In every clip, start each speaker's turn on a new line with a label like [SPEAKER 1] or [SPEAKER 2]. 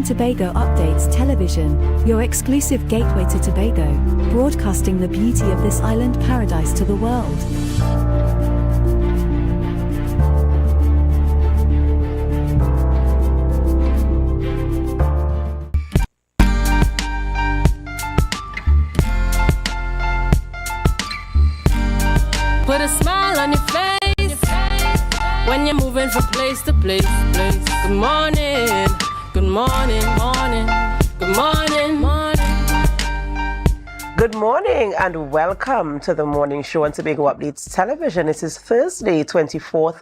[SPEAKER 1] Tobago Updates Television, your exclusive gateway to Tobago, broadcasting the beauty of this island paradise to the world.
[SPEAKER 2] Put a smile on your face when you're moving from place to place. Good morning, good morning, morning, good morning, morning.
[SPEAKER 3] Good morning and welcome to the morning show on Tobago Updates Television. It is Thursday, 24th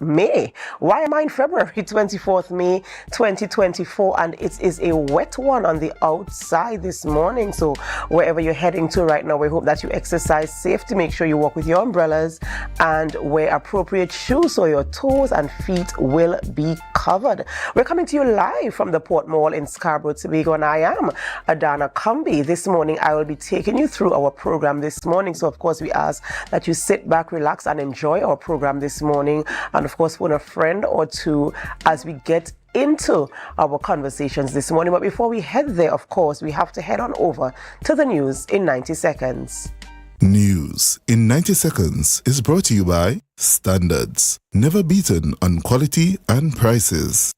[SPEAKER 3] May. Why am I in February? 24th May 2024, and it is a wet one on the outside this morning. So wherever you're heading to right now, we hope that you exercise safety. Make sure you walk with your umbrellas and wear appropriate shoes so your toes and feet will be covered. We're coming to you live from the Port Mall in Scarborough, Tobago, and I am Adana Kumbi. This morning I will be taking you through our program this morning. So of course we ask that you sit back, relax and enjoy our program this morning, and of course phone a friend or two as we get into our conversations this morning. But before we head there, of course, we have to head on over to the news in 90 seconds.
[SPEAKER 4] News in 90 seconds is brought to you by Standards, never beaten on quality and prices.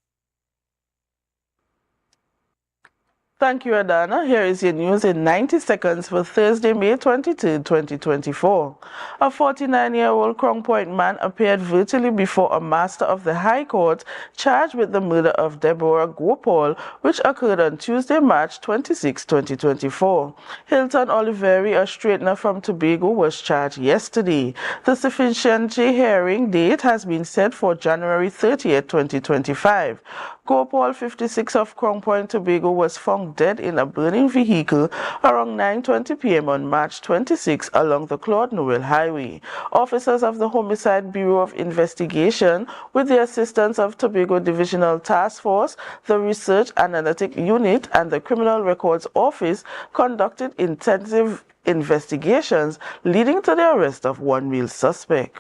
[SPEAKER 5] Thank you, Adana. Here is your news in 90 seconds for Thursday, May 22, 2024. A 49-year-old Crown Point man appeared virtually before a master of the High Court charged with the murder of Deborah Gopal, which occurred on Tuesday, March 26, 2024. Hilton Oliveri, a straightener from Tobago, was charged yesterday. The sufficiency hearing date has been set for January 30, 2025. Gopal, 56 of Crown Point, Tobago, was found dead in a burning vehicle around 9:20 p.m. on March 26 along the Claude Noel Highway. Officers of the Homicide Bureau of Investigation, with the assistance of Tobago Divisional Task Force, the Research Analytic Unit, and the Criminal Records Office, conducted intensive investigations leading to the arrest of one male suspect.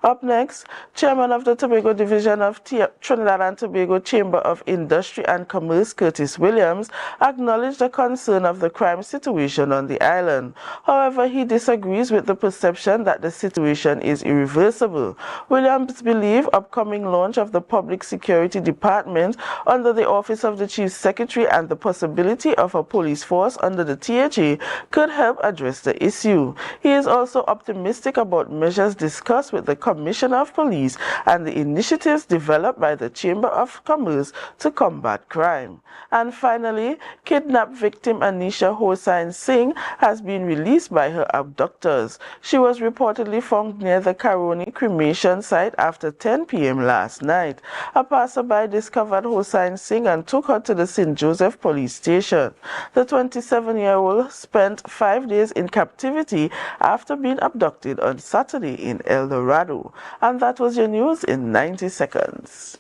[SPEAKER 5] Up next, Chairman of the Tobago Division of Trinidad and Tobago Chamber of Industry and Commerce, Curtis Williams, acknowledged the concern of the crime situation on the island. However, he disagrees with the perception that the situation is irreversible. Williams believes upcoming launch of the Public Security Department under the Office of the Chief Secretary and the possibility of a police force under the THA could help address the issue. He is also optimistic about measures discussed with the Commissioner of Police and the initiatives developed by the Chamber of Commerce to combat crime. And finally, kidnapped victim Anisha Hossain Singh has been released by her abductors. She was reportedly found near the Karoni cremation site after 10 p.m. last night. A passerby discovered Hossain Singh and took her to the St. Joseph police station. The 27-year-old spent 5 days in captivity after being abducted on Saturday in El Dorado. And that was your news in 90 seconds.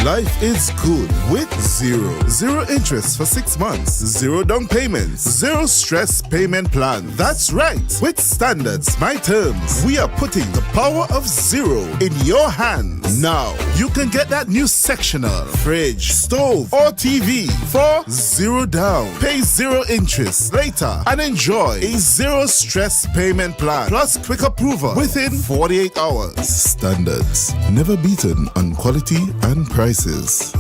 [SPEAKER 4] Life is good with zero interest for 6 months, zero down payments, zero stress payment plan. That's right. With Standards, my terms, we are putting the power of zero in your hands. Now, you can get that new sectional, fridge, stove, or TV for zero down. Pay zero interest later and enjoy a zero stress payment plan plus quick approval within 48 hours. Standards, never beaten on quality and prices.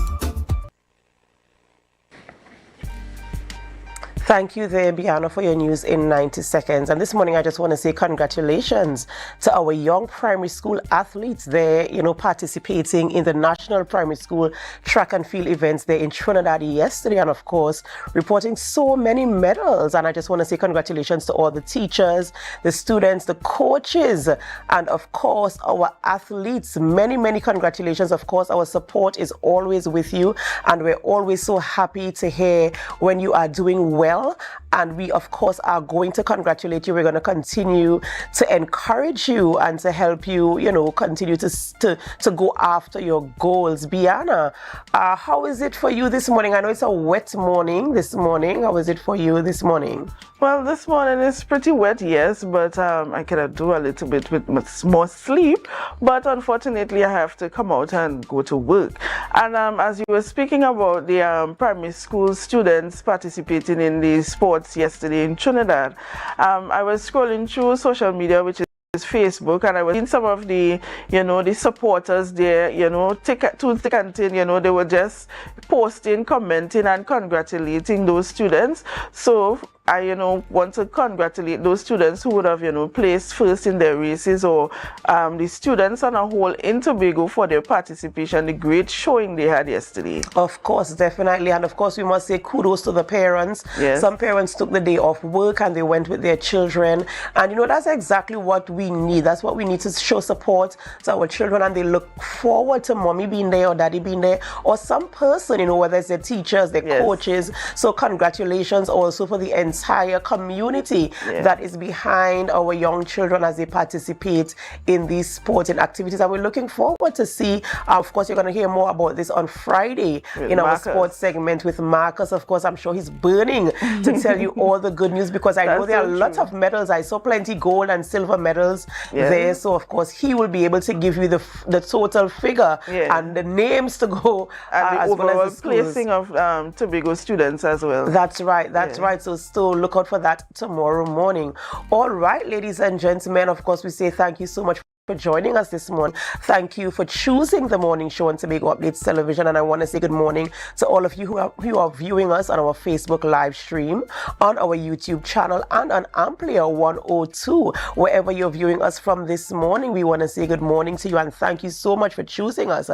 [SPEAKER 3] Thank you there, Biana, for your news in 90 seconds. And this morning, I just want to say congratulations to our young primary school athletes there, participating in the National Primary School Track and Field events there in Trinidad yesterday. And of course, reporting so many medals. And I just want to say congratulations to all the teachers, the students, the coaches, and of course, our athletes. Many congratulations. Of course, our support is always with you. And we're always so happy to hear when you are doing well well. And we, of course, are going to congratulate you. We're going to continue to encourage you and to help you, continue to go after your goals. Biana, how is it for you this morning? I know it's a wet morning this morning. How is it for you this morning?
[SPEAKER 5] Well, this morning is pretty wet, yes, but I can do a little bit with more sleep. But unfortunately, I have to come out and go to work. And as you were speaking about the primary school students participating in the sports yesterday in Trinidad, I was scrolling through social media, which is Facebook, and I was seeing some of the, the supporters there, thick and thin, they were just posting, commenting, and congratulating those students. So I, want to congratulate those students who would have, placed first in their races, or the students on a whole in Tobago for their participation, the great showing they had yesterday.
[SPEAKER 3] Of course, definitely. And of course, we must say kudos to the parents.
[SPEAKER 5] Yes.
[SPEAKER 3] Some parents took the day off work and they went with their children. And, that's exactly what we need. That's what we need, to show support to our children. And they look forward to mommy being there or daddy being there, or some person, whether it's their teachers, their
[SPEAKER 5] Yes.
[SPEAKER 3] coaches. So congratulations also for the entire community that is behind our young children as they participate in these sporting activities. And we're looking forward to see, of course, you're going to hear more about this on Friday
[SPEAKER 5] with
[SPEAKER 3] in
[SPEAKER 5] Marcus.
[SPEAKER 3] our sports segment with Marcus. Of course, I'm sure he's burning to tell you all the good news, because I know there are lots of medals. I saw plenty gold and silver medals there. So, of course, he will be able to give you the total figure and the names to go,
[SPEAKER 5] and the
[SPEAKER 3] as
[SPEAKER 5] overall
[SPEAKER 3] well as the
[SPEAKER 5] placing of Tobago students as well.
[SPEAKER 3] That's right. That's right. So still look out for that tomorrow morning. All right, ladies and gentlemen, of course, we say thank you so much for joining us this morning. Thank you for choosing the morning show on Tobago Updates Television. And I want to say good morning to all of you who are viewing us on our Facebook live stream, on our YouTube channel, and on Amplier 102. Wherever you're viewing us from this morning, we want to say good morning to you and thank you so much for choosing us.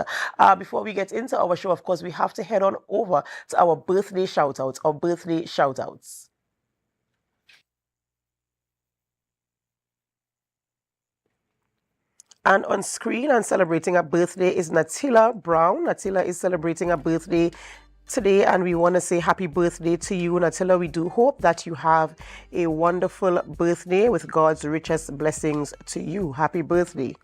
[SPEAKER 3] Before we get into our show, of course, we have to head on over to our birthday shout-outs, And on screen and celebrating a birthday is Natila Brown. Natila is celebrating a birthday today, and we want to say happy birthday to you, Natila. We do hope that you have a wonderful birthday with God's richest blessings to you. Happy birthday.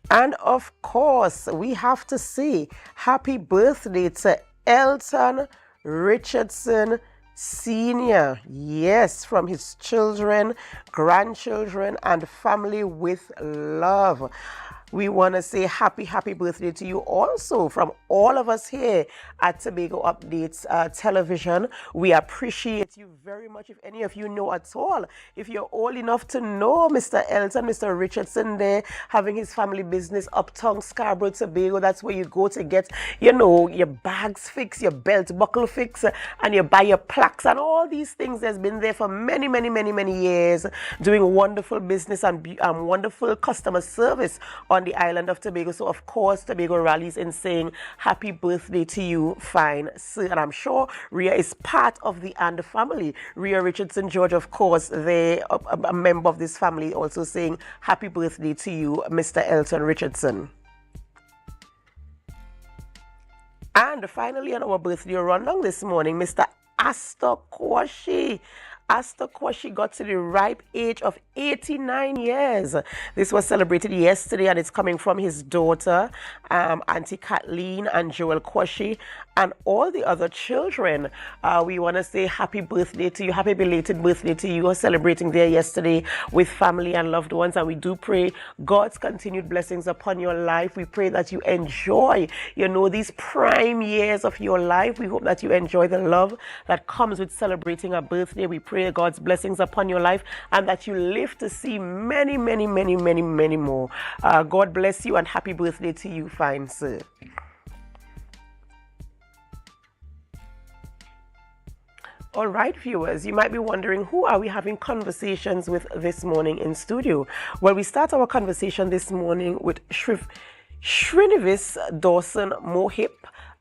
[SPEAKER 3] And of course, we have to say happy birthday to Elton Richardson Senior, yes, from his children, grandchildren, and family with love. We want to say happy birthday to you also from all of us here at Tobago Updates Television. We appreciate you very much. If any of you know at all, if you're old enough to know Mr. Elton, Mr. Richardson there, having his family business uptown Scarborough, Tobago, that's where you go to get, your bags fixed, your belt buckle fixed, and you buy your plaques and all these things. There's been there for many, many, many, many years, doing wonderful business and wonderful customer service on the island of Tobago. So of course Tobago rallies in saying happy birthday to you, fine sir. And I'm sure Rhea is part of the and family. Rhea Richardson George, of course, they a member of this family, also saying happy birthday to you, Mr. Elton Richardson. And finally, on our birthday rundown this morning, Mr. Astor Kwashi. Astor Kwashi got to the ripe age of 89 years. This was celebrated yesterday, and it's coming from his daughter, Auntie Kathleen and Joel Kwashi, and all the other children. We want to say happy birthday to you, happy belated birthday to you, celebrating there yesterday with family and loved ones. And we do pray God's continued blessings upon your life. We pray that you enjoy, these prime years of your life. We hope that you enjoy the love that comes with celebrating a birthday. We pray God's blessings upon your life and that you live to see many, many, many, many, many more. God bless you and happy birthday to you, fine sir. All right, viewers, you might be wondering, who are we having conversations with this morning in studio? Well, we start our conversation this morning with Shrinivis Dawson Mohip,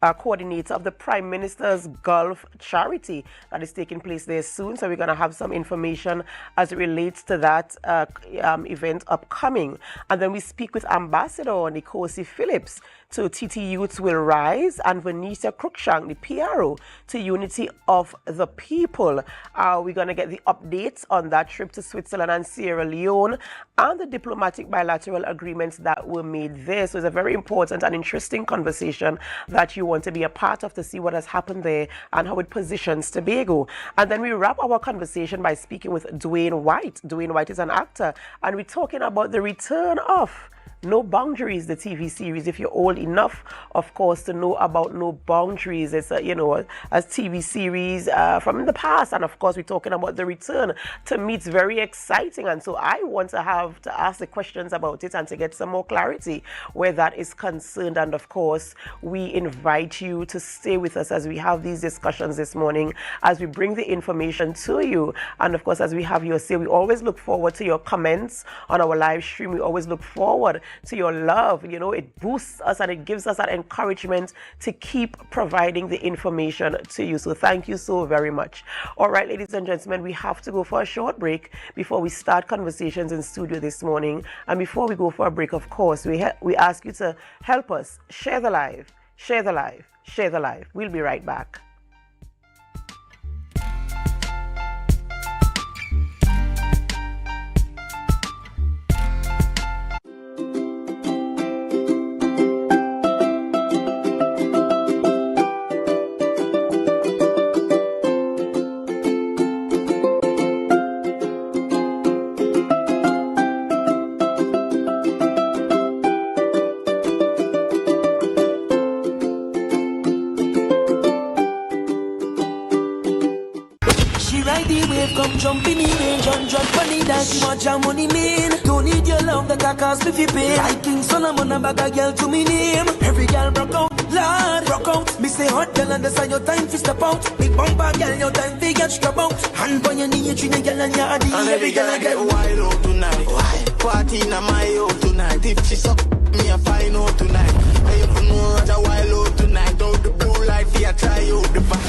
[SPEAKER 3] coordinator of the Prime Minister's Gulf Charity that is taking place there soon. So we're going to have some information as it relates to that event upcoming. And then we speak with Ambassador Nkosi Phillips to TT Youths Will Rise, and Venetia Cruikshank, the PRO, to Unity of the People. We're going to get the updates on that trip to Switzerland and Sierra Leone and the diplomatic bilateral agreements that were made there. So it's a very important and interesting conversation that you want to be a part of to see what has happened there and how it positions Tobago. And then we wrap our conversation by speaking with Dwayne White. Dwayne White is an actor, and we're talking about the return of No Boundaries, the TV series. If you're old enough, of course, to know about No Boundaries, it's a TV series from the past, and of course we're talking about the return. To me, it's very exciting, and so I want to ask the questions about it and to get some more clarity where that is concerned. And of course, we invite you to stay with us as we have these discussions this morning, as we bring the information to you, and of course, as we have your say. We always look forward to your comments on our live stream. We always look forward to your love. It boosts us and it gives us that encouragement to keep providing the information to you. So thank you so very much. All right, ladies and gentlemen, we have to go for a short break before we start conversations in studio this morning. And before we go for a break, of course, we ask you to help us share the live, share the live, share the live. We'll be right back.
[SPEAKER 6] Jump in the range, 100 funny dance, much your money mean. Don't need your love, that I cost me 50 pay. Like King Solomon, a bag a girl to me name. Every girl broke out, Lord, broke out. Me say hot girl, understand your time fi step out. Big bumper girl, your time fi get strap out. Hand on your knee, treat a girl and your body. And every girl I get wild out tonight. Why? Party in my out tonight. If she suck, me a fine out tonight. I you know what a wild out tonight. Out the blue light, fi a try out the back.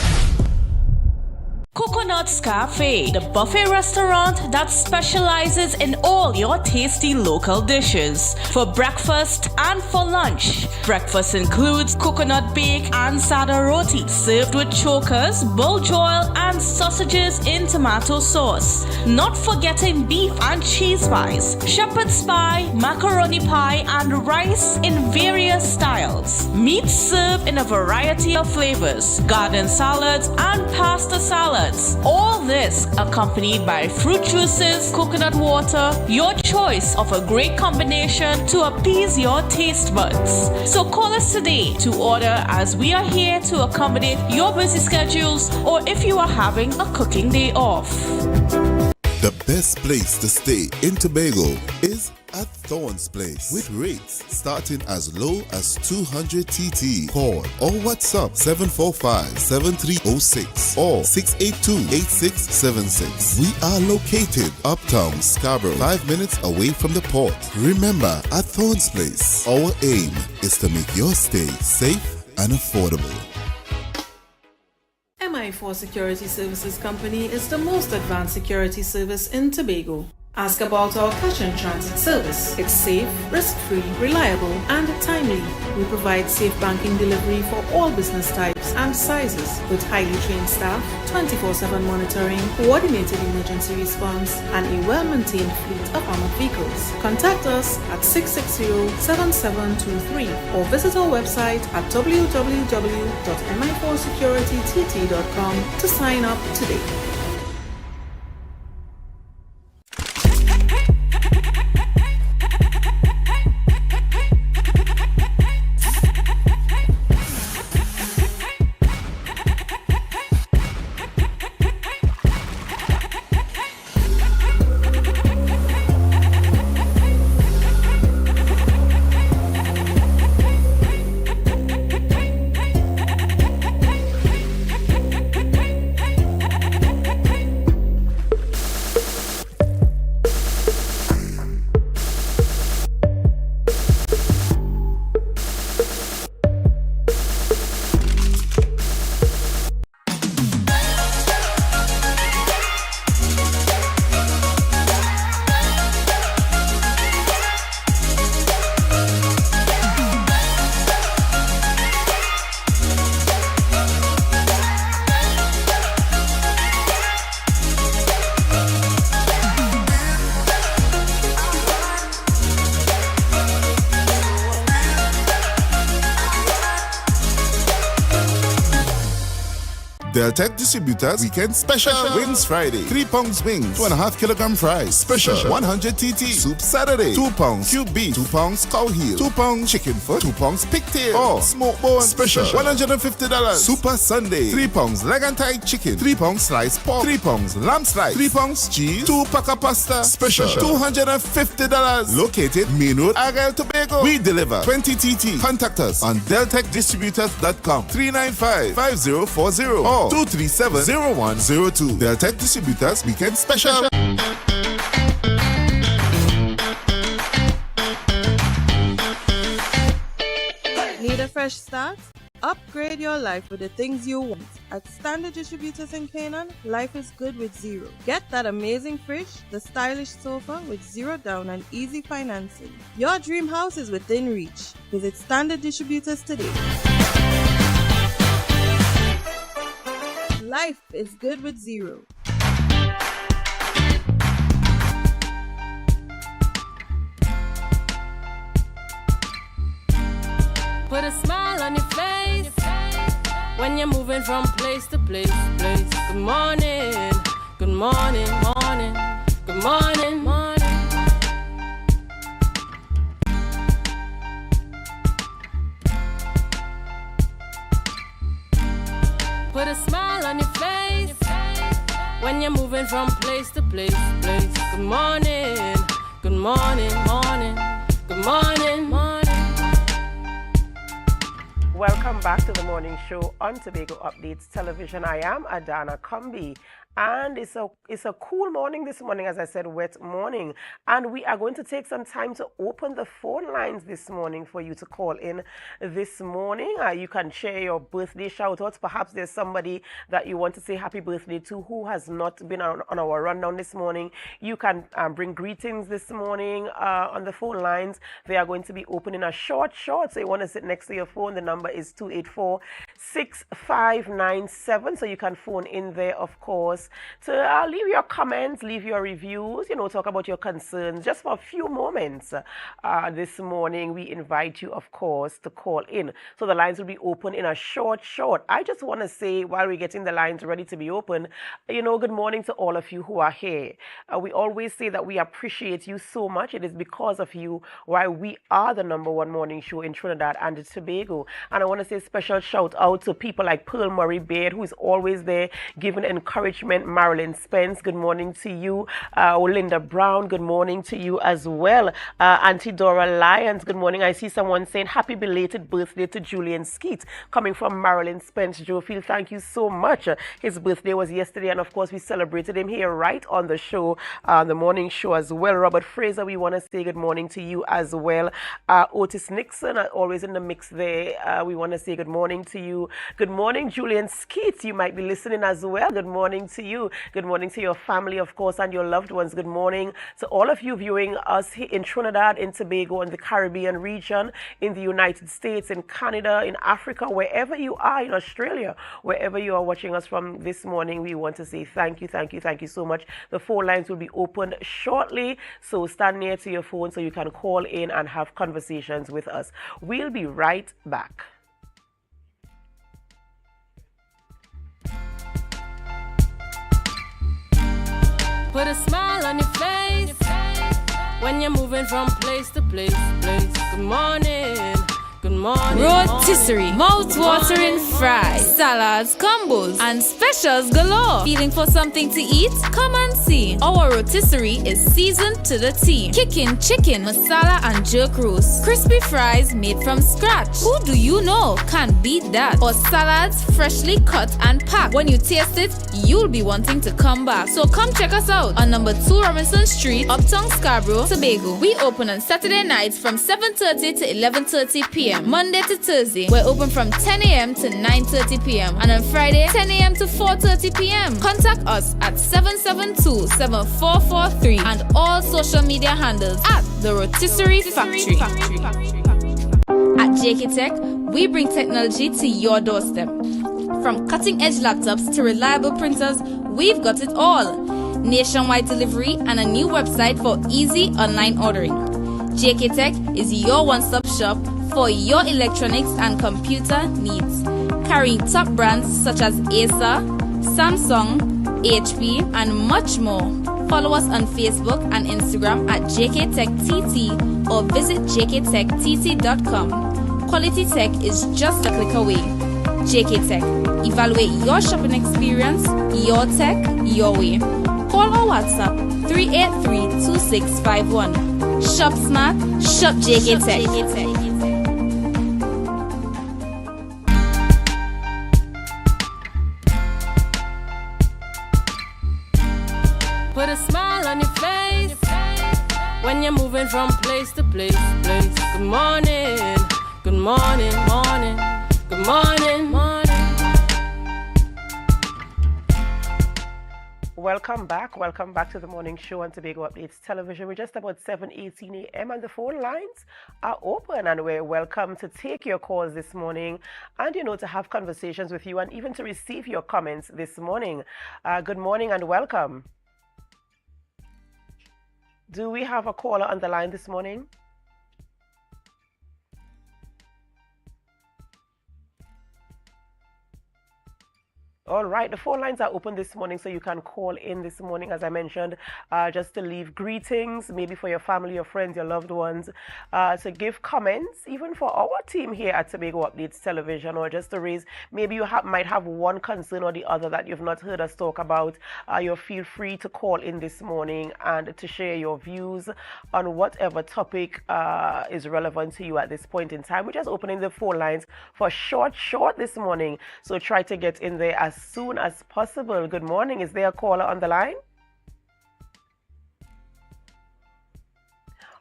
[SPEAKER 7] Coconut's Cafe, the buffet restaurant that specializes in all your tasty local dishes for breakfast and for lunch. Breakfast includes coconut bake and sada roti, served with chokers, buljoil, and sausages in tomato sauce. Not forgetting beef and cheese pies, shepherd's pie, macaroni pie, and rice in various styles. Meats served in a variety of flavors, garden salads, and pasta salads. All this accompanied by fruit juices, coconut water, your choice of a great combination to appease your taste buds. So call us today to order, as we are here to accommodate your busy schedules or if you are having a cooking day off.
[SPEAKER 4] The best place to stay in Tobago is at Thorn's Place, with rates starting as low as 200 TT. Call or WhatsApp 745-7306 or 682-8676. We are located uptown Scarborough, 5 minutes away from the port. Remember, at Thorn's Place, our aim is to make your stay safe and affordable.
[SPEAKER 8] MI4 Security Services Company is the most advanced security service in Tobago. Ask about our cash and transit service. It's safe, risk-free, reliable, and timely. We provide safe banking delivery for all business types and sizes with highly trained staff, 24/7 monitoring, coordinated emergency response, and a well-maintained fleet of armored vehicles. Contact us at 660-7723 or visit our website at www.mi4securitytt.com to sign up today.
[SPEAKER 4] Deltec Distributors Weekend Special. Wings Friday, 3 pounds wings, 2.5 kilogram fries. Special 100 TT. Soup Saturday, 2 pounds cube beef, 2 pounds cow heel, 2 pounds chicken foot, 2 pounds pigtail, or smoked bone. Special $150. Super Sunday, 3 pounds leg and thigh chicken, 3 pounds sliced pork, 3 pounds lamb slice, 3 pounds cheese, 2 pack of pasta. Special $250. Located Main Road, Argyle, Tobago. We deliver 20 TT. Contact us on deltecdistributors.com 395-5040 or 237-0102. Deltec Distributors Weekend Special.
[SPEAKER 9] Need a fresh start? Upgrade your life with the things you want. At Standard Distributors in Canaan, life is good with zero. Get that amazing fridge, the stylish sofa with zero down and easy financing. Your dream house is within reach. Visit Standard Distributors today. Life is good with zero.
[SPEAKER 2] Put a smile on your face when you're moving from place to place. Good morning, good morning, morning, good morning, morning. Put a smile on your face when you're moving from place to place. Good morning, good morning, morning, good morning, morning.
[SPEAKER 3] Welcome back to the morning show on Tobago Updates Television. I am Adana Kumbi, and it's a cool morning this morning, as I said, wet morning. And we are going to take some time to open the phone lines this morning for you to call in this morning. You can share your birthday shout-outs. Perhaps there's somebody that you want to say happy birthday to who has not been on our rundown this morning. You can bring greetings this morning on the phone lines. They are going to be open in a short. So you want to sit next to your phone. The number is 284-6597. So you can phone in there, of course, to leave your comments, leave your reviews, talk about your concerns just for a few moments. This morning, we invite you, of course, to call in. So the lines will be open in a short. I just want to say, while we're getting the lines ready to be open, good morning to all of you who are here. We always say that we appreciate you so much. It is because of you why we are the #1 morning show in Trinidad and Tobago. And I want to say a special shout out to people like Pearl Murray Baird, who is always there giving encouragement. Marilyn Spence, good morning to you. Linda Brown, good morning to you as well. Auntie Dora Lyons, good morning. I see someone saying happy belated birthday to Julian Skeet, coming from Marilyn Spence. Joefield, thank you so much. His birthday was yesterday, and of course we celebrated him here right on the show, the morning show as well. Robert Fraser, we want to say good morning to you as well. Otis Nixon, always in the mix there. We want to say good morning to you. Good morning, Julian Skeet. You might be listening as well. Good morning to you. Good morning to your family, of course, and your loved ones. Good morning to all of you viewing us here in Trinidad, in Tobago, in the Caribbean region, in the United States, in Canada, in Africa, wherever you are, in Australia, wherever you are watching us from this morning. We want to say thank you so much. The phone lines will be opened shortly, so stand near to your phone so you can call in and have conversations with us. We'll be right back.
[SPEAKER 2] Put a smile on your face when you're moving from place to place. Good morning, good morning.
[SPEAKER 10] Rotisserie, mouth-watering fries, salads, combos, and specials galore. Feeling for something to eat? Come and see. Our rotisserie is seasoned to the T. Kicking chicken, masala, and jerk roast. Crispy fries made from scratch. Who do you know can beat that? Or salads freshly cut and packed. When you taste it, you'll be wanting to come back. So come check us out on number 2 Robinson Street, Uptown Scarborough, Tobago. We open on Saturday nights from 7:30 to 11:30 p.m. Monday to Thursday, we're open from 10 a.m. to 9:30 p.m. and on Friday, 10 a.m. to 4:30 p.m. Contact us at 772-7443 and all social media handles at The Rotisserie Factory. At JK Tech, we bring technology to your doorstep. From cutting-edge laptops to reliable printers, we've got it all. Nationwide delivery and a new website for easy online ordering. JK Tech is your one-stop shop for your electronics and computer needs. Carrying top brands such as Acer, Samsung, HP, and much more. Follow us on Facebook and Instagram at JKTechTT or visit jktechtt.com. Quality tech is just a click away. JK Tech. Evaluate your shopping experience, your tech, your way. Call or WhatsApp 383-2651. Shop smart, shop JK Tech.
[SPEAKER 2] Put a smile on your face when you're moving from place to place. Good morning, good morning, morning, good morning, morning.
[SPEAKER 3] Welcome back to the morning show on Tobago Updates Television. We're just about 7:18 a.m. and the phone lines are open, and we're welcome to take your calls this morning and, to have conversations with you and even to receive your comments this morning. Good morning and welcome. Do we have a caller on the line this morning? All right, the phone lines are open this morning, so you can call in this morning, as I mentioned, just to leave greetings, maybe for your family, your friends, your loved ones, to give comments, even for our team here at Tobago Updates Television, or just to raise, maybe you might have one concern or the other that you've not heard us talk about. You feel free to call in this morning and to share your views on whatever topic is relevant to you at this point in time. We're just opening the phone lines for short this morning, so try to get in there as soon as possible. Good morning. Is there a caller on the line?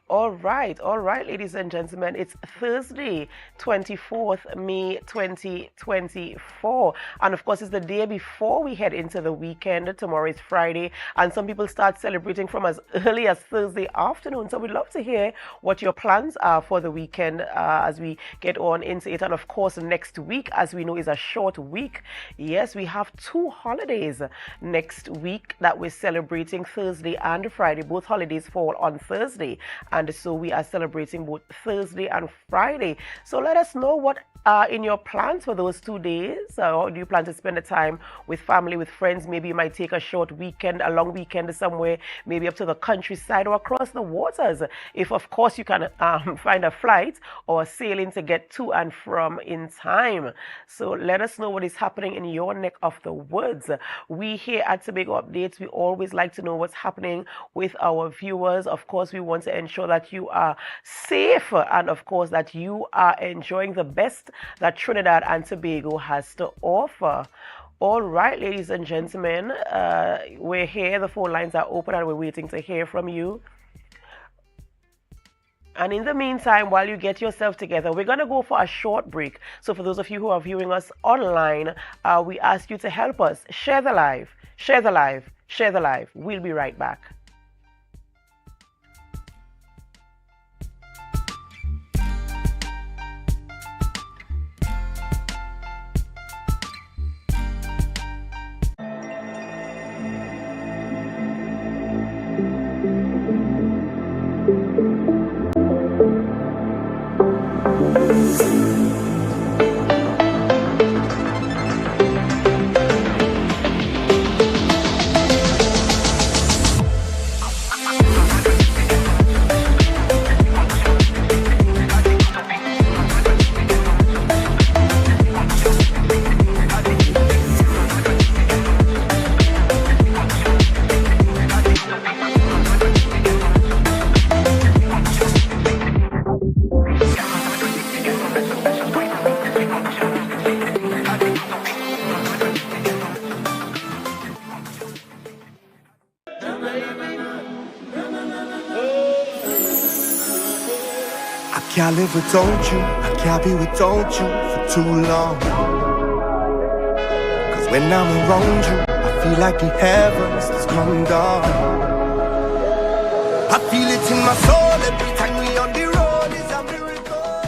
[SPEAKER 3] All right, ladies and gentlemen, it's Thursday, 24th May 2024. And of course, it's the day before we head into the weekend. Tomorrow is Friday, and some people start celebrating from as early as Thursday afternoon. So we'd love to hear what your plans are for the weekend as we get on into it. And of course, next week, as we know, is a short week. Yes, we have 2 holidays next week that we're celebrating, Thursday and Friday. Both holidays fall on Thursday. And so we are celebrating both Thursday and Friday. So let us know what are in your plans for those 2 days. How do you plan to spend the time with family, with friends? Maybe you might take a short weekend, a long weekend somewhere, maybe up to the countryside or across the waters. If, of course, you can find a flight or a sailing to get to and from in time. So let us know what is happening in your neck of the woods. We here at Tobago Updates, we always like to know what's happening with our viewers. Of course, we want to ensure that you are safe and, of course, that you are enjoying the best that Trinidad and Tobago has to offer. All right, ladies and gentlemen, we're here. The phone lines are open and we're waiting to hear from you. And in the meantime, while you get yourself together, we're going to go for a short break. So for those of you who are viewing us online, we ask you to help us share the live, share the live, share the live. We'll be right back.
[SPEAKER 6] Can't live without you, I can't be without you for too long. Cause when I'm around you, I feel like the heavens has come down. I feel it in my soul every time we on the road is a miracle.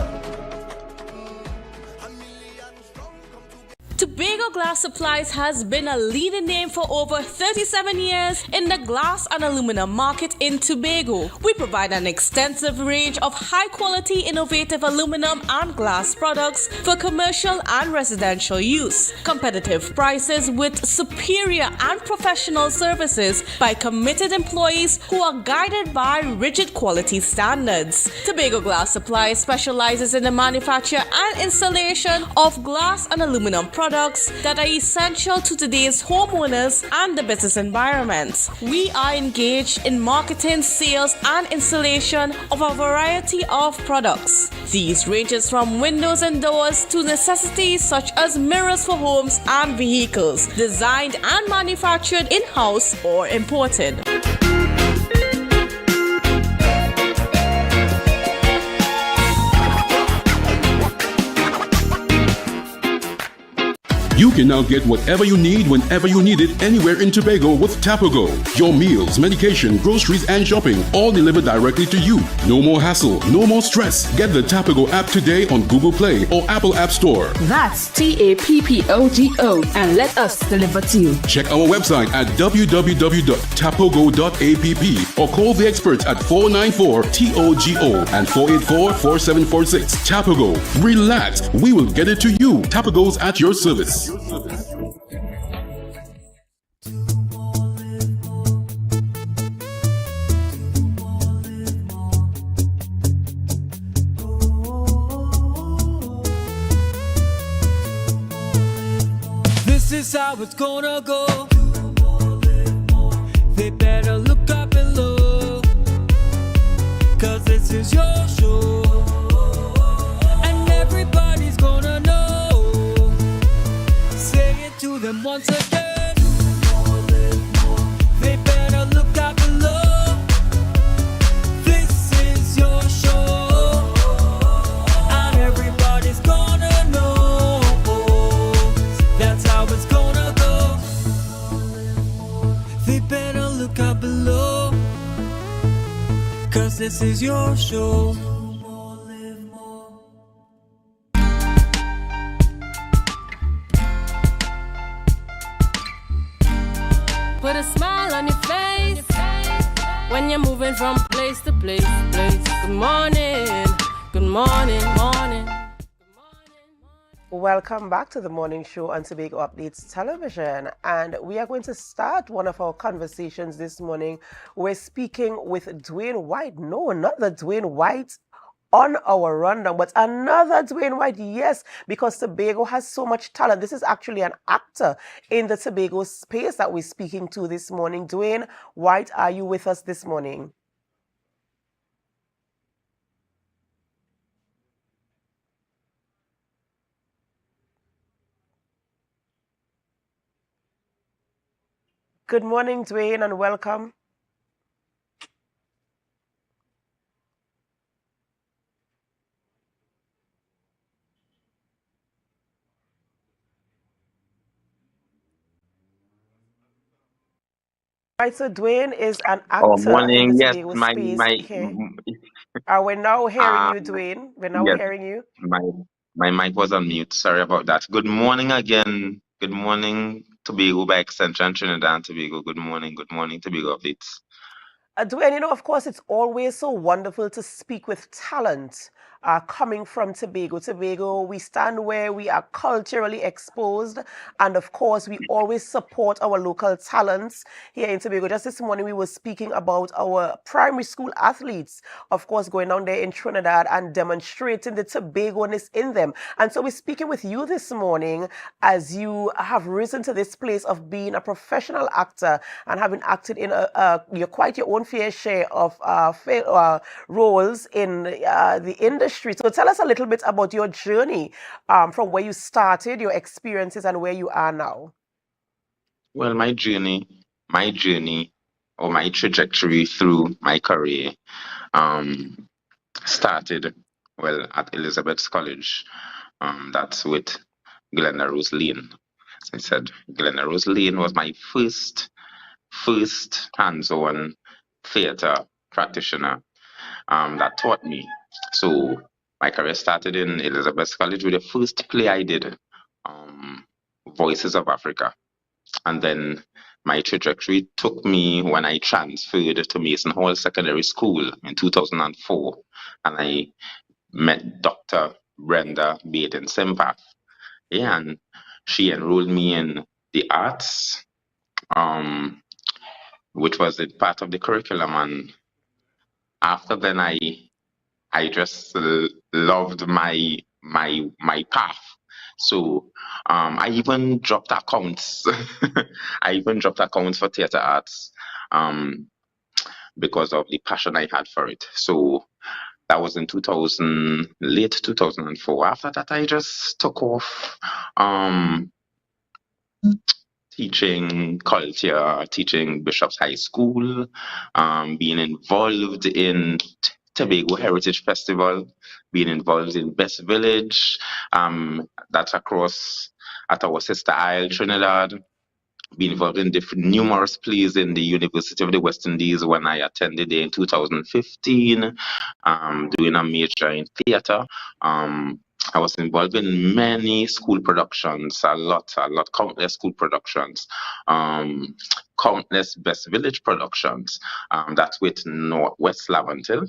[SPEAKER 7] Tobago Glass Supplies has been a leading name for over 37 years in the glass and aluminum market in Tobago. We provide an extensive range of high-quality, innovative aluminum and glass products for commercial and residential use. Competitive prices with superior and professional services by committed employees who are guided by rigid quality standards. Tobago Glass Supplies specializes in the manufacture and installation of glass and aluminum products that are essential to today's homeowners and the business environment. We are engaged in marketing, sales, and installation of a variety of products. These ranges from windows and doors to necessities such as mirrors for homes and vehicles, designed and manufactured in-house or imported.
[SPEAKER 11] You can now get whatever you need whenever you need it anywhere in Tobago with Tobago. Your meals, medication, groceries, and shopping all delivered directly to you. No more hassle, no more stress. Get the Tobago app today on Google Play or Apple App Store.
[SPEAKER 12] That's TAPPOGO and let us deliver to you.
[SPEAKER 11] Check our website at www.tapogo.app or call the experts at 494-TOGO and 484-4746. Tobago. Relax. We will get it to you. Tobago's at your service.
[SPEAKER 6] This is how it's gonna go. They better look up below, 'cause this is your show, and everybody's gonna know. Say it to them once again. They better look up below. This is your show, and everybody's gonna know. That's how it's gonna go. They better look up below, 'cause this is your show.
[SPEAKER 2] Put a smile on your face when you're moving from place to place. Good morning, good morning, morning.
[SPEAKER 3] Welcome back to the morning show on Tobago Updates Television, and we are going to start one of our conversations this morning. We're speaking with Dwayne White. No, not the Dwayne White on our rundown, but another Dwayne White, yes, because Tobago has so much talent. This is actually an actor in the Tobago space that we're speaking to this morning. Dwayne White, are you with us this morning? Good morning, Dwayne, and welcome. Right, so Dwayne is an actor in
[SPEAKER 13] morning.
[SPEAKER 3] the
[SPEAKER 13] Yes,
[SPEAKER 3] Tobago
[SPEAKER 13] my
[SPEAKER 3] space.
[SPEAKER 13] my
[SPEAKER 3] Okay. We're now hearing you, Dwayne. We're now
[SPEAKER 13] yes,
[SPEAKER 3] hearing you.
[SPEAKER 13] my mic was on mute. Sorry about that. Good morning again. Good morning, Tobago by extension, Trinidad and Tobago. Good morning, Tobago updates.
[SPEAKER 3] Dwayne, of course, it's always so wonderful to speak with talent coming from Tobago. Tobago, we stand where we are culturally exposed, and of course, we always support our local talents here in Tobago. Just this morning, we were speaking about our primary school athletes, of course, going down there in Trinidad and demonstrating the Tobago-ness in them. And so we're speaking with you this morning as you have risen to this place of being a professional actor and having acted in quite your own fair share of roles in the industry. So tell us a little bit about your journey from where you started, your experiences, and where you are now.
[SPEAKER 13] Well, my journey, or my trajectory through my career started, well, at Elizabeth's College. That's with Glenda Rose Lane. As I said, Glenda Rose Lane was my first hands-on theater practitioner that taught me. So my career started in Elizabeth's College with the first play I did. Voices of Africa. And then my trajectory took me when I transferred to Mason Hall Secondary School in 2004. And I met Dr. Brenda Baden Simpath. Yeah, and she enrolled me in the arts, which was a part of the curriculum. And after then, I just loved my path. So I even dropped accounts. I even dropped accounts for theater arts because of the passion I had for it. So that was in late 2004. After that, I just took off teaching culture, teaching Bishop's High School, being involved in Tobago Heritage Festival, being involved in Best Village, that's across at our sister isle, Trinidad, being involved in numerous plays in the University of the West Indies when I attended there in 2015, doing a major in theatre. I was involved in many school productions, a lot, countless school productions, countless Best Village productions. That's with Northwest Laventille,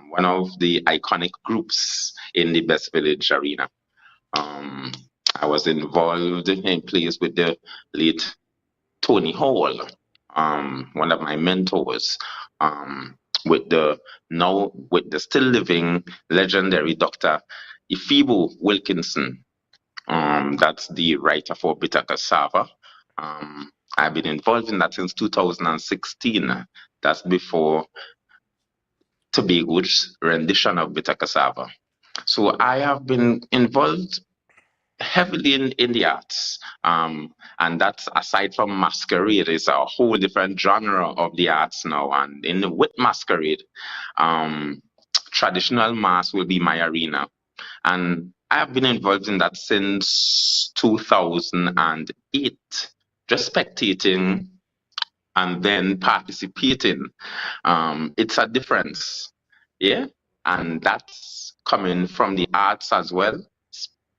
[SPEAKER 13] one of the iconic groups in the Best Village arena. I was involved in plays with the late Tony Hall, one of my mentors, with the still living legendary Dr. Ifibo Wilkinson. That's the writer for Bitter Cassava. I've been involved in that since 2016. That's before Tobago's rendition of Bitter Cassava. So I have been involved heavily in the arts, and that's aside from masquerade. It's a whole different genre of the arts now. And with masquerade, traditional mass will be my arena, and I have been involved in that since 2008, just spectating and then participating. It's a difference, yeah, and that's coming from the arts as well.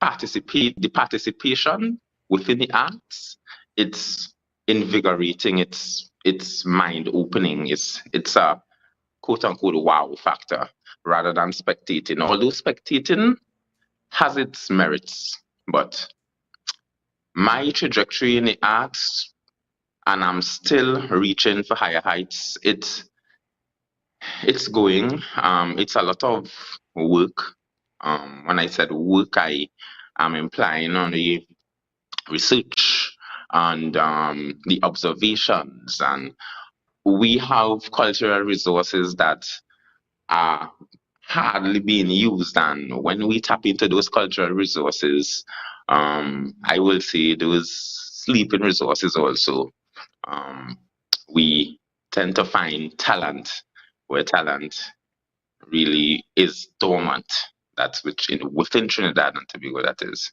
[SPEAKER 13] The participation within the arts, it's invigorating, it's mind opening, it's a quote unquote wow factor rather than spectating. Although spectating has its merits, but my trajectory in the arts, and I'm still reaching for higher heights, it's going. It's a lot of work. When I said work, I am implying on the research and the observations. And we have cultural resources that are hardly being used. And when we tap into those cultural resources, I will say those sleeping resources also, we tend to find talent where talent really is dormant. That's within Trinidad and Tobago, that is.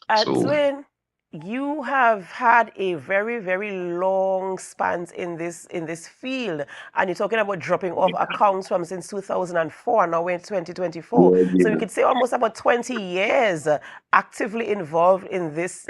[SPEAKER 3] Edwin, you have had a very, very long span in this field, and you're talking about dropping off accounts from since 2004. Now we're in 2024, so we could say almost about 20 years actively involved in this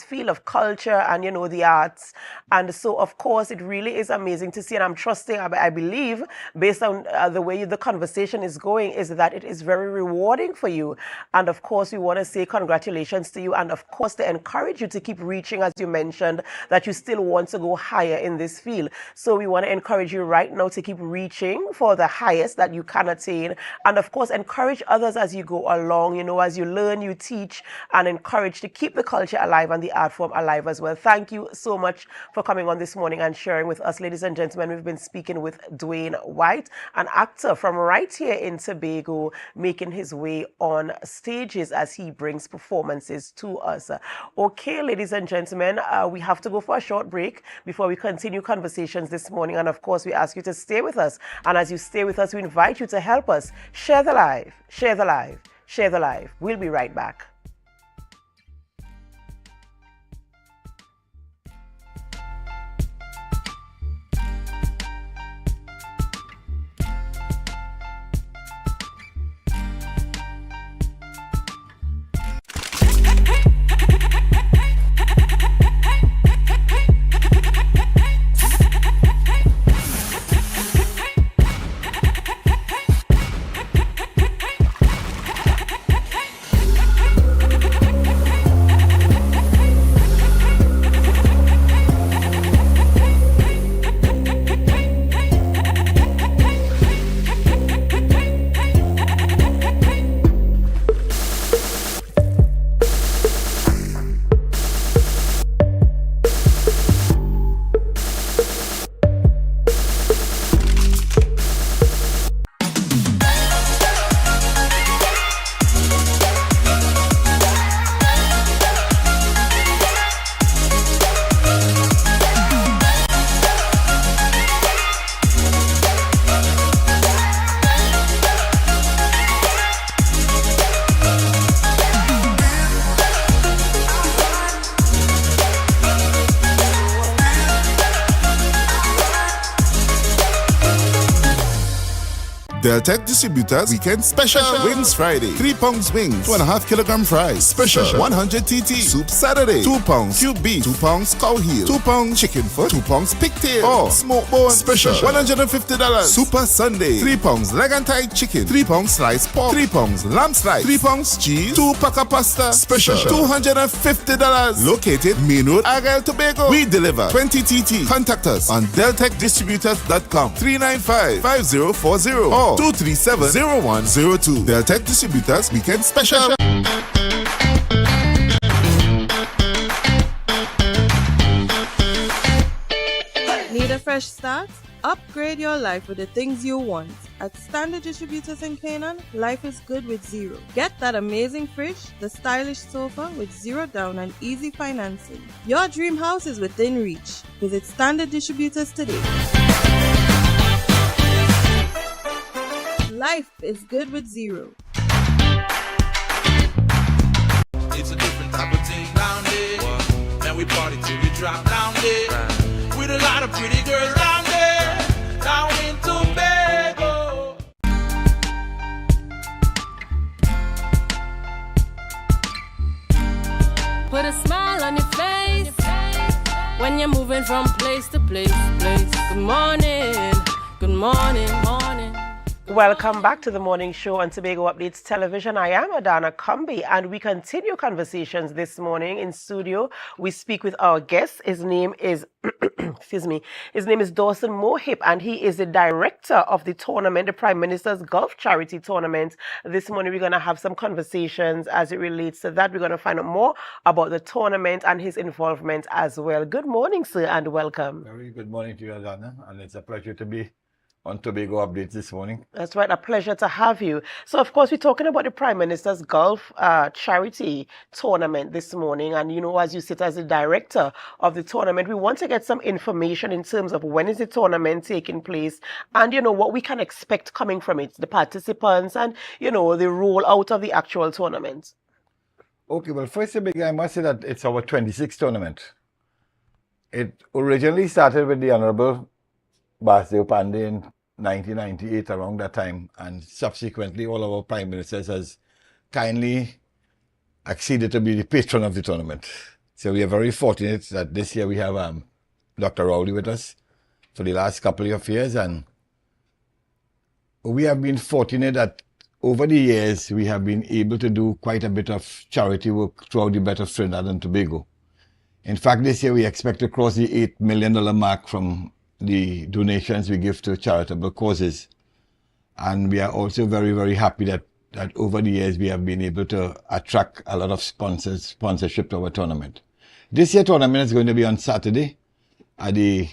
[SPEAKER 3] field of culture and the arts. And so of course it really is amazing to see, and I'm trusting, I believe, based on the way the conversation is going, is that it is very rewarding for you. And of course we want to say congratulations to you, and of course to encourage you to keep reaching, as you mentioned, that you still want to go higher in this field. So we want to encourage you right now to keep reaching for the highest that you can attain, and of course encourage others as you go along, as you learn, you teach, and encourage to keep the culture alive and the art form alive as well. Thank you so much for coming on this morning and sharing with us. Ladies and gentlemen, we've been speaking with Dwayne White, an actor from right here in Tobago, making his way on stages as he brings performances to us. Okay, ladies and gentlemen, we have to go for a short break before we continue conversations this morning. And of course, we ask you to stay with us. And as you stay with us, we invite you to help us share the live, share the live, share the live. We'll be right back.
[SPEAKER 4] Deltec Distributors Weekend Special. Wings Friday, 3 pounds wings, 2.5 kilogram fries. Special 100 TT. Soup Saturday, 2 pounds cube beef, 2 pounds cow heel, 2 pounds chicken foot, 2 pounds pigtail, or smoked bone. Special $150. Super Sunday, 3 pounds leg and thigh chicken, 3 pounds sliced pork, 3 pounds lamb slice, 3 pounds cheese, 2 pack of pasta. Special $250. Located Main Road, Argyle, Tobago. We deliver 20 TT. Contact us on deltecdistributors.com 395-5040 or 237-0102. Deltec Distributors Weekend Special.
[SPEAKER 9] Need a fresh start? Upgrade your life with the things you want. At Standard Distributors in Canaan, life is good with zero. Get that amazing fridge, the stylish sofa with zero down and easy financing. Your dream house is within reach. Visit Standard Distributors today. Life is good with zero.
[SPEAKER 14] It's a different type of thing down there. And we party till we drop down there. With a lot of pretty girls down there. Down in Tobago.
[SPEAKER 2] Put a smile on your face when you're moving from place to place. Good morning, good morning, morning.
[SPEAKER 3] Welcome back to the morning show on Tobago Updates Television. I am Adana Kumbi, and we continue conversations this morning in studio. We speak with our guest. His name is, excuse me, his name is Dawson Mohip, and he is the director of the tournament, the Prime Minister's Golf Charity Tournament. This morning, we're going to have some conversations as it relates to that. We're going to find out more about the tournament and his involvement as well. Good morning, sir, and welcome.
[SPEAKER 15] Very good morning to you, Adana, and it's a pleasure to be on Tobago Updates this morning.
[SPEAKER 3] That's right, a pleasure to have you. So, of course, we're talking about the Prime Minister's Golf Charity Tournament this morning. And, you know, as you sit as the director of the tournament, we want to get some information in terms of when is the tournament taking place and, you know, what we can expect coming from it, the participants and, you know, the rollout of the actual tournament.
[SPEAKER 15] Okay, well, first of all, I must say that it's our 26th tournament. It originally started with the Honorable Basdeo Pandey in 1998, around that time, and subsequently all our prime ministers has kindly acceded to be the patron of the tournament. So we are very fortunate that this year we have Dr. Rowley with us for the last couple of years, and we have been fortunate that over the years we have been able to do quite a bit of charity work throughout the belt of Trinidad and Tobago. In fact, this year we expect to cross the $8 million mark from the donations we give to charitable causes. And we are also very, very happy that over the years we have been able to attract a lot of sponsorship to our tournament. This year tournament is going to be on Saturday at the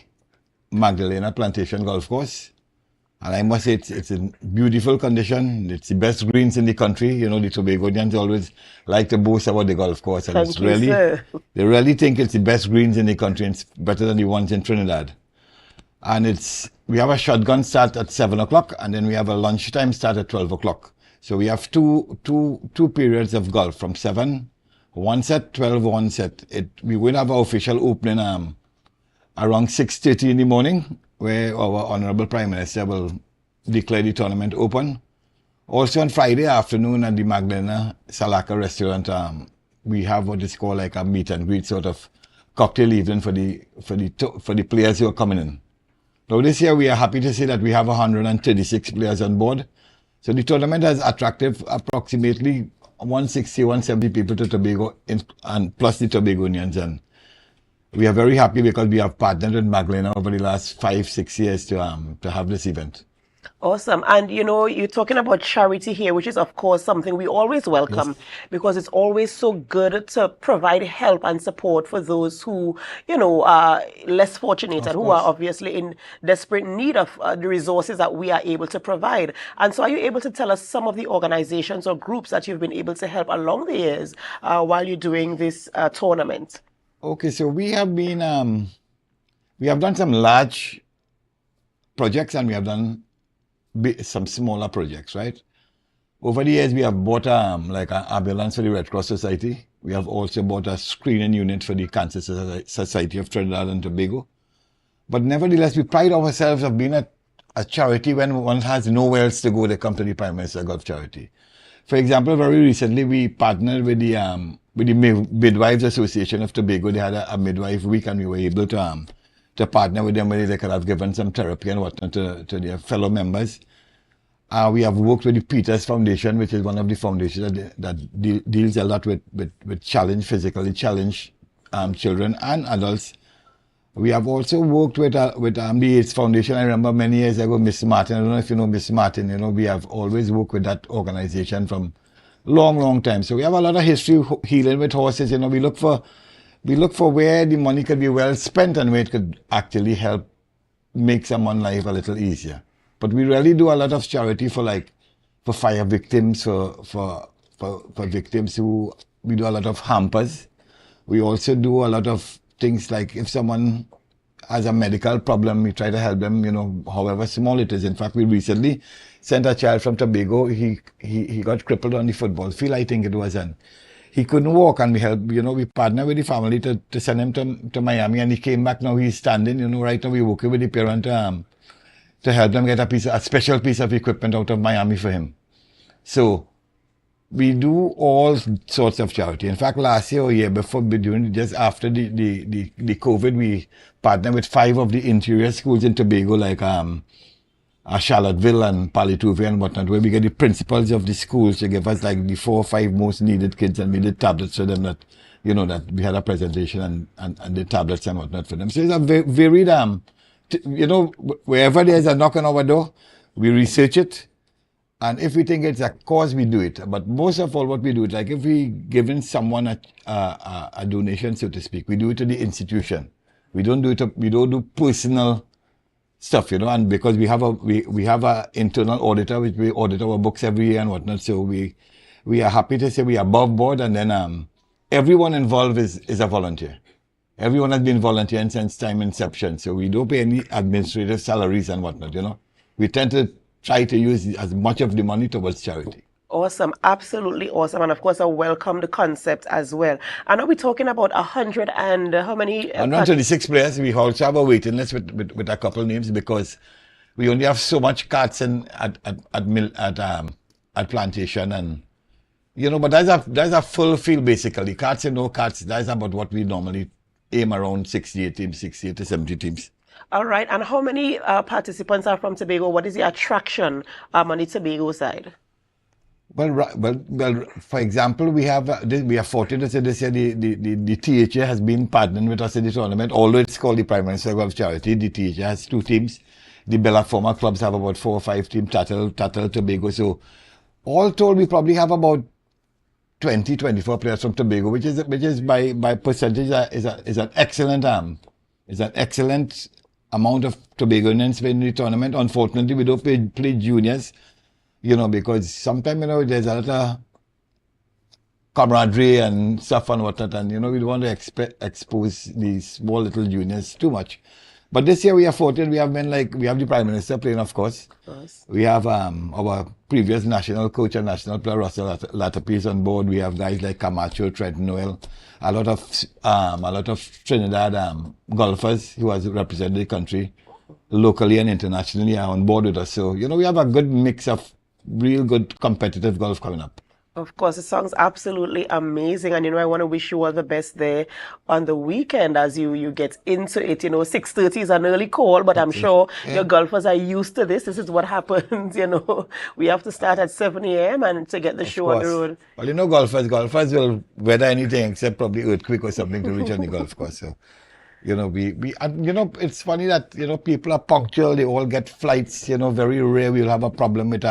[SPEAKER 15] Magdalena Plantation Golf Course. And I must say it's in beautiful condition. It's the best greens in the country. You know, the Tobagonians always like to boast about the golf course. And
[SPEAKER 3] Thank you, sir.
[SPEAKER 15] They really think it's the best greens in the country and it's better than the ones in Trinidad. And we have a shotgun start at 7 o'clock, and then we have a lunchtime start at 12 o'clock. So we have two periods of golf from 7, one set, 12, one set. We will have our official opening around 6:30 in the morning, where our Honorable Prime Minister will declare the tournament open. Also on Friday afternoon at the Magdalena Salaka restaurant, we have what is called like a meet and greet sort of cocktail evening for the players who are coming in. Now this year we are happy to say that we have 136 players on board. So the tournament has attracted approximately 160, 170 people to Tobago and plus the Tobagonians. And we are very happy because we have partnered with Magdalena over the last 5-6 years to have this event.
[SPEAKER 3] Awesome. And, you know, you're talking about charity here, which is, of course, something we always welcome, yes, because it's always so good to provide help and support for those who, you know, are less fortunate and who are obviously in desperate need of the resources that we are able to provide. And so are you able to tell us some of the organizations or groups that you've been able to help along the years while you're doing this tournament?
[SPEAKER 15] Okay, so we have been, we have done some large projects and we have done some smaller projects, right? Over the years, we have bought like an ambulance for the Red Cross Society. We have also bought a screening unit for the Cancer Society of Trinidad and Tobago. But nevertheless, we pride ourselves of being a a charity when one has nowhere else to go. They come to the Prime Minister Golf Charity. For example, very recently we partnered with the Midwives Association of Tobago. They had a midwife week, and we were able to partner with them where they could have given some therapy and whatnot to their fellow members. We have worked with the Peters Foundation, which is one of the foundations that deals a lot with physically challenged children and adults. We have also worked with the AIDS Foundation. I remember many years ago, Miss Martin. I don't know if you know Miss Martin. You know, we have always worked with that organization from long time. So we have a lot of history healing with horses. You know, we look for where the money could be well spent and where it could actually help make someone's life a little easier. But we really do a lot of charity for fire victims, for victims who, we do a lot of hampers. We also do a lot of things like if someone has a medical problem, we try to help them, you know, however small it is. In fact, we recently sent a child from Tobago. He got crippled on the football field, I think it was, and he couldn't walk, and we helped, you know, we partnered with the family to send him to Miami, and he came back. Now he's standing, you know, right now we're working with the parent to help them get a special piece of equipment out of Miami for him. So we do all sorts of charity. In fact, last year or year before, just after the COVID, we partnered with 5 of the interior schools in Tobago, like Charlottesville and Palituvia and whatnot, where we get the principals of the schools to give us like the 4 or 5 most needed kids, and we did tablets for them that, you know, that we had a presentation and the tablets and whatnot for them. So it's a very you know, wherever there's a knock on our door, we research it. And if we think it's a cause, we do it. But most of all, what we do is like if we giving someone a donation, so to speak, we do it to the institution. We don't do personal stuff, you know. And because we have a internal auditor, which we audit our books every year and whatnot. So we are happy to say we are above board, and then everyone involved is a volunteer. Everyone has been volunteering since time inception. So we don't pay any administrative salaries and whatnot, you know. We tend to try to use as much of the money towards charity.
[SPEAKER 3] Awesome, absolutely awesome. And of course, I welcome the concept as well. And are we talking about 100 and how many?
[SPEAKER 15] 126 players. We also have a waiting list with a couple names because we only have so much carts at Plantation, and you know. But there's a full field basically. Carts and no carts. That's about what we normally aim around 68 teams, 68 to 70 teams.
[SPEAKER 3] All right. And how many participants are from Tobago? What is the attraction on the Tobago side?
[SPEAKER 15] Well, for example, we are fortunate to say this year the THA has been partnering with us in the tournament, although it's called the Prime Minister Golf Charity. The THA has 2 teams. The Bella Forma clubs have about 4 or 5 teams, Tattle, Tobago. So all told, we probably have about 20, 24 players from Tobago, which is by percentage is an excellent amount of Tobagonians playing the tournament. Unfortunately, we don't play juniors, you know, because sometimes, you know, there's a lot of camaraderie and stuff and whatnot, and, you know, we don't want to expose these small little juniors too much. But this year we are fortunate. We have the Prime Minister playing, of course. We have our previous national coach and national player, Russell Latapis, on board. We have guys like Camacho, Trent Noel, a lot of Trinidad golfers who has represented the country locally and internationally are on board with us. So, you know, we have a good mix of real good competitive golf coming up.
[SPEAKER 3] Of course, it sounds absolutely amazing. And, you know, I want to wish you all the best there on the weekend as you get into it. You know, 6:30 is an early call, but I'm sure your golfers are used to this. This is what happens, you know. We have to start at 7 a.m. and to get the show on the road.
[SPEAKER 15] Well, you know, golfers will weather anything except probably earthquake or something to reach on the golf course. So, you know, and, you know, it's funny that, you know, people are punctual. They all get flights. You know, very rare we'll have a problem with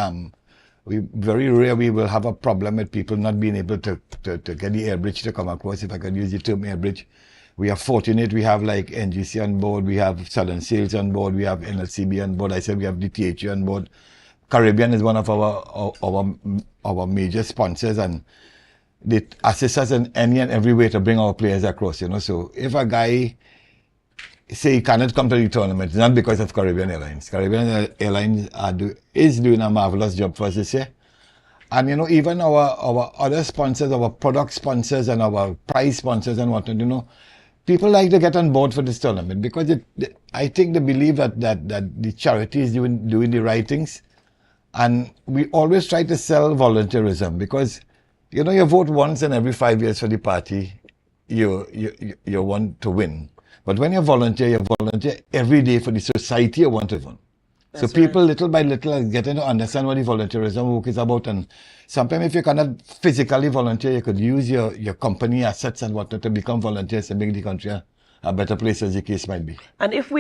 [SPEAKER 15] we will have a problem with people not being able to get the air bridge to come across, if I could use the term air bridge. We are fortunate. We have like NGC on board. We have Southern Sales on board. We have NLCB on board. I said we have the THA on board. Caribbean is one of our major sponsors, and they assist us in any and every way to bring our players across, you know. So if a guy say he cannot come to the tournament, it's not because of Caribbean Airlines. Caribbean Airlines is doing a marvelous job for us this year. And, you know, even our other sponsors, our product sponsors and our prize sponsors and whatnot, you know, people like to get on board for this tournament because I think they believe that the charity is doing the right things. And we always try to sell volunteerism because, you know, you vote once in every 5 years for the party you want to win. But when you volunteer every day for the society you want to win. So people little by little are getting to understand what the volunteerism work is about. And sometimes if you cannot physically volunteer, you could use your company assets and whatnot to become volunteers and make the country a better place, as the case might be.
[SPEAKER 3] And if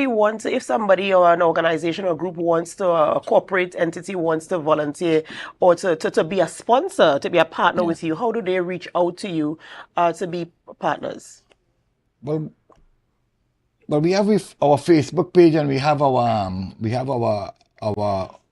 [SPEAKER 3] somebody or an organization or group wants to, a corporate entity wants to volunteer or to be a sponsor, to be a partner with you, how do they reach out to you to be partners?
[SPEAKER 15] Well, we have our Facebook page and we have our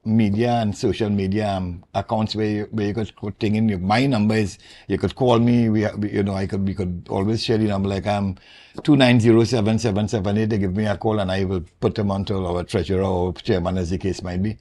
[SPEAKER 15] media and social media accounts where you could put things in. My number is, you could call me. We could always share the number, like 2907778. They give me a call and I will put them onto our treasurer or chairman, as the case might be.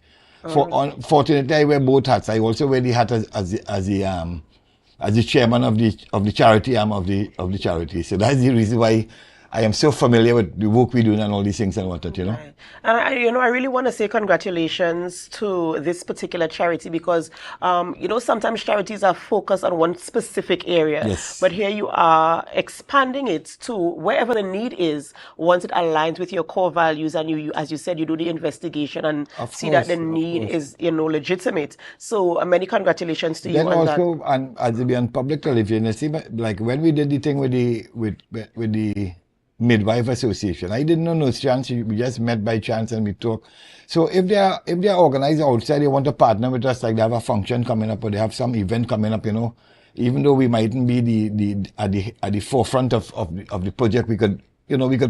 [SPEAKER 15] Fortunately, I wear both hats. I also wear the hat as the chairman of the charity arm of the charity. So that's the reason why I am so familiar with the work we do and all these things and whatnot, you know.
[SPEAKER 3] Right. And I really want to say congratulations to this particular charity because, sometimes charities are focused on one specific area.
[SPEAKER 15] Yes.
[SPEAKER 3] But here you are expanding it to wherever the need is once it aligns with your core values and you, as you said, you do the investigation and see that the need is, legitimate. So many congratulations to you on that. Then
[SPEAKER 15] also, and as we be on public television, you see, like when we did the thing with the Midwife Association, I didn't know no chance. We just met by chance and we talked. So if they are organized outside, they want to partner with us, like they have a function coming up or they have some event coming up, even though we mightn't be at the forefront of the project, we could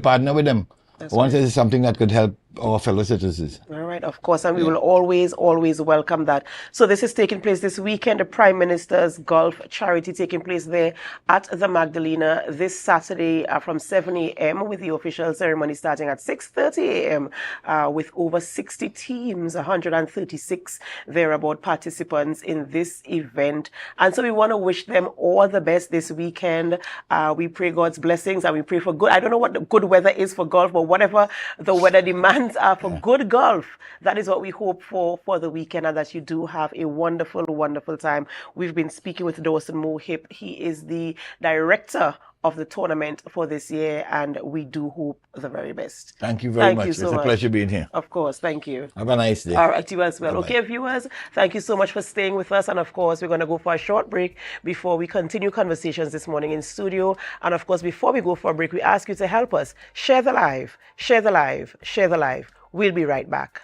[SPEAKER 15] partner with them. Once there's something that could help our fellow citizens.
[SPEAKER 3] All right, of course, and we will always welcome that. So this is taking place this weekend, the Prime Minister's Golf Charity taking place there at the Magdalena this Saturday from 7 a.m. with the official ceremony starting at 6:30 a.m. With over 60 teams, 136 thereabout participants in this event. And so we want to wish them all the best this weekend. We pray God's blessings and we pray for good. I don't know what the good weather is for golf, but whatever the weather demands are for good golf. That is what we hope for the weekend, and that you do have a wonderful, wonderful time. We've been speaking with Dawson Mohip. He is the director of the tournament for this year, and we do hope the very best.
[SPEAKER 15] Thank you very much. It's a pleasure being here.
[SPEAKER 3] Of course. Thank you.
[SPEAKER 15] Have a nice day.
[SPEAKER 3] All right, you as well.
[SPEAKER 15] Bye-bye.
[SPEAKER 3] Okay, viewers, thank you so much for staying with us. And of course, we're going to go for a short break before we continue conversations this morning in studio. And of course, before we go for a break, we ask you to help us. Share the live, share the live, share the live. We'll be right back.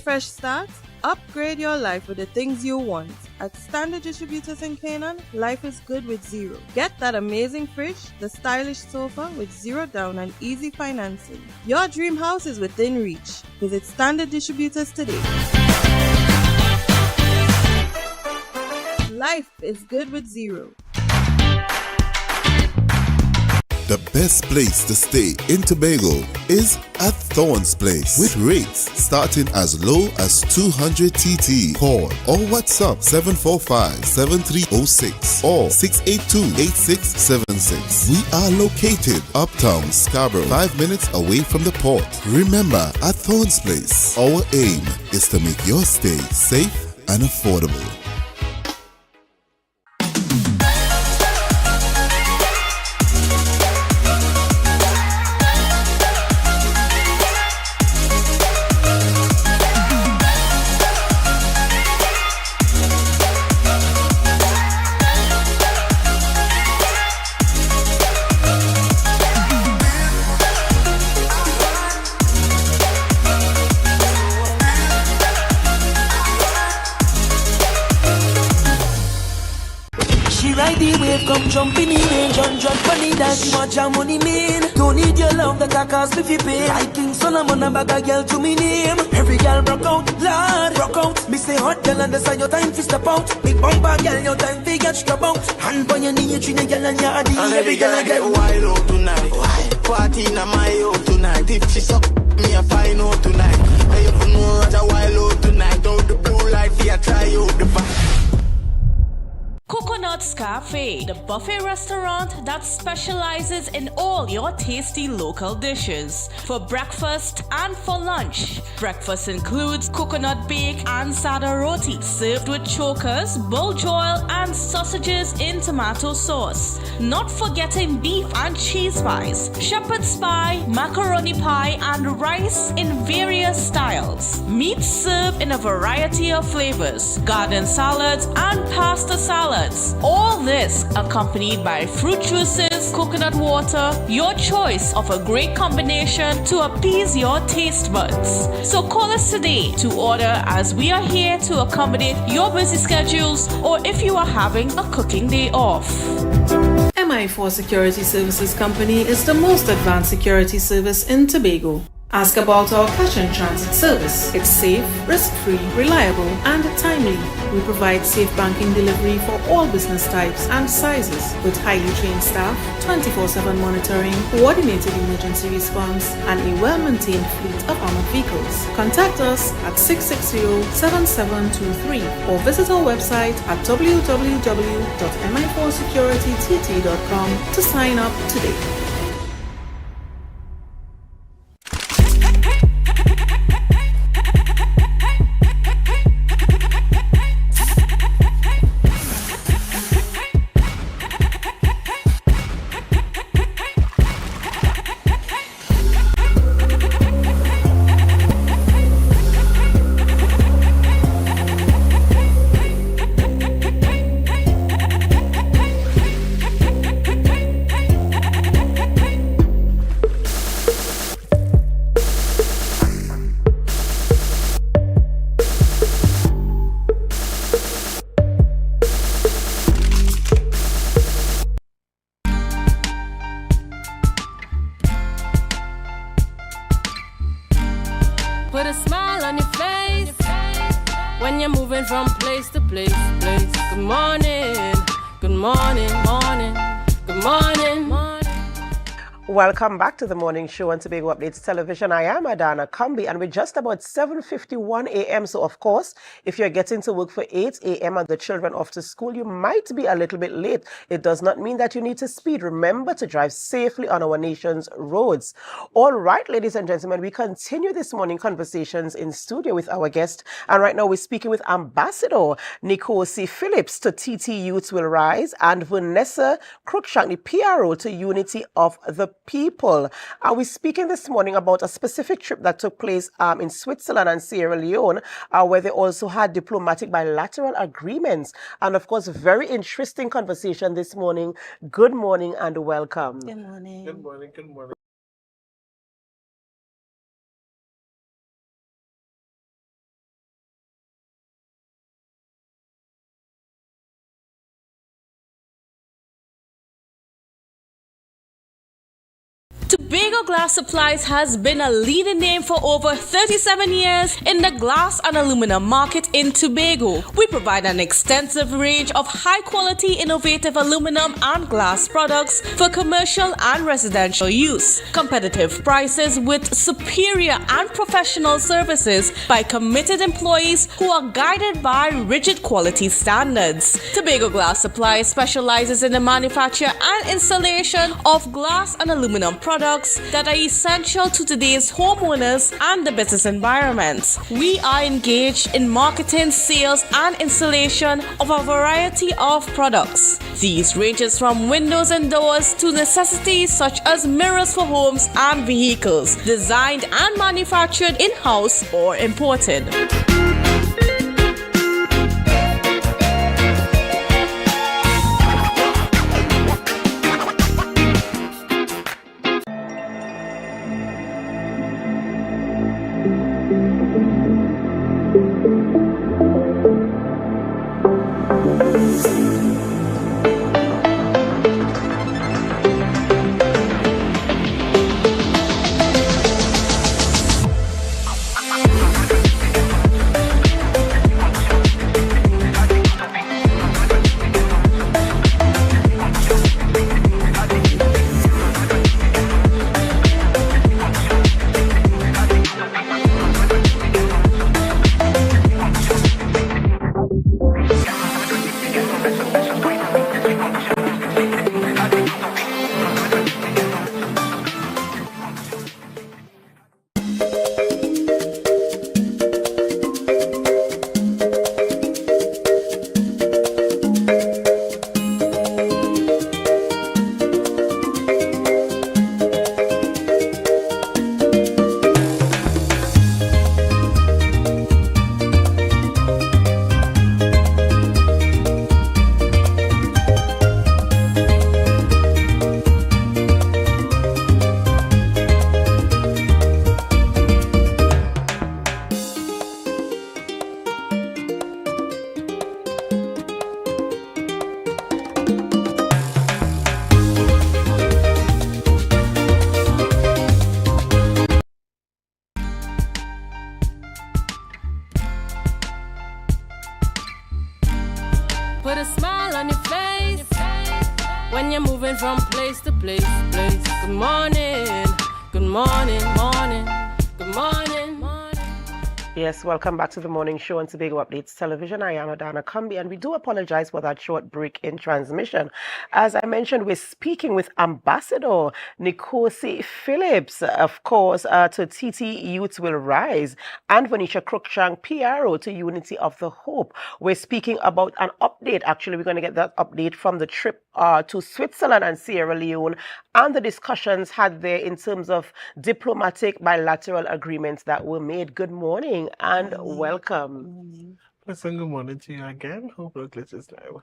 [SPEAKER 9] Fresh start? Upgrade your life with the things you want. At Standard Distributors in Canaan, life is good with zero. Get that amazing fridge, the stylish sofa with zero down and easy financing. Your dream house is within reach. Visit Standard Distributors today. Life is good with zero.
[SPEAKER 4] The best place to stay in Tobago is at Thorn's Place, with rates starting as low as 200 TT. Call or WhatsApp 745-7306 or 682-8676. We are located uptown Scarborough, 5 minutes away from the port. Remember, at Thorn's Place, our aim is to make your stay safe and affordable.
[SPEAKER 6] come jump in the range and drop money that you want your money mean. Don't need your love that I cost me fi pay. Like King Solomon a bag a girl to me name. Every girl broke out, Lord, broke out. Me say hot girl and decide your time fi step out. Big bumper girl, your time fi get scrub out. Hand on your knee, you treat a girl and your body.
[SPEAKER 16] And every girl I get wild out tonight. Party in my out tonight. If she suck me a fine out tonight. And you don't know what a wild out tonight. Out the blue light, fi a try out the vibe.
[SPEAKER 7] Coconut's Cafe, the buffet restaurant that specializes in all your tasty local dishes. For breakfast and for lunch. Breakfast includes coconut bake and sada roti, served with chokers, bull joil, and sausages in tomato sauce. Not forgetting beef and cheese pies, shepherd's pie, macaroni pie, and rice in various styles. Meat served in a variety of flavors, garden salads, and pasta salads. All this accompanied by fruit juices, coconut water, your choice of a great combination to appease your taste buds. So call us today to order, as we are here to accommodate your busy schedules or if you are having a cooking day off.
[SPEAKER 8] MI4 Security Services Company is the most advanced security service in Tobago. Ask about our cash and transit service. It's safe, risk-free, reliable, and timely. We provide safe banking delivery for all business types and sizes with highly trained staff, 24/7 monitoring, coordinated emergency response, and a well-maintained fleet of armored vehicles. Contact us at 660-7723 or visit our website at www.mi4securitytt.com to sign up today.
[SPEAKER 2] Put a smile on your face when you're moving from place to place. Good morning, good morning, morning, good morning, morning.
[SPEAKER 3] Welcome back to the morning show on Tobago Updates Television. I am Adana Kambi, and we're just about 7:51 a.m. So, of course, if you're getting to work for 8 a.m. and the children off to school, you might be a little bit late. It does not mean that you need to speed. Remember to drive safely on our nation's roads. All right, ladies and gentlemen, we continue this morning conversations in studio with our guest. And right now we're speaking with Ambassador Nikosi Phillips to TT Youths Will Rise and Vanessa Cruikshank, the PRO to Unity of the People. We're speaking this morning about a specific trip that took place in Switzerland and Sierra Leone, where they also had diplomatic bilateral agreements. And of course, very interesting conversation this morning. Good morning and welcome.
[SPEAKER 5] Good morning.
[SPEAKER 17] Good morning. Good morning.
[SPEAKER 7] Tobago Glass Supplies has been a leading name for over 37 years in the glass and aluminum market in Tobago. We provide an extensive range of high-quality, innovative aluminum and glass products for commercial and residential use. Competitive prices with superior and professional services by committed employees who are guided by rigid quality standards. Tobago Glass Supplies specializes in the manufacture and installation of glass and aluminum products that are essential to today's homeowners and the business environment. We are engaged in marketing, sales, and installation of a variety of products. These ranges from windows and doors to necessities such as mirrors for homes and vehicles, designed and manufactured in-house or imported.
[SPEAKER 2] place, place. Good morning, good morning, morning, good morning, morning.
[SPEAKER 3] Yes, welcome back to the morning show on Tobago Updates Television. I am Adana Kumbi, and we do apologize for that short break in transmission. As I mentioned, we're speaking with Ambassador Nkosi Phillips, of course, to TT Youth Will Rise, and Vanisha Cruikshank, PRO to Unity of the Hope. We're speaking about an update. Actually, we're going to get that update from the trip to Switzerland and Sierra Leone, and the discussions had there in terms of diplomatic bilateral agreements that were made. Good morning and welcome.
[SPEAKER 17] Listen, good morning to you again. Hope your glitches now.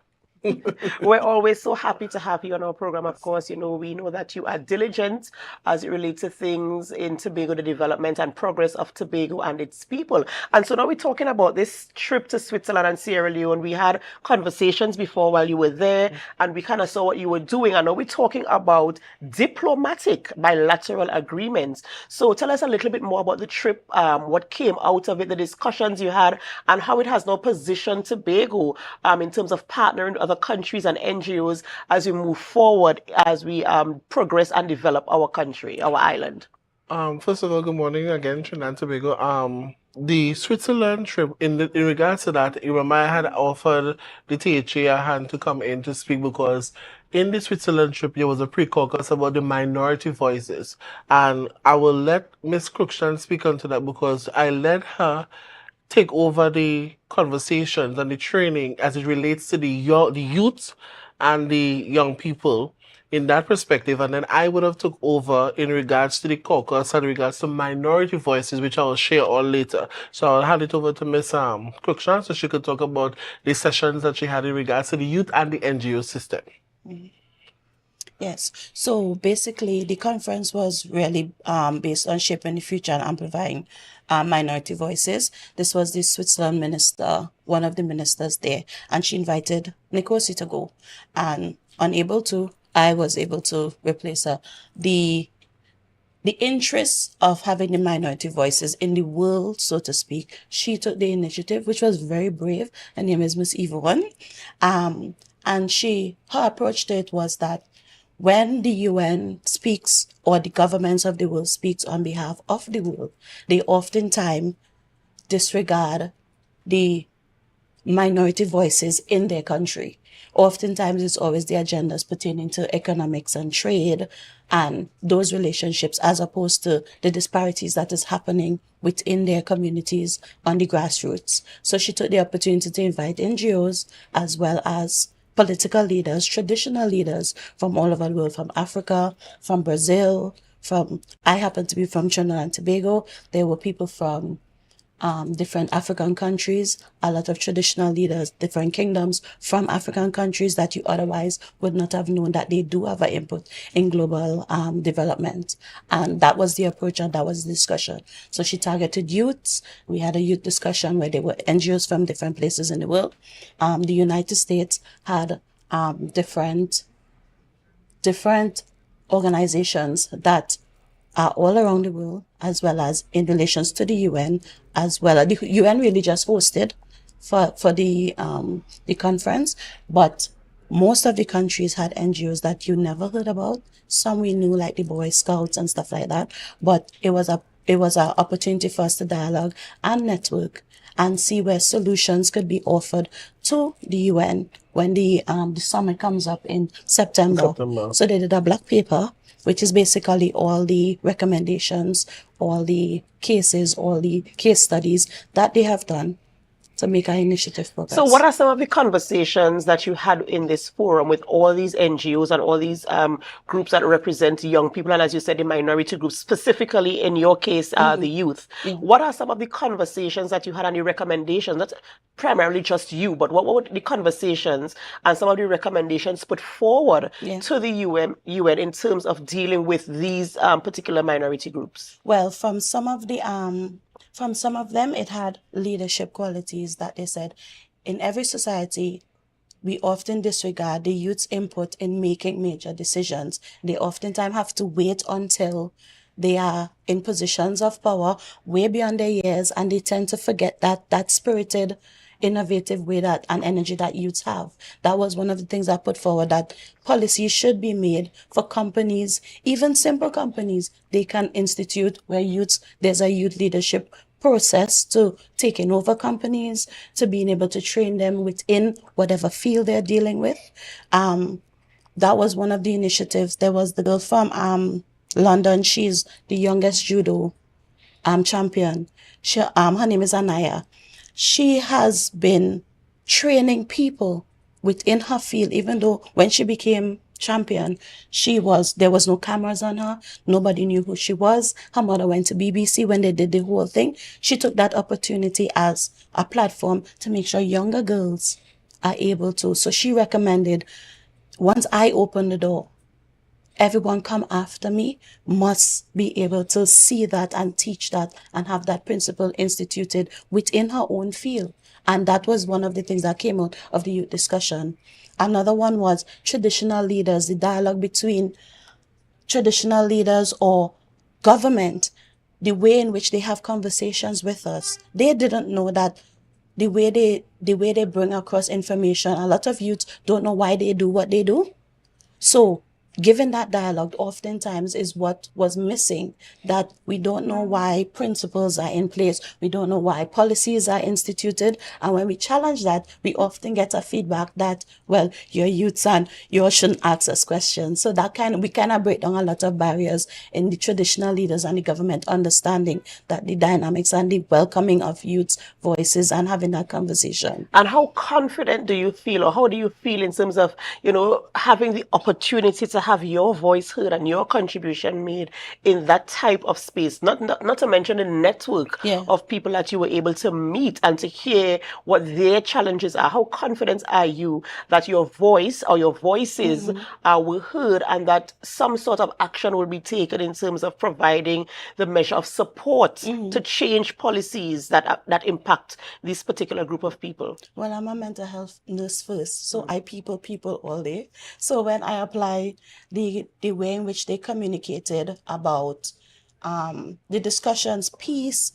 [SPEAKER 3] We're always so happy to have you on our program. Of course, you know, we know that you are diligent as it relates to things in Tobago, the development and progress of Tobago and its people. And so now we're talking about this trip to Switzerland and Sierra Leone. We had conversations before while you were there, and we kind of saw what you were doing. And now we're talking about diplomatic bilateral agreements. So tell us a little bit more about the trip, what came out of it, the discussions you had, and how it has now positioned Tobago in terms of partnering with other countries and NGOs as we move forward, as we progress and develop our country, our island.
[SPEAKER 17] First of all, good morning again, Trinidad and Tobago. The Switzerland trip, in regards to that, Irama had offered the THA a hand to come in to speak, because in the Switzerland trip, there was a pre-caucus about the minority voices. And I will let Ms. Cruikshank speak onto that, because I let her take over the conversations and the training as it relates to the youth and the young people in that perspective, and then I would have took over in regards to the caucus and in regards to minority voices, which I will share all later. So I'll hand it over to Ms. Cruikshank so she could talk about the sessions that she had in regards to the youth and the NGO system.
[SPEAKER 18] Yes. So basically, the conference was really based on shaping the future and amplifying minority voices. This was the Switzerland minister, one of the ministers there, and she invited Nkosi to go. And I was able to replace her. The interest of having the minority voices in the world, so to speak, she took the initiative, which was very brave. Her name is Miss Yvonne. And her approach to it was that when the UN speaks, or the governments of the world speaks on behalf of the world, they oftentimes disregard the minority voices in their country. Oftentimes it's always the agendas pertaining to economics and trade and those relationships, as opposed to the disparities that is happening within their communities on the grassroots. So she took the opportunity to invite NGOs as well as political leaders, traditional leaders from all over the world, from Africa, from Brazil, I happen to be from Trinidad and Tobago. There were people from different African countries, a lot of traditional leaders, different kingdoms from African countries that you otherwise would not have known that they do have an input in global development. And that was the approach, and that was the discussion. So she targeted youths. We had a youth discussion where there were NGOs from different places in the world. The United States had different organizations that are all around the world, as well as in relations to the UN, as well. The UN really just hosted for the conference, but most of the countries had NGOs that you never heard about. Some we knew, like the Boy Scouts and stuff like that, but it was an opportunity for us to dialogue and network and see where solutions could be offered to the UN when the summit comes up in September. So they did a black paper, which is basically all the recommendations, all the cases, all the case studies that they have done to make our initiative progress.
[SPEAKER 3] So what are some of the conversations that you had in this forum with all these NGOs and all these groups that represent young people, and as you said, the minority groups, specifically in your case, the youth? What are some of the conversations that you had and the recommendations? That's primarily just you, but what were the conversations and some of the recommendations put forward to the UN in terms of dealing with these particular minority groups?
[SPEAKER 18] Well, from some of them, it had leadership qualities that they said, in every society, we often disregard the youth's input in making major decisions. They oftentimes have to wait until they are in positions of power way beyond their years, and they tend to forget that spirited innovative way that and energy that youths have. That was one of the things I put forward, that policies should be made for companies, even simple companies, they can institute where there's a youth leadership process to taking over companies, to being able to train them within whatever field they're dealing with. That was one of the initiatives. There was the girl from London. She's the youngest judo champion. Her name is Anaya. She has been training people within her field, even though when she became champion, there was no cameras on her. Nobody knew who she was. Her mother went to BBC when they did the whole thing. She took that opportunity as a platform to make sure younger girls are able to. So she recommended, once I open the door, everyone come after me must be able to see that and teach that and have that principle instituted within her own field. And that was one of the things that came out of the youth discussion. Another one was traditional leaders, the dialogue between traditional leaders or government, the way in which they have conversations with us. They didn't know that the way they bring across information, a lot of youths don't know why they do what they do. So given that dialogue oftentimes is what was missing, that we don't know why principles are in place, we don't know why policies are instituted, and when we challenge that, we often get a feedback that, well, you're youths and you shouldn't ask us questions. So we kind of break down a lot of barriers in the traditional leaders and the government understanding that the dynamics and the welcoming of youths' voices and having that conversation.
[SPEAKER 3] And how confident do you feel, or how do you feel in terms of, having the opportunity to have your voice heard and your contribution made in that type of space? Not to mention the network of people that you were able to meet and to hear what their challenges are. How confident are you that your voice or your voices were heard, and that some sort of action will be taken in terms of providing the measure of support to change policies that impact this particular group of people?
[SPEAKER 18] Well, I'm a mental health nurse first, so I people all day. So when I apply the way in which they communicated about the discussions, peace,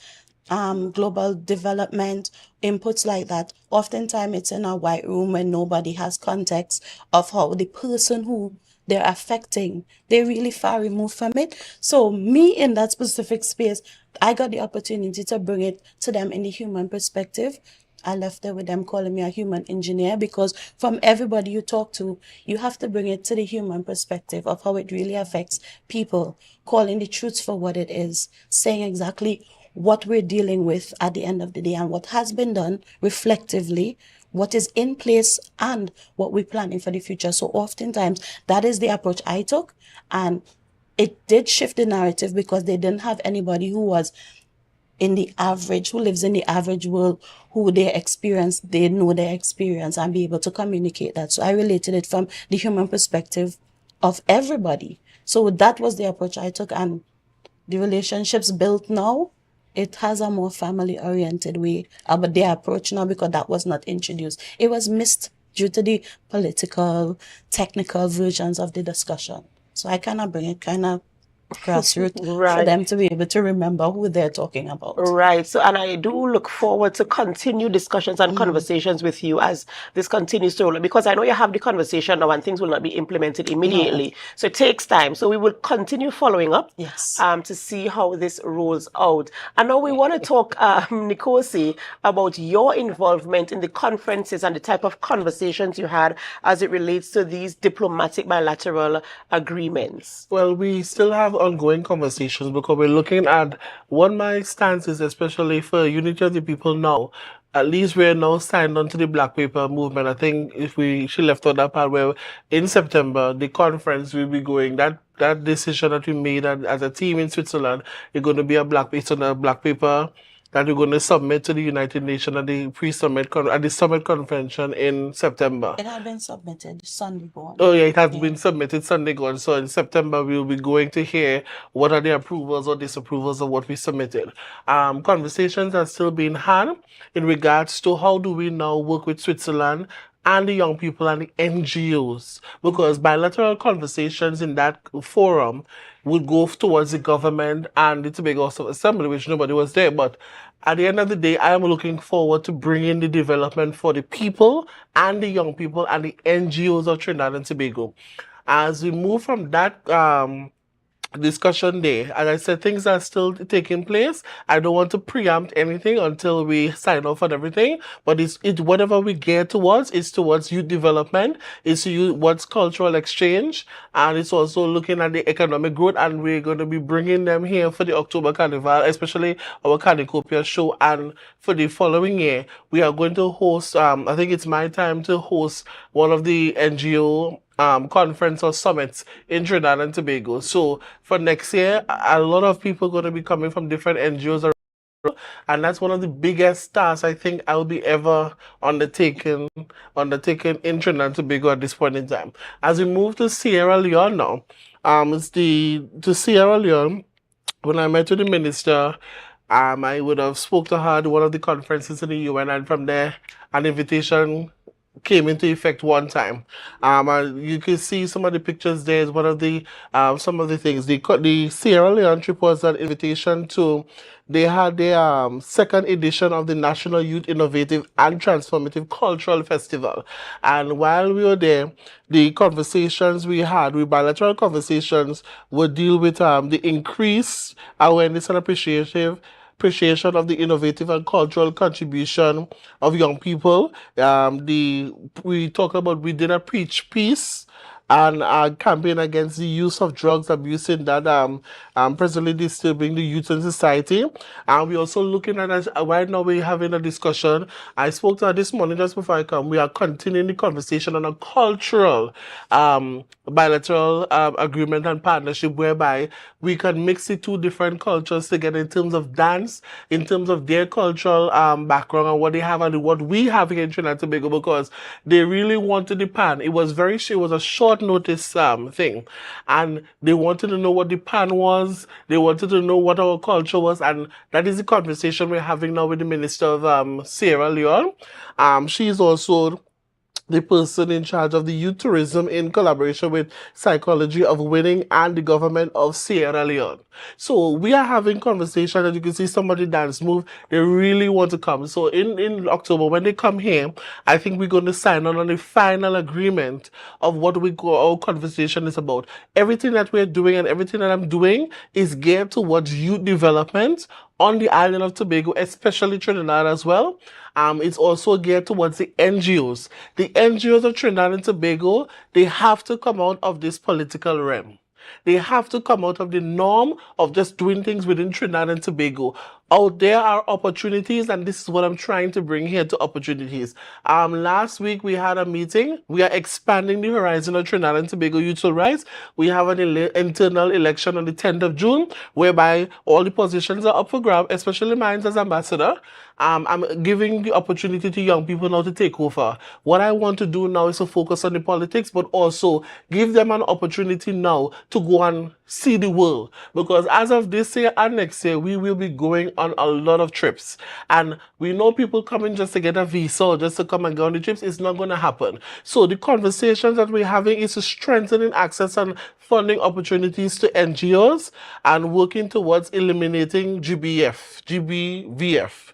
[SPEAKER 18] global development, inputs like that, oftentimes it's in a white room when nobody has context of how the person who they're affecting, they're really far removed from it. So me in that specific space, I got the opportunity to bring it to them in the human perspective. I left there with them calling me a human engineer, because from everybody you talk to, you have to bring it to the human perspective of how it really affects people, calling the truth for what it is, saying exactly what we're dealing with at the end of the day and what has been done reflectively, what is in place and what we're planning for the future. So oftentimes that is the approach I took, and it did shift the narrative because they didn't have anybody who was who lives in the average world, who they know their experience and be able to communicate that. So I related it from the human perspective of everybody. So that was the approach I took, and the relationships built now, it has a more family-oriented way about their approach now, because that was not introduced. It was missed due to the political, technical versions of the discussion. So I kind of bring it grassroots for them to be able to remember who they're talking about.
[SPEAKER 3] Right. So, and I do look forward to continue discussions and conversations with you as this continues to roll, because I know you have the conversation now and things will not be implemented immediately. So it takes time. So we will continue following up to see how this rolls out. And now we want to talk, Nkosi, about your involvement in the conferences and the type of conversations you had as it relates to these diplomatic bilateral agreements.
[SPEAKER 17] Well, we still have ongoing conversations because we're looking at what my stance is, especially for unity of the people now. At least we're now signed on to the Black Paper movement. I think she left out that part where in September, the conference will be going, that decision that we made as a team in Switzerland, it's going to be a black paper that we're going to submit to the United Nations at the summit convention in September.
[SPEAKER 18] It had been submitted Sunday gone.
[SPEAKER 17] Oh yeah, it has been submitted Sunday gone. So in September we'll be going to hear what are the approvals or disapprovals of what we submitted. Conversations are still being had in regards to how do we now work with Switzerland and the young people and the NGOs, because bilateral conversations in that forum would go towards the government and the Tobago House of Assembly, which nobody was there. But at the end of the day, I am looking forward to bringing the development for the people and the young people and the NGOs of Trinidad and Tobago. As we move from that discussion there, as I said, things are still taking place. I don't want to preempt anything until we sign off on everything, but it's whatever we get towards is towards youth development, it's what's cultural exchange, and it's also looking at the economic growth, and we're going to be bringing them here for the October Carnival, especially our Cornucopia show. And for the following year, we are going to host, I think it's my time to host one of the NGO conference or summits in Trinidad and Tobago. So for next year, a lot of people are going to be coming from different NGOs around, and that's one of the biggest tasks I think I'll be ever undertaking in Trinidad and Tobago at this point in time. As we move to Sierra Leone now, to Sierra Leone, when I met with the minister, I would have spoke to her at one of the conferences in the UN, and from there, an invitation came into effect one time. You can see some of the pictures there is one of the some of the things. The Sierra Leone trip was an invitation to, they had their second edition of the National Youth Innovative and Transformative Cultural Festival. And while we were there, the conversations we had, bilateral conversations, would deal with the increased awareness and appreciation of the innovative and cultural contribution of young people. We talk about, we did a preach peace and a campaign against the use of drugs abuse in that presently disturbing the youth in society. And we're also looking at, right now we're having a discussion. I spoke to her this morning just before I come. We are continuing the conversation on a cultural bilateral agreement and partnership whereby we can mix the two different cultures together in terms of dance, in terms of their cultural background and what they have and what we have here in Trinidad and Tobago, because they really wanted the pan. It was a short notice thing, and they wanted to know what the pan was, they wanted to know what our culture was, and that is the conversation we're having now with the Minister of Sierra Leone. She's also the person in charge of the youth tourism in collaboration with Psychology of Winning and the government of Sierra Leone. So we are having conversation, and you can see somebody dance move. They really want to come. So in October, when they come here, I think we're going to sign on the final agreement of what our conversation is about. Everything that we're doing and everything that I'm doing is geared towards youth development on the island of Tobago, especially Trinidad as well. It's also geared towards the NGOs. The NGOs of Trinidad and Tobago, they have to come out of this political realm. They have to come out of the norm of just doing things within Trinidad and Tobago. Out there are opportunities, and this is what I'm trying to bring here to opportunities. Last week we had a meeting. We are expanding the horizon of Trinidad and Tobago Youth Will Rise. We have an internal election on the 10th of June, whereby all the positions are up for grab, especially mine as ambassador. I'm giving the opportunity to young people now to take over. What I want to do now is to focus on the politics, but also give them an opportunity now to go and see the world. Because as of this year and next year, we will be going on a lot of trips. And we know people coming just to get a visa or just to come and go on the trips. It's not going to happen. So the conversations that we're having is to strengthening access and funding opportunities to NGOs and working towards eliminating GBVF.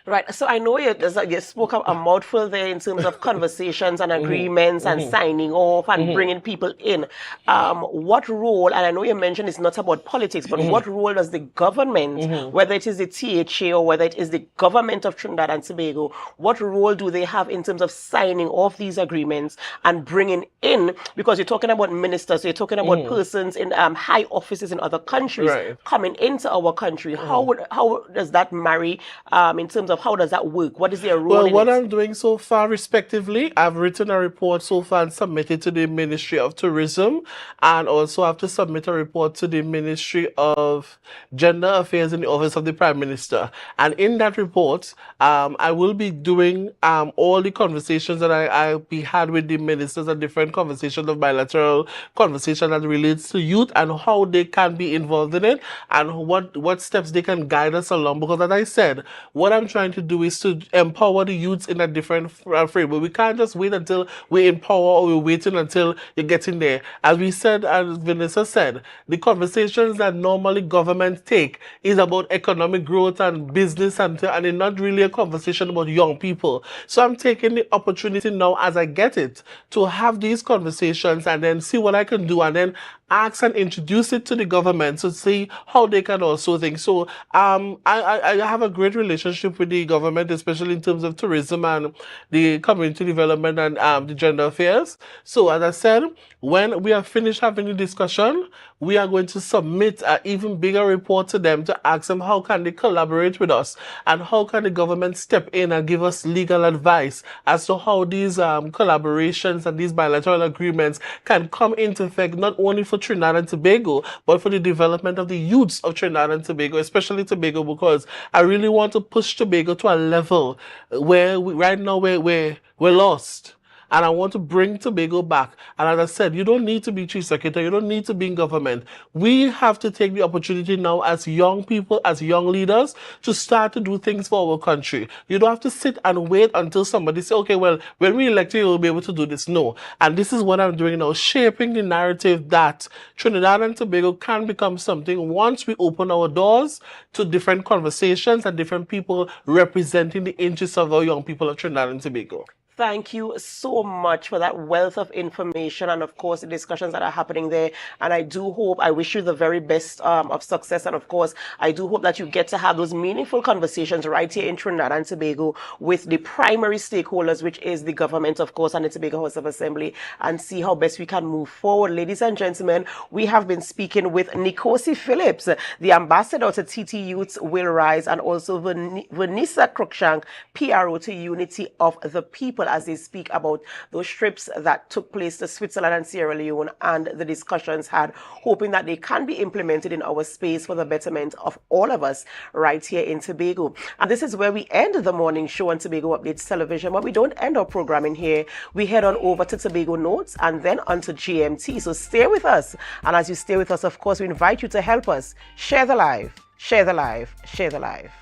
[SPEAKER 3] Right. So I know you spoke a mouthful there in terms of conversations and agreements and signing off and bringing people in. What role, and I know you mentioned it's not about politics, but what role does the government, whether it is the THA or whether it is the government of Trinidad and Tobago, what role do they have in terms of signing off these agreements and bringing in, because you're talking about ministers, you're talking about persons in high offices in other countries coming into our country. How does that marry in terms of how does that work? What is their role?
[SPEAKER 17] Well, what I'm doing so far, respectively, I've written a report so far and submitted to the Ministry of Tourism, and also have to submit a report to the Ministry of Gender Affairs in the Office of the Prime Minister. And in that report, I will be doing all the conversations that I had with the ministers and different conversations of bilateral conversation that relates to youth and how they can be involved in it and what steps they can guide us along. Because as I said, what I'm trying trying to do is to empower the youths in a different frame. But we can't just wait until we empower or we're waiting until you're getting there. As we said, as Vanessa said, the conversations that normally governments take is about economic growth and business, and it's not really a conversation about young people. So I'm taking the opportunity now as I get it to have these conversations and then see what I can do, and then ask and introduce it to the government to see how they can also think. So I have a great relationship with the government, especially in terms of tourism and the community development and the gender affairs. So as I said, when we have finished having the discussion, we are going to submit an even bigger report to them to ask them how can they collaborate with us and how can the government step in and give us legal advice as to how these collaborations and these bilateral agreements can come into effect, not only for Trinidad and Tobago, but for the development of the youths of Trinidad and Tobago, especially Tobago, because I really want to push Tobago to a level where right now we're lost. And I want to bring Tobago back. And as I said, you don't need to be chief secretary. You don't need to be in government. We have to take the opportunity now as young people, as young leaders, to start to do things for our country. You don't have to sit and wait until somebody say, okay, well, when we elect you, you'll be able to do this. No. And this is what I'm doing now, shaping the narrative that Trinidad and Tobago can become something once we open our doors to different conversations and different people representing the interests of our young people of Trinidad and Tobago.
[SPEAKER 3] Thank you so much for that wealth of information and, of course, the discussions that are happening there. And I do hope, I wish you the very best of success. And, of course, I do hope that you get to have those meaningful conversations right here in Trinidad and Tobago with the primary stakeholders, which is the government, of course, and the Tobago House of Assembly, and see how best we can move forward. Ladies and gentlemen, we have been speaking with Nikosi Phillips, the ambassador to TT Youths Will Rise, and also Vanessa Cruikshank, PRO to Unity of the People, as they speak about those trips that took place to Switzerland and Sierra Leone and the discussions had, hoping that they can be implemented in our space for the betterment of all of us right here in Tobago. And this is where we end the morning show on Tobago Updates Television, but we don't end our programming here. We head on over to Tobago Notes and then onto GMT. So stay with us. And as you stay with us, of course, we invite you to help us share the live, share the live, share the live.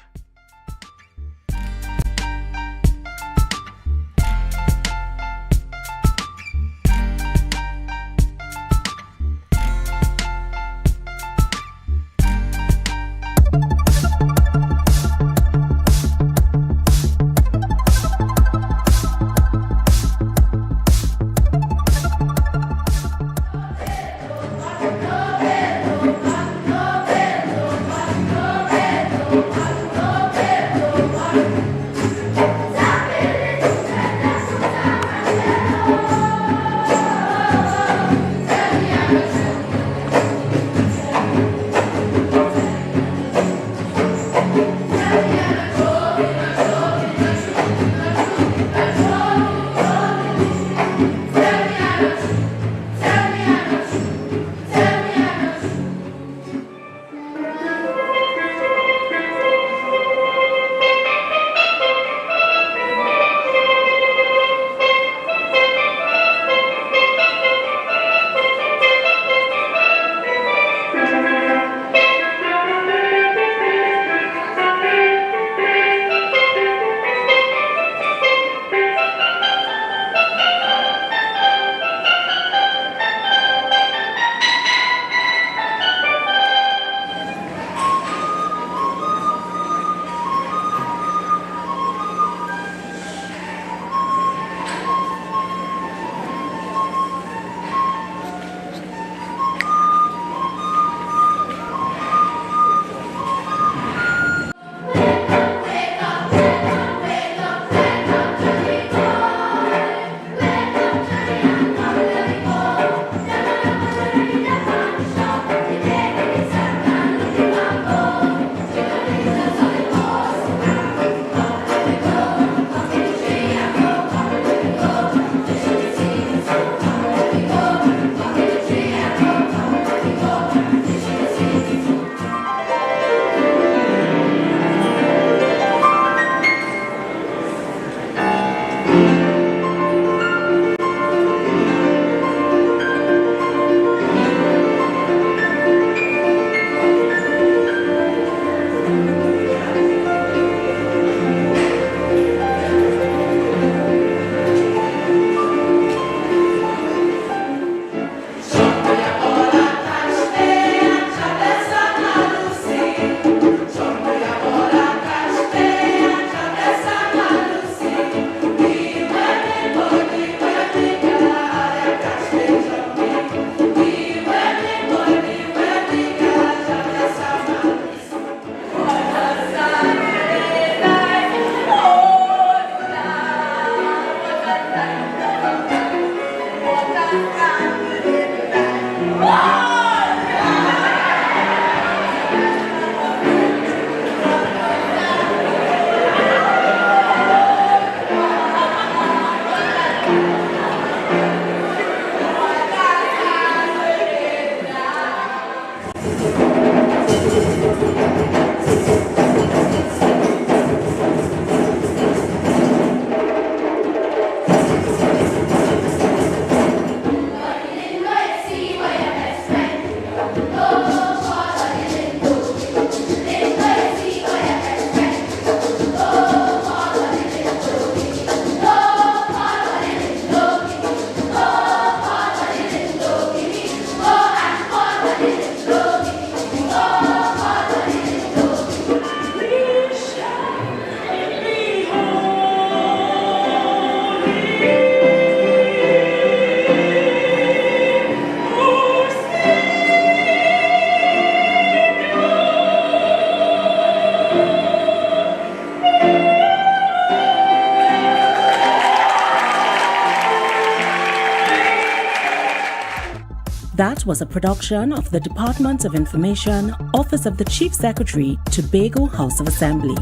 [SPEAKER 19] That was a production of the Department of Information, Office of the Chief Secretary, Tobago House of Assembly.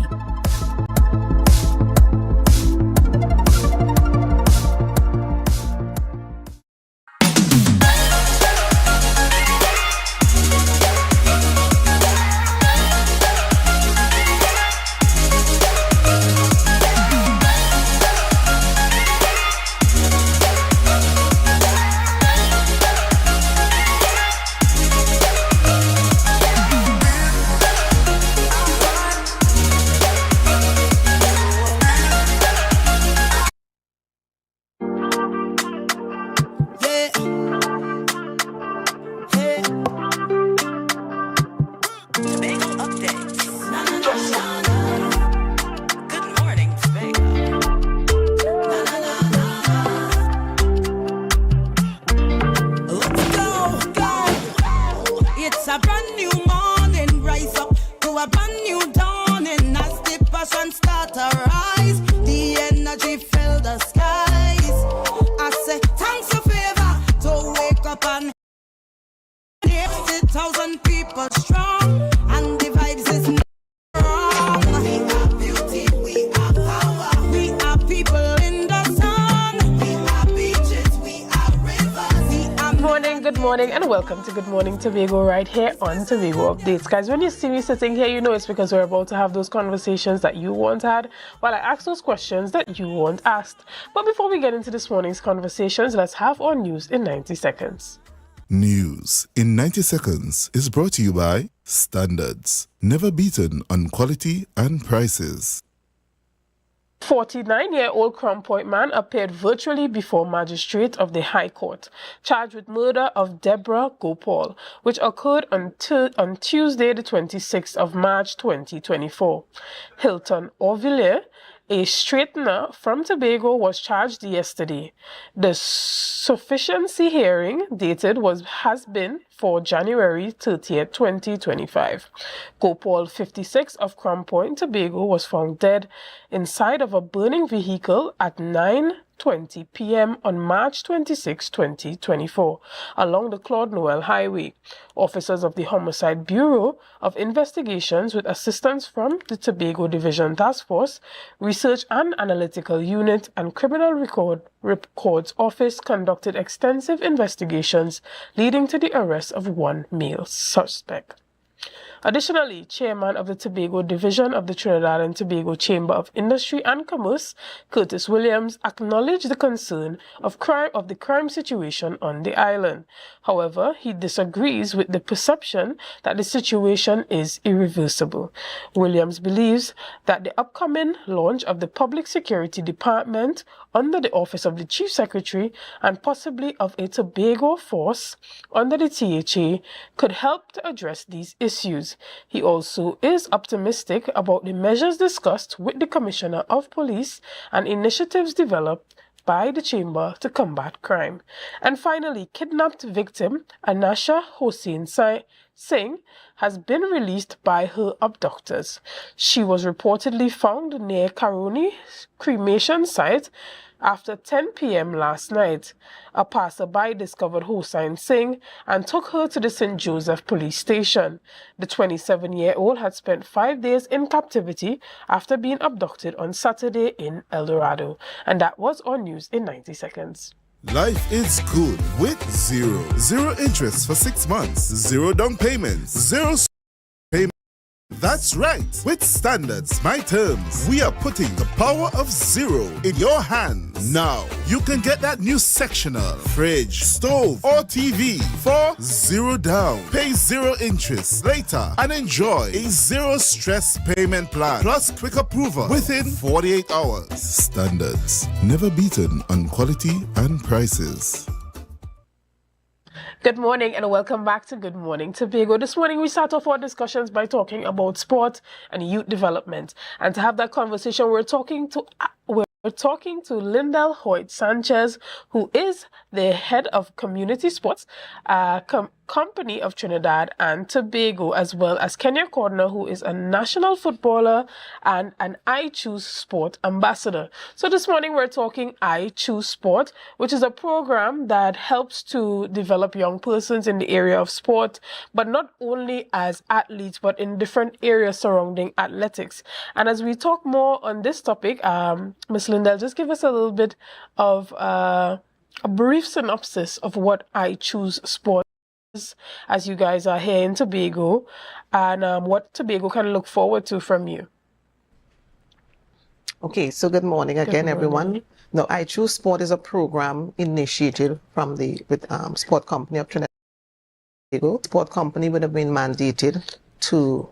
[SPEAKER 20] Welcome to Good Morning Tobago right here on Tobago Updates. Guys, when you see me sitting here, you know it's because we're about to have those conversations that you want had while I ask those questions that you want asked. But before we get into this morning's conversations, let's have our news in 90 seconds.
[SPEAKER 4] News in 90 seconds is brought to you by Standards, never beaten on quality and prices.
[SPEAKER 20] 49-year-old Crown Point man appeared virtually before magistrate of the High Court, charged with murder of Deborah Gopal, which occurred on Tuesday, the 26th of March 2024. Hilton Orvilliers, a straightener from Tobago, was charged yesterday. The sufficiency hearing has been for January 30th, 2025. Gopal, 56, of Crown Point, Tobago, was found dead inside of a burning vehicle at 9:20 p.m. on March 26, 2024, along the Claude Noel Highway. Officers of the Homicide Bureau of Investigations, with assistance from the Tobago Division Task Force, Research and Analytical Unit, and Criminal Records Office, conducted extensive investigations, leading to the arrest of one male suspect. Additionally, Chairman of the Tobago Division of the Trinidad and Tobago Chamber of Industry and Commerce, Curtis Williams, acknowledged the concern of the crime situation on the island. However, he disagrees with the perception that the situation is irreversible. Williams believes that the upcoming launch of the Public Security Department under the Office of the Chief Secretary and possibly of a Tobago force under the THA could help to address these issues. He also is optimistic about the measures discussed with the Commissioner of Police and initiatives developed by the Chamber to combat crime. And finally, kidnapped victim Anasha Hossain Singh has been released by her abductors. She was reportedly found near Karoni cremation site after 10 p.m. last night. A passerby discovered Hossain Singh and took her to the St. Joseph police station. The 27-year-old had spent 5 days in captivity after being abducted on Saturday in El Dorado. And that was our news in 90 seconds.
[SPEAKER 4] Life is good with zero. Zero interest for 6 months. Zero down payments. Zero payment. That's right. With Standards My Terms, we are putting the power of zero in your hands. Now, you can get that new sectional, fridge, stove, or TV for zero down. Pay zero interest later and enjoy a zero stress payment plan plus quick approval within 48 hours. Standards, never beaten on quality and prices.
[SPEAKER 20] Good morning and welcome back to Good Morning Tobago. This morning we start off our discussions by talking about sport and youth development. And to have that conversation, we're talking to Lindell Hoyt Sanchez, who is the head of community sports Company of Trinidad and Tobago, as well as Kenya Cordner, who is a national footballer and an I Choose Sport ambassador. So this morning we're talking I Choose Sport, which is a program that helps to develop young persons in the area of sport, but not only as athletes, but in different areas surrounding athletics. And as we talk more on this topic, Ms. Lindell, just give us a little bit of a brief synopsis of what I Choose Sport as you guys are here in Tobago, and what Tobago can look forward to from you.
[SPEAKER 21] Okay, so good morning again, everyone. Now, I Choose Sport is a program initiated from the Sport Company of Trinidad and Tobago. Sport Company would have been mandated to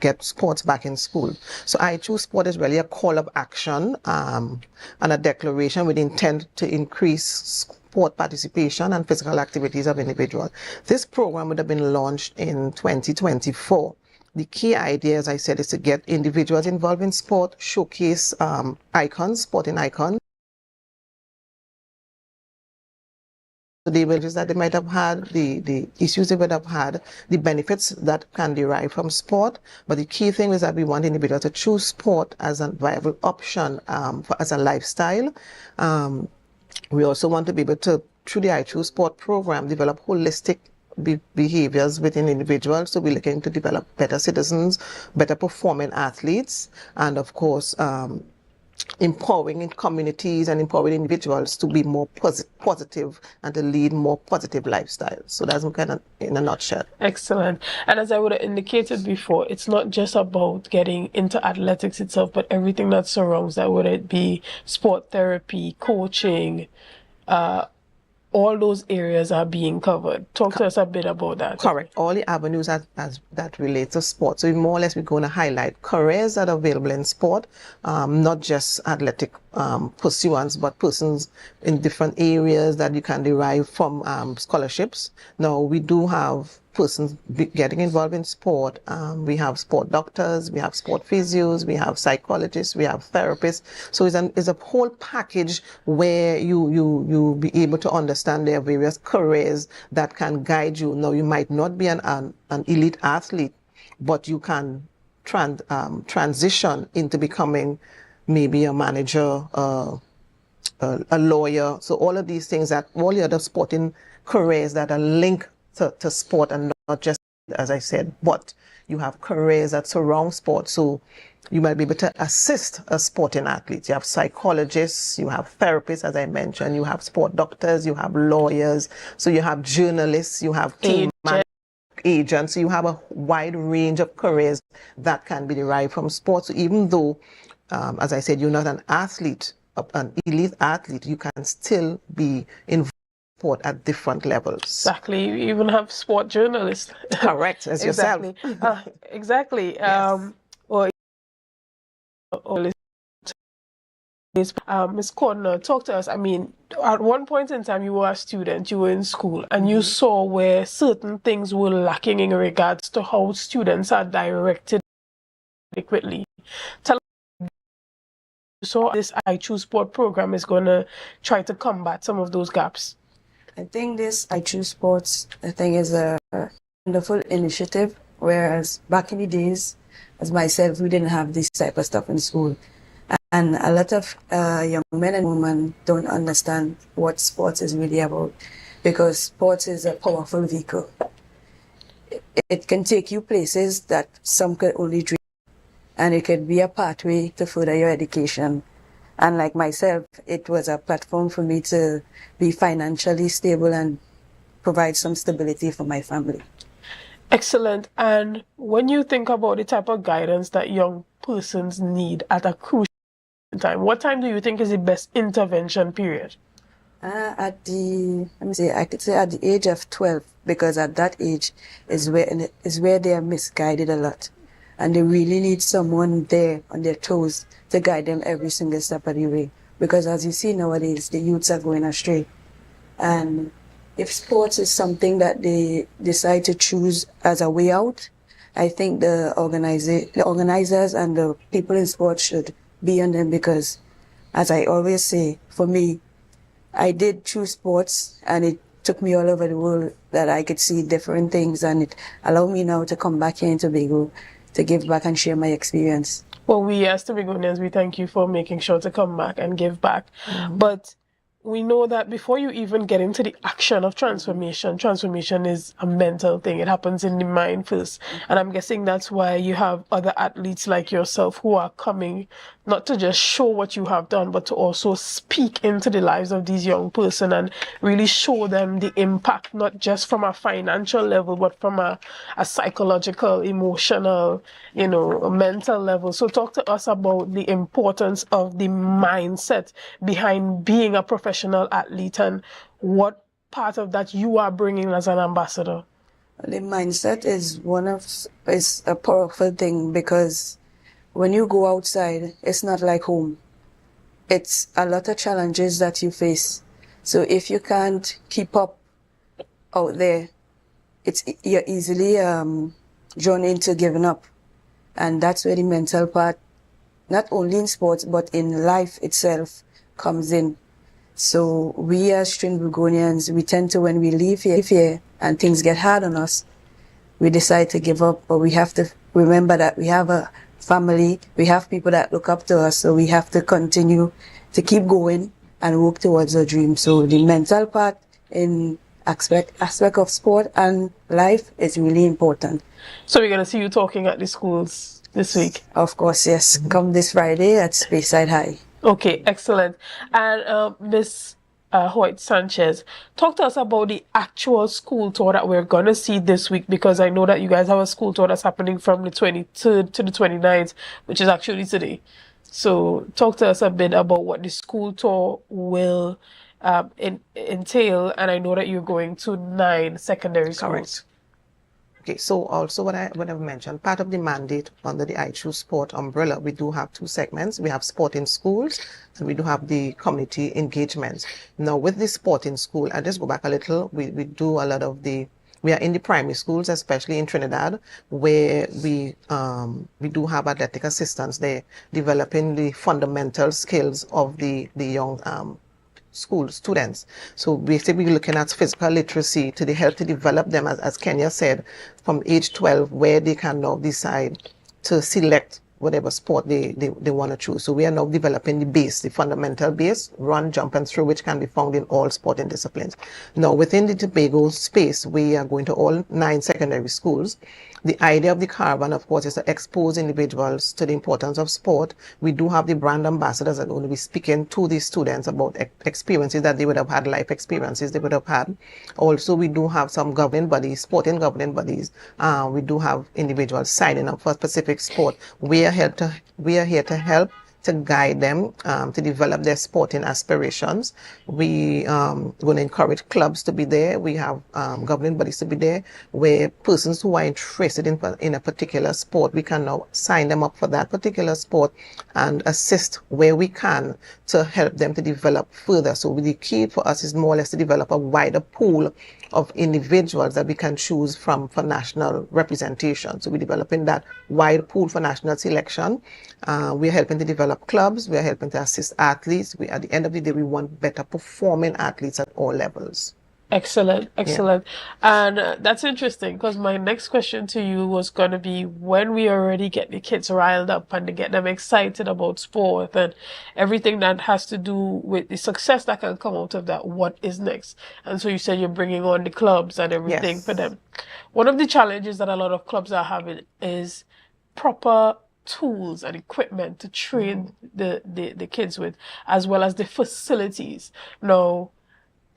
[SPEAKER 21] get sports back in school. So I Choose Sport is really a call of action and a declaration with intent to increase sport participation and physical activities of individuals. This program would have been launched in 2024. The key idea, as I said, is to get individuals involved in sport, showcase icons, sporting icons, the wages that they might have had, the issues they would have had, the benefits that can derive from sport. But the key thing is that we want individuals to choose sport as a viable option as a lifestyle. We also want to be able to, through the I Choose Sport program, develop holistic behaviors within individuals. So we're looking to develop better citizens, better performing athletes, and of course, empowering communities and empowering individuals to be more positive and to lead more positive lifestyles. So that's kind of in a nutshell.
[SPEAKER 20] Excellent. And as I would have indicated before, it's not just about getting into athletics itself, but everything that surrounds that, whether it be sport therapy, coaching, all those areas are being covered. Talk to us a bit about that.
[SPEAKER 21] Correct. All the avenues that relate to sport. So more or less we're going to highlight careers that are available in sport, not just athletic pursuants, but persons in different areas that you can derive from scholarships. Now, we do have persons getting involved in sport. We have sport doctors, we have sport physios, we have psychologists, we have therapists. So it's a whole package where you be able to understand their various careers that can guide you. Now, you might not be an elite athlete, but you can transition into becoming maybe a manager, a lawyer. So all of these things, that all the other sporting careers that are linked to sport, and not just, as I said, but you have careers that surround sport. So you might be able to assist a sporting athlete. You have psychologists, you have therapists, as I mentioned, you have sport doctors, you have lawyers, so you have journalists, you have team agents. So you have a wide range of careers that can be derived from sports. So even though, as I said, you're not an athlete, an elite athlete, you can still be involved sport at different levels.
[SPEAKER 20] Exactly. You even have sport journalists.
[SPEAKER 21] Correct, as
[SPEAKER 20] exactly.
[SPEAKER 21] yourself.
[SPEAKER 20] Exactly.
[SPEAKER 21] Yes.
[SPEAKER 20] Ms. Cordner, talk to us. I mean, at one point in time, you were a student, you were in school, and you saw where certain things were lacking in regards to how students are directed adequately. Tell us, so this I Choose Sport program is going to try to combat some of those gaps.
[SPEAKER 22] I think this I Choose Sports thing is a wonderful initiative, whereas back in the days, as myself, we didn't have this type of stuff in school. And a lot of young men and women don't understand what sports is really about, because sports is a powerful vehicle. It can take you places that some could only dream, and it could be a pathway to further your education. And like myself, it was a platform for me to be financially stable and provide some stability for my family.
[SPEAKER 20] Excellent. And when you think about the type of guidance that young persons need at a crucial time, what time do you think is the best intervention period?
[SPEAKER 22] I could say at the age of 12, because at that age is where they are misguided a lot. And they really need someone there on their toes to guide them every single step of the way. Because as you see nowadays, the youths are going astray. And if sports is something that they decide to choose as a way out, I think the organizers and the people in sports should be on them, because, as I always say, for me, I did choose sports and it took me all over the world that I could see different things, and it allowed me now to come back here in Tobago to give back and share my experience.
[SPEAKER 20] Well, we as Tobagonians, we thank you for making sure to come back and give back. But we know that before you even get into the action of transformation is a mental thing. It happens in the mind first. And I'm guessing that's why you have other athletes like yourself who are coming not to just show what you have done, but to also speak into the lives of these young person and really show them the impact, not just from a financial level, but from a psychological, emotional, a mental level. So talk to us about the importance of the mindset behind being a professional athlete and what part of that you are bringing as an ambassador.
[SPEAKER 22] The mindset is a powerful thing, because when you go outside, it's not like home. It's a lot of challenges that you face. So if you can't keep up out there, you're easily drawn into giving up. And that's where the mental part, not only in sports, but in life itself, comes in. So we as Trinbagonians, we tend to, when we leave here and things get hard on us, we decide to give up. But we have to remember that we have a family, we have people that look up to us, so we have to continue to keep going and work towards our dream. So the mental part in aspect of sport and life is really important.
[SPEAKER 20] So we're going to see you talking at the schools this week?
[SPEAKER 22] Of course, yes. Come this Friday at Speyside High.
[SPEAKER 20] Okay, excellent. And Miss Hoyt Sanchez, talk to us about the actual school tour that we're going to see this week, because I know that you guys have a school tour that's happening from the 23rd to the 29th, which is actually today. So talk to us a bit about what the school tour will entail, and I know that you're going to 9 secondary schools.
[SPEAKER 21] Correct. Okay, so also what I've mentioned, part of the mandate under the I Choose Sport umbrella, we do have 2 segments. We have sport in schools, and we do have the community engagements. Now with the sport in school, I just go back a little, we do a lot of we are in the primary schools, especially in Trinidad, where we do have athletic assistants there, developing the fundamental skills of the young school students. So basically we're looking at physical literacy to help to develop them, as Kenya said, from age 12, where they can now decide to select whatever sport they want to choose. So we are now developing the base, the fundamental base, run, jump and throw, which can be found in all sporting disciplines. Now within the Tobago space, we are going to all 9 secondary schools. The idea of the caravan, of course, is to expose individuals to the importance of sport. We do have the brand ambassadors that will be speaking to the students about experiences that they would have had, life experiences they would have had. Also, we do have some governing bodies, sporting governing bodies. We do have individuals signing up for a specific sport. We are here to help to guide them to develop their sporting aspirations. We going to encourage clubs to be there. We have governing bodies to be there, where persons who are interested in a particular sport, we can now sign them up for that particular sport and assist where we can to help them to develop further. So the key for us is more or less to develop a wider pool of individuals that we can choose from for national representation. So we're developing that wide pool for national selection. We're helping to develop clubs. We're helping to assist athletes. At the end of the day, we want better performing athletes at all levels.
[SPEAKER 20] Excellent, excellent. Yeah. And that's interesting, because my next question to you was going to be, when we already get the kids riled up and to get them excited about sport and everything that has to do with the success that can come out of that, what is next? And so you said you're bringing on the clubs and everything for them. One of the challenges that a lot of clubs are having is proper tools and equipment to train the kids with, as well as the facilities. Now,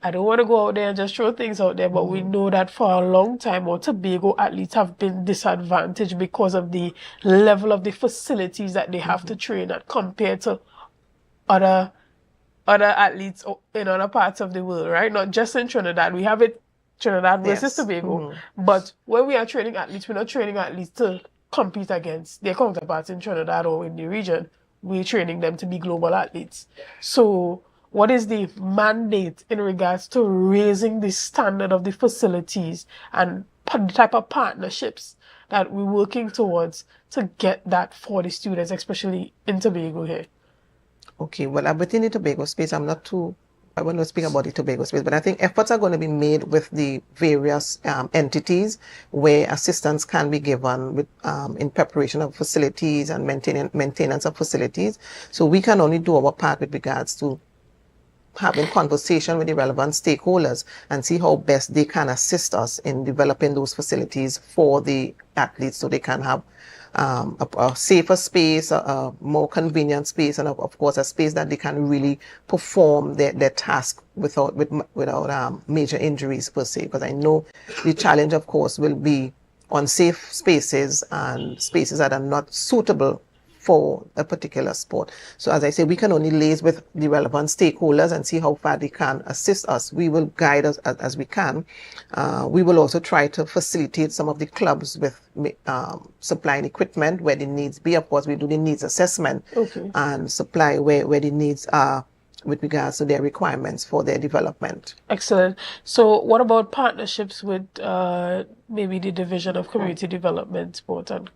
[SPEAKER 20] I don't want to go out there and just throw things out there, but we know that for a long time, our Tobago athletes have been disadvantaged because of the level of the facilities that they have to train at compared to other athletes in other parts of the world, right? Not just in Trinidad. We have it Trinidad versus Tobago, but when we are training athletes, we're not training athletes to compete against their counterparts in Trinidad or in the region. We're training them to be global athletes. So what is the mandate in regards to raising the standard of the facilities and the type of partnerships that we're working towards to get that for the students, especially in Tobago here?
[SPEAKER 21] Okay, well, within the Tobago space, I'm not too I want to speak about the Tobago space, but I think efforts are going to be made with the various entities where assistance can be given with, in preparation of facilities and maintenance of facilities. So we can only do our part with regards to having conversation with the relevant stakeholders and see how best they can assist us in developing those facilities for the athletes so they can have a safer space, a more convenient space, and of course a space that they can really perform their task without major injuries per se. Because I know the challenge, of course, will be unsafe spaces and spaces that are not suitable for a particular sport. So as I say, we can only liaise with the relevant stakeholders and see how far they can assist us. We will guide us as we can. We will also try to facilitate some of the clubs with supplying equipment where the needs be. Of course, we do the needs assessment and supply where the needs are with regards to their requirements for their development.
[SPEAKER 20] Excellent. So what about partnerships with maybe the Division of Community Development Sport? And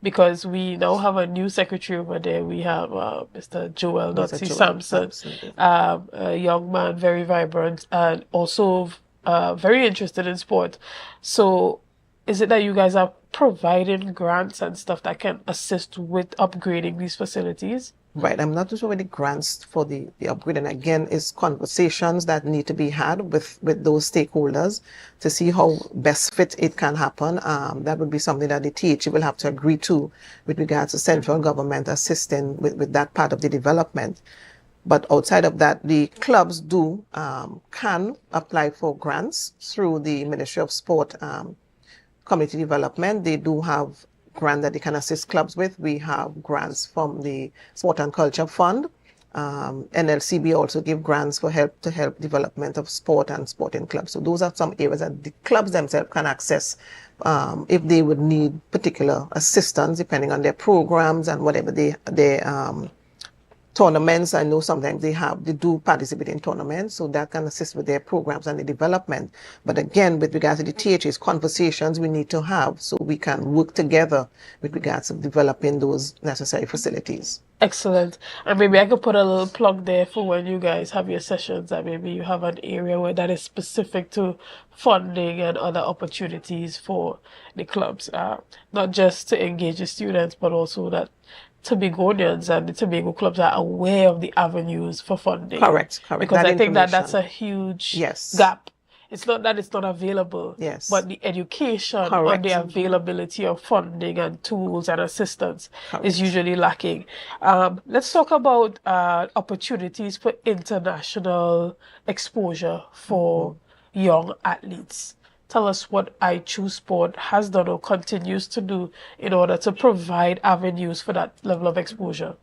[SPEAKER 20] because we now have a new secretary over there, we have Mr. Joel Nazi Sampson, a young man, very vibrant and also very interested in sport. So is it that you guys are providing grants and stuff that can assist with upgrading these facilities?
[SPEAKER 21] Right. I'm not too sure with the grants for the upgrade. And again, it's conversations that need to be had with those stakeholders to see how best fit it can happen. That would be something that the THE will have to agree to with regards to central government assisting with that part of the development. But outside of that, the clubs can apply for grants through the Ministry of Sport Community Development. They do have grant that they can assist clubs with. We have grants from the Sport and Culture Fund. NLCB also give grants for help development of sport and sporting clubs. So those are some areas that the clubs themselves can access if they would need particular assistance depending on their programs and whatever their tournaments. I know sometimes they do participate in tournaments, so that can assist with their programs and the development. But again, with regards to the THA's conversations we need to have so we can work together with regards to developing those necessary facilities.
[SPEAKER 20] Excellent. And maybe I could put a little plug there for when you guys have your sessions, that maybe you have an area where that is specific to funding and other opportunities for the clubs, not just to engage the students, but also that Tobagonians and the Tobago clubs are aware of the avenues for funding.
[SPEAKER 21] Correct.
[SPEAKER 20] Because I think that's a huge gap. It's not that it's not available, but the education on the availability of funding and tools and assistance is usually lacking. Let's talk about opportunities for international exposure for young athletes. Tell us what I Choose Sport has done or continues to do in order to provide avenues for that level of exposure.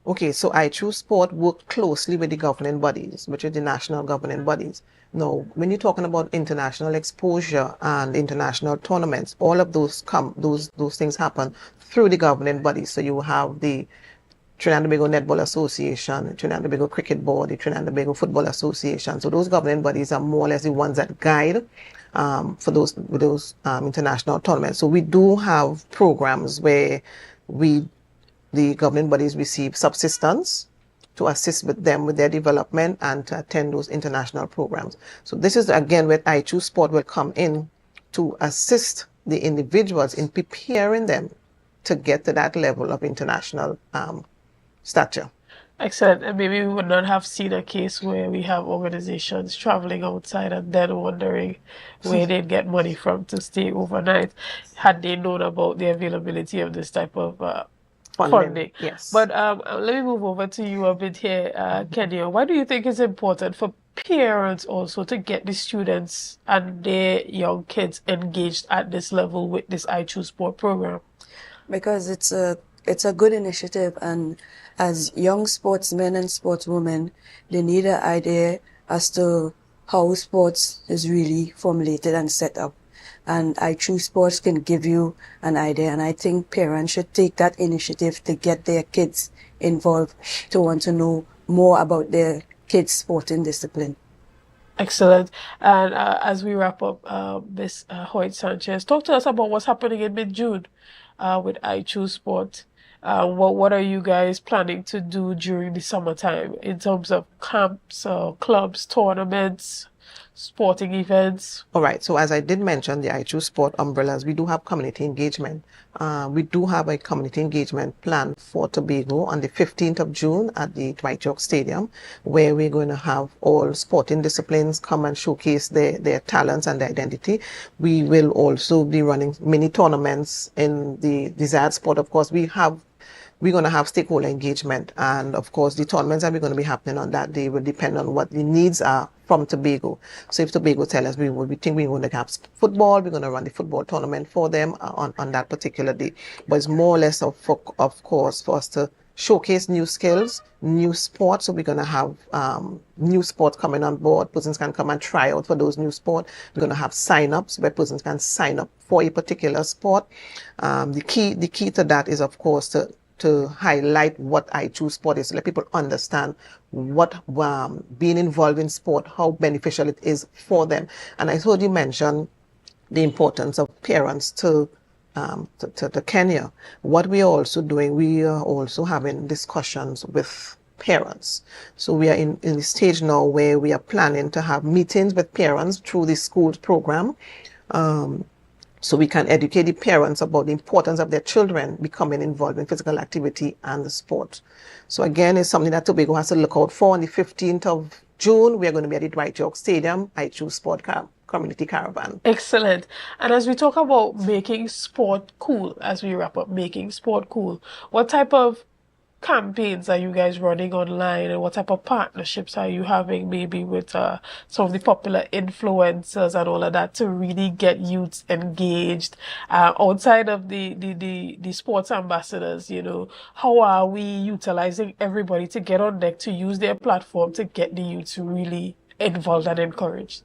[SPEAKER 21] Okay, so I Choose Sport work closely with the governing bodies, which are the national governing bodies. Now, when you're talking about international exposure and international tournaments, all of those things happen through the governing bodies. So you have the Trinidad and Tobago Netball Association, Trinidad and Tobago Cricket Board, the Trinidad and Tobago Football Association. So those governing bodies are more or less the ones that guide for those international tournaments. So we do have programs where the governing bodies receive subsistence to assist with them with their development and to attend those international programs. So this is again where I Choose Sport will come in to assist the individuals in preparing them to get to that level of international stature.
[SPEAKER 20] Excellent. And maybe we would not have seen a case where we have organizations traveling outside and then wondering where they'd get money from to stay overnight had they known about the availability of this type of funding.
[SPEAKER 21] Yes.
[SPEAKER 20] But let me move over to you a bit here, Kenya. Why do you think it's important for parents also to get the students and their young kids engaged at this level with this I Choose Sport program?
[SPEAKER 22] Because it's a good initiative, and as young sportsmen and sportswomen, they need an idea as to how sports is really formulated and set up. And I Choose Sports can give you an idea, and I think parents should take that initiative to get their kids involved, to want to know more about their kids' sporting discipline.
[SPEAKER 20] Excellent. And as we wrap up, Ms. Hoyt Sanchez, talk to us about what's happening in mid-June with I Choose Sport. What are you guys planning to do during the summertime in terms of camps, clubs, tournaments, sporting events?
[SPEAKER 21] All right. So as I did mention, the I Choose Sport umbrellas, we do have community engagement. We do have a community engagement plan for Tobago on the 15th of June at the Dwight York Stadium, where we're going to have all sporting disciplines come and showcase their talents and their identity. We will also be running mini tournaments in the desired sport. Of course, we're going to have stakeholder engagement, and of course the tournaments that we're going to be happening on that day will depend on what the needs are from Tobago. So if Tobago tell us we think we're going to have football, we're going to run the football tournament for them on that particular day. But it's more or less of course for us to showcase new skills, new sports. So we're going to have new sports coming on board. Persons can come and try out for those new sports. We're going to have sign-ups where persons can sign up for a particular sport. The key to that is, of course, to highlight what I Choose Sport is, to let people understand what being involved in sport, how beneficial it is for them. And I heard you mention the importance of parents to Kenya. What we are also doing, we are also having discussions with parents. So we are in the stage now where we are planning to have meetings with parents through the school program. So we can educate the parents about the importance of their children becoming involved in physical activity and the sport. So again, it's something that Tobago has to look out for. On the 15th of June, we are going to be at the Dwight York Stadium, I Choose Sport Community Caravan.
[SPEAKER 20] Excellent. And as we talk about making sport cool, as we wrap up, making sport cool, what type of campaigns are you guys running online, and what type of partnerships are you having maybe with some of the popular influencers and all of that to really get youths engaged outside of the sports ambassadors? You know, how are we utilizing everybody to get on deck to use their platform to get the youths really involved and encouraged?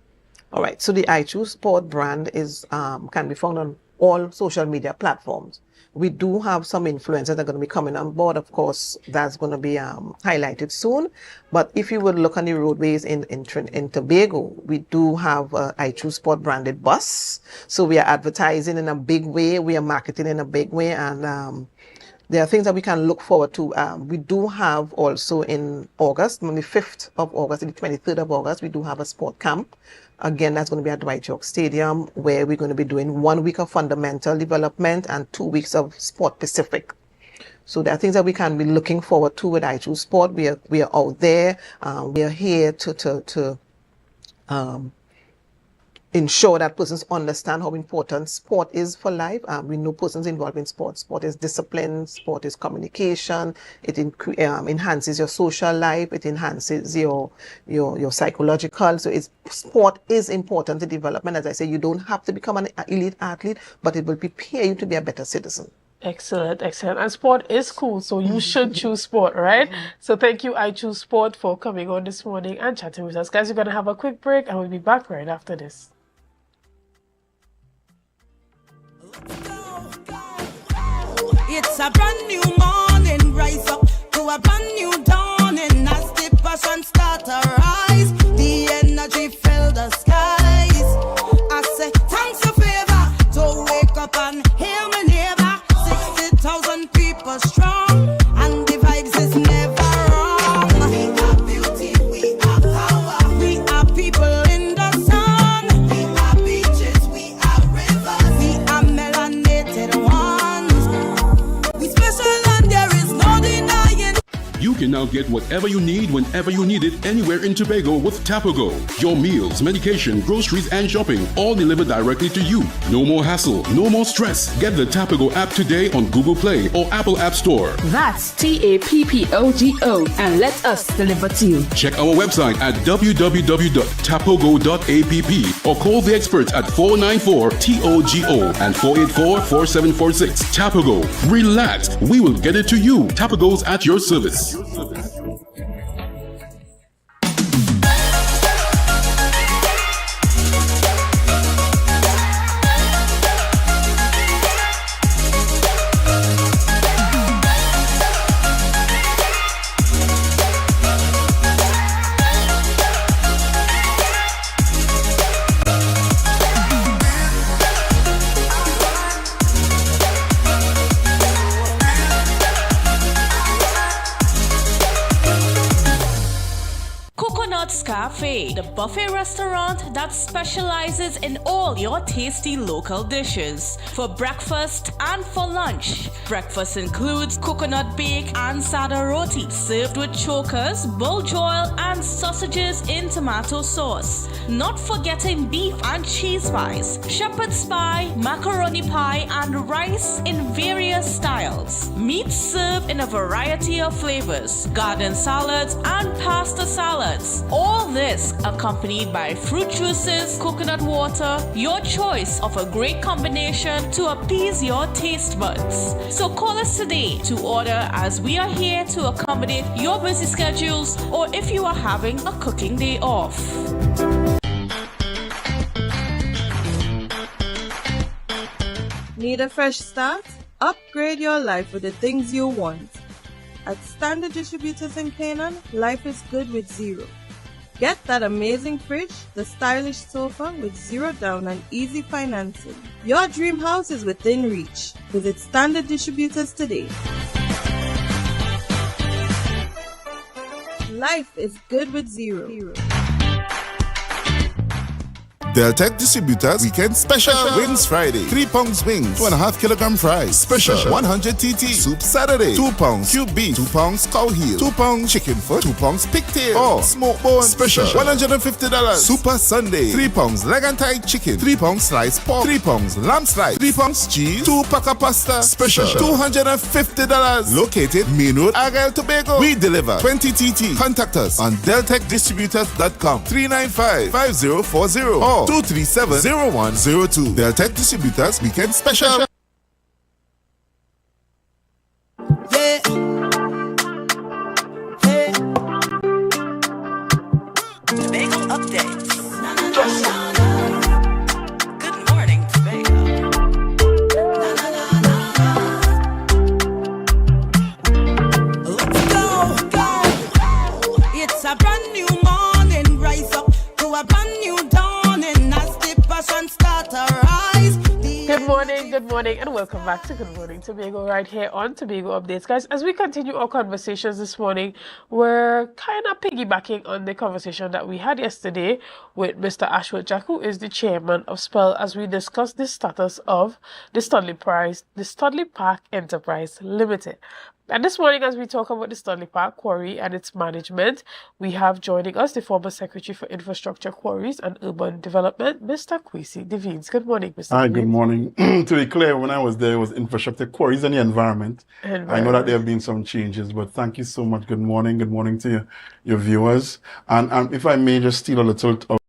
[SPEAKER 21] All right, so the I Choose Sport brand is can be found on all social media platforms. We do have some influencers that are going to be coming on board. Of course, that's going to be highlighted soon. But if you would look on the roadways in Tobago, we do have I Choose Sport branded bus. So we are advertising in a big way. We are marketing in a big way. And there are things that we can look forward to. We do have also in August, on the 5th of August and the 23rd of August, we do have a sport camp. Again, that's going to be at Dwight York Stadium, where we're going to be doing 1 week of fundamental development and 2 weeks of sport specific. So there are things that we can be looking forward to with I Choose Sport. We are out there. We are here to ensure that persons understand how important sport is for life. We know persons involved in sport. Sport is discipline. Sport is communication. It enhances your social life. It enhances your psychological. So sport is important to development. As I say, you don't have to become an elite athlete, but it will prepare you to be a better citizen.
[SPEAKER 20] Excellent, excellent. And sport is cool, so you should choose sport, right? So thank you, I Choose Sport, for coming on this morning and chatting with us. Guys, we're going to have a quick break and we'll be back right after this.
[SPEAKER 1] It's a brand new morning, rise up to a brand new dawning. As the passion start to rise, the energy fill the skies. I say thanks a favor to wake up and hear my neighbor. 60,000 people strong, and the vibes is never wrong. We are beauty, we are power, we are people in the sun. We are beaches, we are rivers, we are melanated ones. We special and there is no denying.
[SPEAKER 11] You can now get whatever you need whenever you need it anywhere in Tobago with Tobago. Your meals, medication, groceries, and shopping all delivered directly to you. No more hassle, no more stress. Get the Tobago app today on Google Play or Apple App Store.
[SPEAKER 12] That's TAPPOGO, and let us deliver to you.
[SPEAKER 11] Check our website at www.tapogo.app or call the experts at 494-TOGO and 484-4746. Tobago. Relax. We will get it to you. Tobago's at your service.
[SPEAKER 7] Cafe, the buffet restaurant that specializes in all your tasty local dishes. For breakfast and for lunch. Breakfast includes coconut bake and sada roti, served with chokers, buljoil, and sausages in tomato sauce. Not forgetting beef and cheese pies, shepherd's pie, macaroni pie, and rice in various styles. Meat served in a variety of flavors, garden salads, and pasta salads. All this accompanied by fruit juices, coconut water, your choice of a great combination to appease your taste buds. So call us today to order, as we are here to accommodate your busy schedules or if you are having a cooking day off.
[SPEAKER 9] Need a fresh start? Upgrade your life with the things you want. At Standard Distributors in Canaan, life is good with zero. Get that amazing fridge, the stylish sofa with zero down and easy financing. Your dream house is within reach. Visit Standard Distributors today. Life is good with zero.
[SPEAKER 4] Deltec Distributors Weekend Special Wings Friday. 3 pounds wings, 2.5 kilogram fries. Special 100 TT. Soup Saturday. 2 pounds cube beef, 2 pounds cow heel, 2 pounds chicken foot, 2 pounds pigtail, or smoke bone. Special $150. Super Sunday. 3 pounds leg and thigh chicken, 3 pounds sliced pork, 3 pounds lamb slice, 3 pounds cheese, 2 pack of pasta. Special $250. Located Main Road, Argyle, Tobago. We deliver 20 TT. Contact us on deltecdistributors.com 395-5040 or 237-0102. Deltec Distributors Weekend Special.
[SPEAKER 1] Yeah. Hey. Tobago updates. Good morning, Tobago. Let's go. It's a brand new morning. Rise up to a brand new dawn.
[SPEAKER 20] Good morning, and welcome back to Good Morning Tobago right here on Tobago Updates. Guys, as we continue our conversations this morning, we're kind of piggybacking on the conversation that we had yesterday with Mr. Ashworth Jack, who is the chairman of SPEL, as we discuss the status of the Studley Park Enterprise Limited. And this morning, as we talk about the Studley Park Quarry and its management, we have joining us the former Secretary for Infrastructure, Quarries and Urban Development, Mr. Kwesi Devines. Good morning, Mr.
[SPEAKER 10] Hi,
[SPEAKER 20] Devines.
[SPEAKER 10] good morning. To be clear, when I was there, it was infrastructure, quarries, and the environment. I know that there have been some changes, but thank you so much. Good morning. Good morning to your viewers. And if I may just steal a little of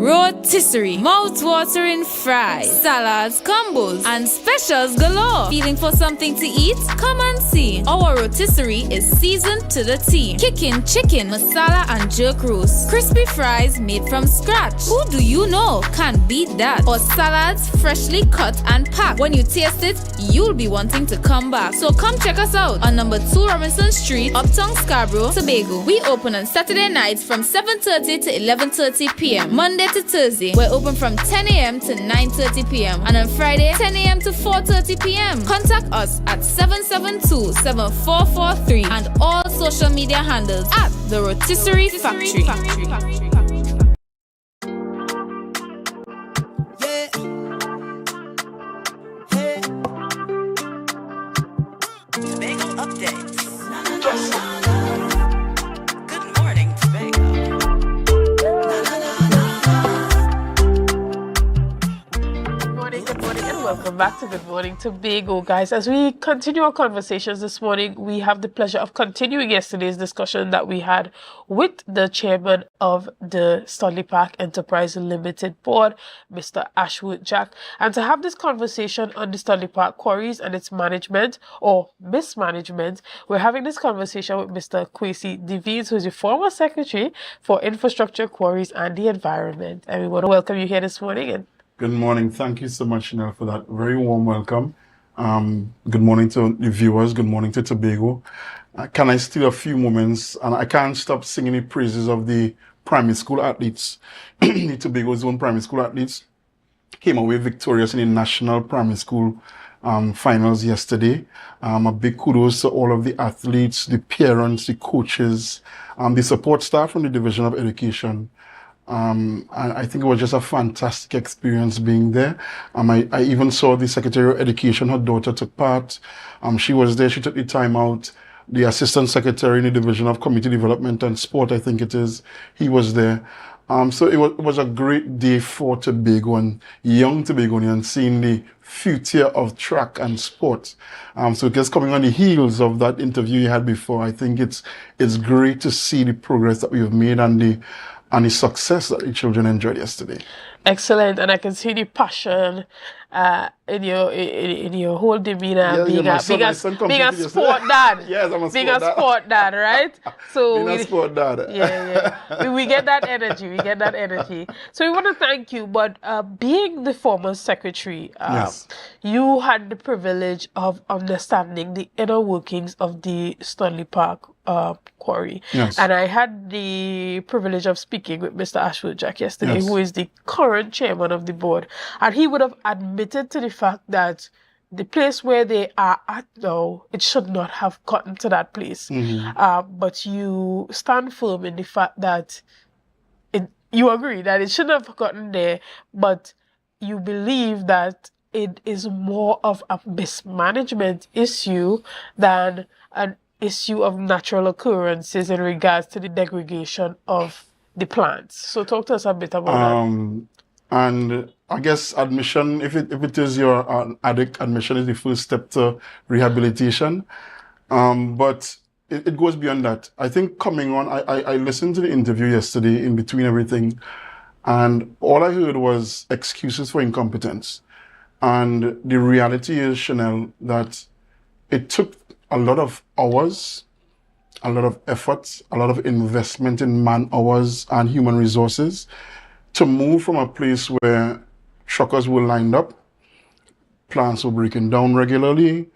[SPEAKER 13] rotisserie, mouth-watering fries, salads, combos, and specials galore. Feeling for something to eat? Come and see. Our rotisserie is seasoned to the T. Kicking chicken, masala, and jerk roast. Crispy fries made from scratch. Who do you know can beat that? Or salads freshly cut and packed. When you taste it, you'll be wanting to come back. So come check us out on number 2 Robinson Street, Uptown Scarborough, Tobago. We open on Saturday nights from 7:30 to 11:30 p.m. Monday to Thursday, we're open from 10 a.m. to 9:30 p.m. and on Friday, 10 a.m. to 4:30 p.m. Contact us at 772-7443 and all social media handles at The Rotisserie Factory.
[SPEAKER 1] Tobago updates. Good morning, Tobago.
[SPEAKER 20] welcome back to Good Morning Tobago, guys. As we continue our conversations this morning, we have the pleasure of continuing yesterday's discussion that we had with the chairman of the Studley Park Enterprise Limited Board, Mr. Ashwood Jack, and to have this conversation on the Studley Park quarries and its management or mismanagement, we're having this conversation with Mr. Kwesi Devines, who is the former Secretary for Infrastructure, Quarries and the Environment. And we want to welcome you here this morning. And
[SPEAKER 10] good morning. Thank you so much, Chanel, for that very warm welcome. Good morning to the viewers. Good morning to Tobago. Can I steal a few moments? And I can't stop singing the praises of the primary school athletes. The Tobago's own primary school athletes came away victorious in the national primary school finals yesterday. A big kudos to all of the athletes, the parents, the coaches, the support staff from the Division of Education. And I think it was just a fantastic experience being there. I even saw the Secretary of Education, her daughter took part. She was there, she took the time out. The Assistant Secretary in the Division of Community Development and Sport, I think it is, he was there. So it was a great day for Tobago and young Tobagonians seeing the future of track and sport. So just coming on the heels of that interview you had before, I think it's great to see the progress that we've made and the success that the children enjoyed yesterday.
[SPEAKER 20] Excellent, and I can see the passion in your whole demeanor, being a sport dad.
[SPEAKER 10] Yes, I'm a sport dad.
[SPEAKER 20] Being a sport dad, right? So
[SPEAKER 10] being a sport dad.
[SPEAKER 20] Yeah. we get that energy. We get that energy. So we want to thank you. But being the former secretary,
[SPEAKER 10] yes,
[SPEAKER 20] you had the privilege of understanding the inner workings of the Studley Park quarry.
[SPEAKER 10] Yes.
[SPEAKER 20] And I had the privilege of speaking with Mr. Ashwood Jack yesterday,
[SPEAKER 10] Yes.
[SPEAKER 20] who is the current chairman of the board. And he would have admitted to the fact that the place where they are at now, it should not have gotten to that place.
[SPEAKER 10] Mm-hmm.
[SPEAKER 20] But you stand firm in the fact that you agree that it shouldn't have gotten there, but you believe that it is more of a mismanagement issue than an issue of natural occurrences in regards to the degradation of the plants. So talk to us a bit about that.
[SPEAKER 10] And I guess admission, if it is your addict, admission is the first step to rehabilitation. But it goes beyond that. I think coming on, I listened to the interview yesterday in between everything, and all I heard was excuses for incompetence. And the reality is, Chanel, that it took a lot of hours, a lot of effort, a lot of investment in man hours and human resources to move from a place where truckers were lined up, plants were breaking down regularly,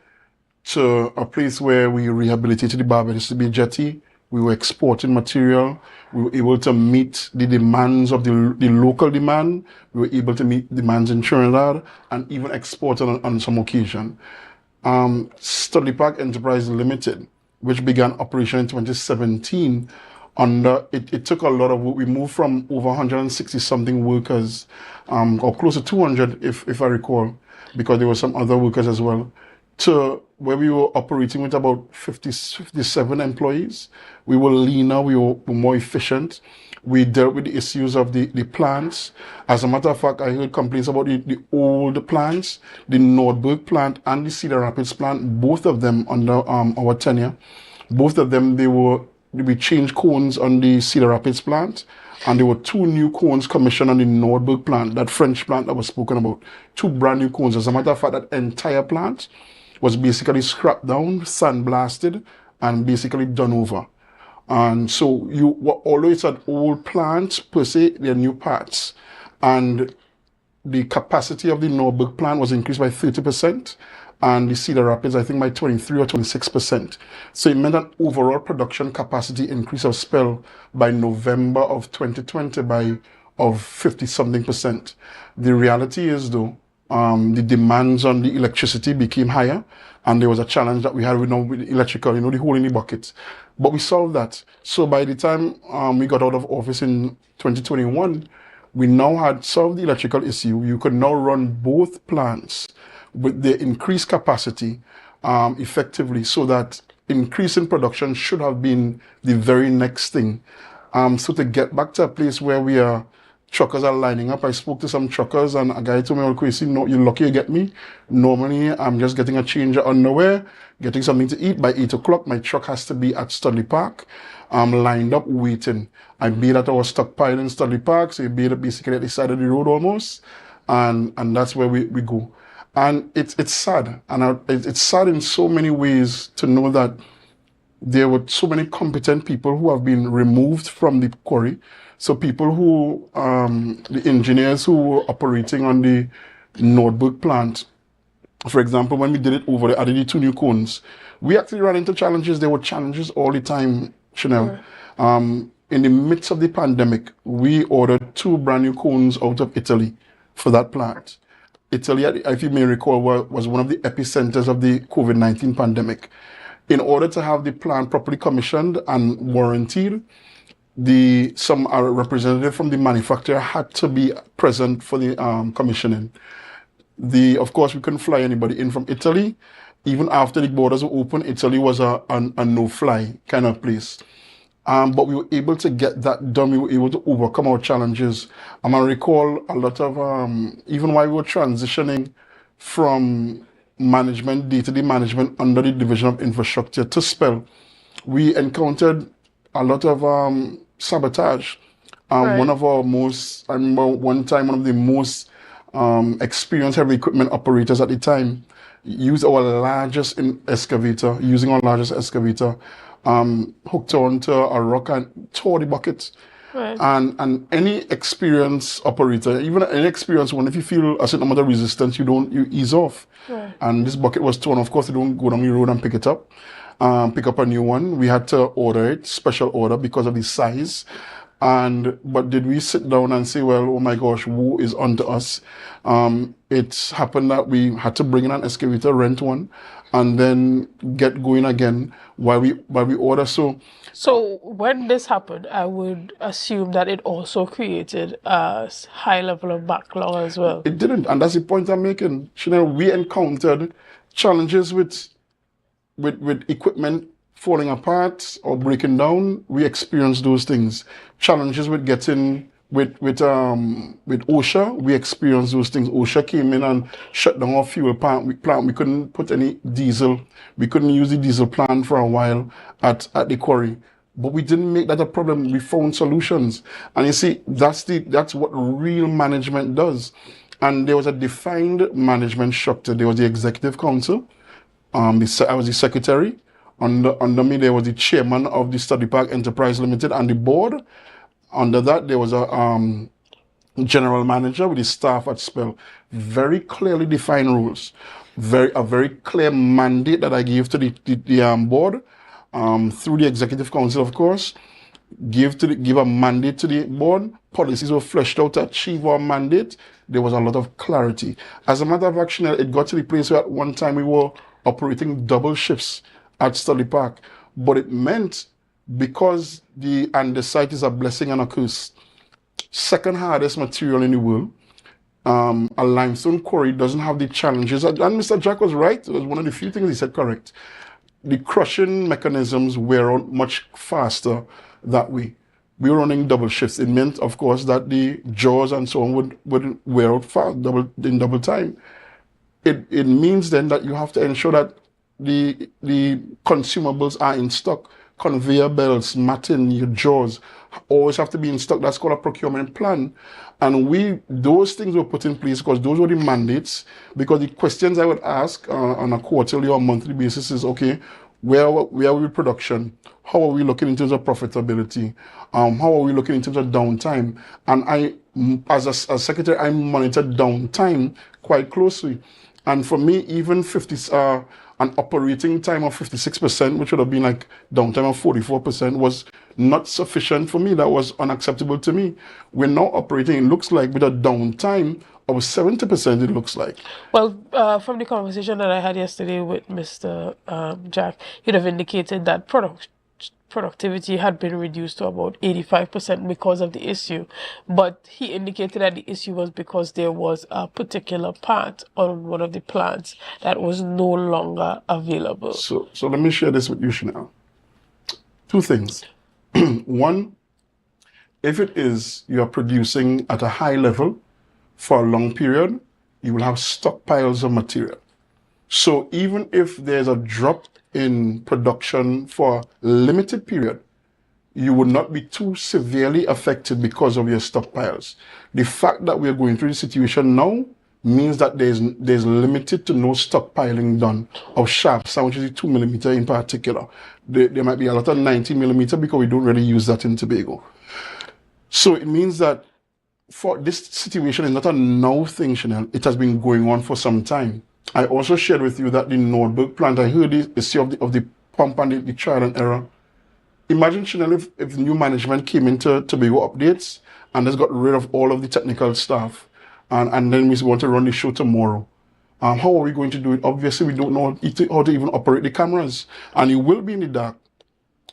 [SPEAKER 10] to a place where we rehabilitated the Barbados Bay jetty. We were exporting material. We were able to meet the demands of the local demand. We were able to meet demands in Trinidad and even export on some occasion. Studley Park Enterprise Limited, which began operation in 2017, it took a lot of work. We moved from over 160 something workers, or close to 200 if I recall, because there were some other workers as well, to where we were operating with about 57 employees. We were leaner, we were more efficient. We dealt with the issues of the plants. As a matter of fact, I heard complaints about the old plants, the Nordberg plant and the Cedar Rapids plant, both of them under our tenure. Both of them, we changed cones on the Cedar Rapids plant, and there were 2 new cones commissioned on the Nordberg plant, that French plant that was spoken about. 2 brand new cones. As a matter of fact, that entire plant was basically scrapped down, sandblasted, and basically done over. And so although it's an old plant per se, they're new parts. And the capacity of the Nordberg plant was increased by 30%, and the Cedar Rapids, I think, by 23 or 26%. So it meant an overall production capacity increase of spell by November of 2020 of 50-something%. The reality is, though, the demands on the electricity became higher, and there was a challenge that we had with the electrical, the hole in the bucket. But we solved that. So by the time we got out of office in 2021, we now had solved the electrical issue. You could now run both plants with the increased capacity effectively, so that increase in production should have been the very next thing. So to get back to a place where we are truckers are lining up. I spoke to some truckers and a guy told me, "Oh, Quincy, no, you're lucky you get me. Normally, I'm just getting a change of underwear, getting something to eat. By 8 o'clock, my truck has to be at Studley Park. I'm lined up waiting. I be at our stockpile in Studley Park, so you be basically at the side of the road almost, and that's where we go. And it's sad, and it's sad in so many ways to know that there were so many competent people who have been removed from the quarry. So people who, the engineers who were operating on the Nordberg plant, for example, when we did it over at the 2 new cones, we actually ran into challenges. There were challenges all the time, Chanel. In the midst of the pandemic, we ordered 2 brand new cones out of Italy for that plant. Italy, if you may recall, was one of the epicenters of the COVID-19 pandemic. In order to have the plant properly commissioned and warranted, some representative from the manufacturer had to be present for the commissioning. Of course, we couldn't fly anybody in from Italy. Even after the borders were open, Italy was a no-fly kind of place. But we were able to get that done. We were able to overcome our challenges. I recall a lot of, even while we were transitioning from management, day-to-day management under the Division of Infrastructure to SPEL, we encountered a lot of sabotage.
[SPEAKER 20] Right.
[SPEAKER 10] One of our most, I remember one time, one of the most experienced heavy equipment operators at the time used our largest excavator, hooked onto a rock and tore the bucket.
[SPEAKER 20] Right.
[SPEAKER 10] And any experienced operator, even any experienced one, if you feel a certain amount of resistance, you ease off.
[SPEAKER 20] Right.
[SPEAKER 10] And this bucket was torn. Of course, you don't go down the road and pick it up. Pick up a new one. We had to order it, special order, because of the size. But did we sit down and say, well, oh my gosh, woe is unto us? It's happened that we had to bring in an excavator, rent one, and then get going again while we order.
[SPEAKER 20] So when this happened, I would assume that it also created a high level of backlog as well.
[SPEAKER 10] It didn't, and that's the point I'm making. Chanel, we encountered challenges with equipment falling apart or breaking down. We experienced those things. Challenges with getting with OSHA, we experienced those things. OSHA came in and shut down our fuel plant. We couldn't put any diesel. We couldn't use the diesel plant for a while at the quarry. But we didn't make that a problem. We found solutions. And you see, that's what real management does. And there was a defined management structure. There was the executive council. I was the secretary. Under me, there was the chairman of the Studley Park Enterprise Limited and the board. Under that, there was a general manager with the staff at SPEL. Very clearly defined rules. A very clear mandate that I gave to the board through the executive council, of course. Give a mandate to the board. Policies were fleshed out to achieve our mandate. There was a lot of clarity. As a matter of fact, it got to the place where at one time we were operating double shifts at Studley Park. But it meant, because the site is a blessing and a curse, second hardest material in the world, a limestone quarry doesn't have the challenges. And Mr. Jack was right. It was one of the few things he said correct. The crushing mechanisms wear out much faster that way. We were running double shifts. It meant, of course, that the jaws and so on would wear out fast, in double time. It means then that you have to ensure that the consumables are in stock. Conveyor belts, matting, your jaws always have to be in stock. That's called a procurement plan. And those things were put in place because those were the mandates. Because the questions I would ask on a quarterly or monthly basis is, okay, where are we with production? How are we looking in terms of profitability? How are we looking in terms of downtime? And I, as a secretary, I monitor downtime quite closely. And for me, even an operating time of 56%, which would have been like downtime of 44%, was not sufficient for me. That was unacceptable to me. We're now operating, it looks like, with a downtime of 70%, it looks like.
[SPEAKER 20] Well, from the conversation that I had yesterday with Mr. Jack, he'd have indicated that productivity had been reduced to about 85% because of the issue. But he indicated that the issue was because there was a particular part on one of the plants that was no longer available.
[SPEAKER 10] So let me share this with you, Chanel. Two things. One, if it is you are producing at a high level for a long period, you will have stockpiles of material. So even if there's a drop in production for a limited period, you would not be too severely affected because of your stockpiles. The fact that we're going through the situation now means that there's limited to no stockpiling done of sharp sand, which is the 2mm in particular. There might be a lot of 90mm because we don't really use that in Tobago. So it means that for this situation is not a now thing, Chanel. It has been going on for some time. I also shared with you that the Nordberg plant, I heard the issue of the pump and the trial and error. Imagine, Chanel, if new management came into Tobago Updates and has got rid of all of the technical staff, and then we want to run the show tomorrow. How are we going to do it? Obviously, we don't know how to even operate the cameras, and you will be in the dark.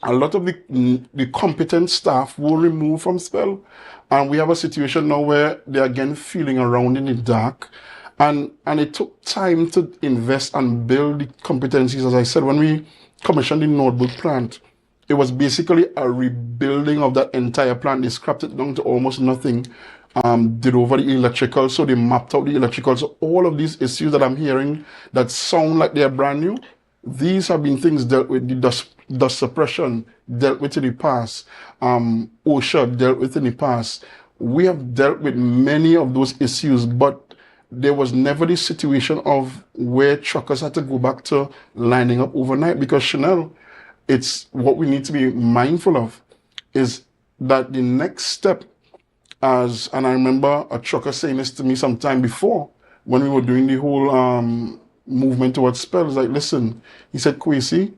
[SPEAKER 10] A lot of the competent staff will remove from spell, and we have a situation now where they're again feeling around in the dark, and it took time to invest and build the competencies. As I said, when we commissioned the Nordberg plant, it was basically a rebuilding of that entire plant. They scrapped it down to almost nothing, did over the electrical, so they mapped out the electrical. So all of these issues that I'm hearing that sound like they're brand new, these have been things dealt with. The dust suppression dealt with in the past. OSHA dealt with in the past. We have dealt with many of those issues, but there was never this situation of where truckers had to go back to lining up overnight, because Chanel, it's what we need to be mindful of is that the next step, and I remember a trucker saying this to me some time before when we were doing the whole movement towards spells, like, listen, he said, Kwesi,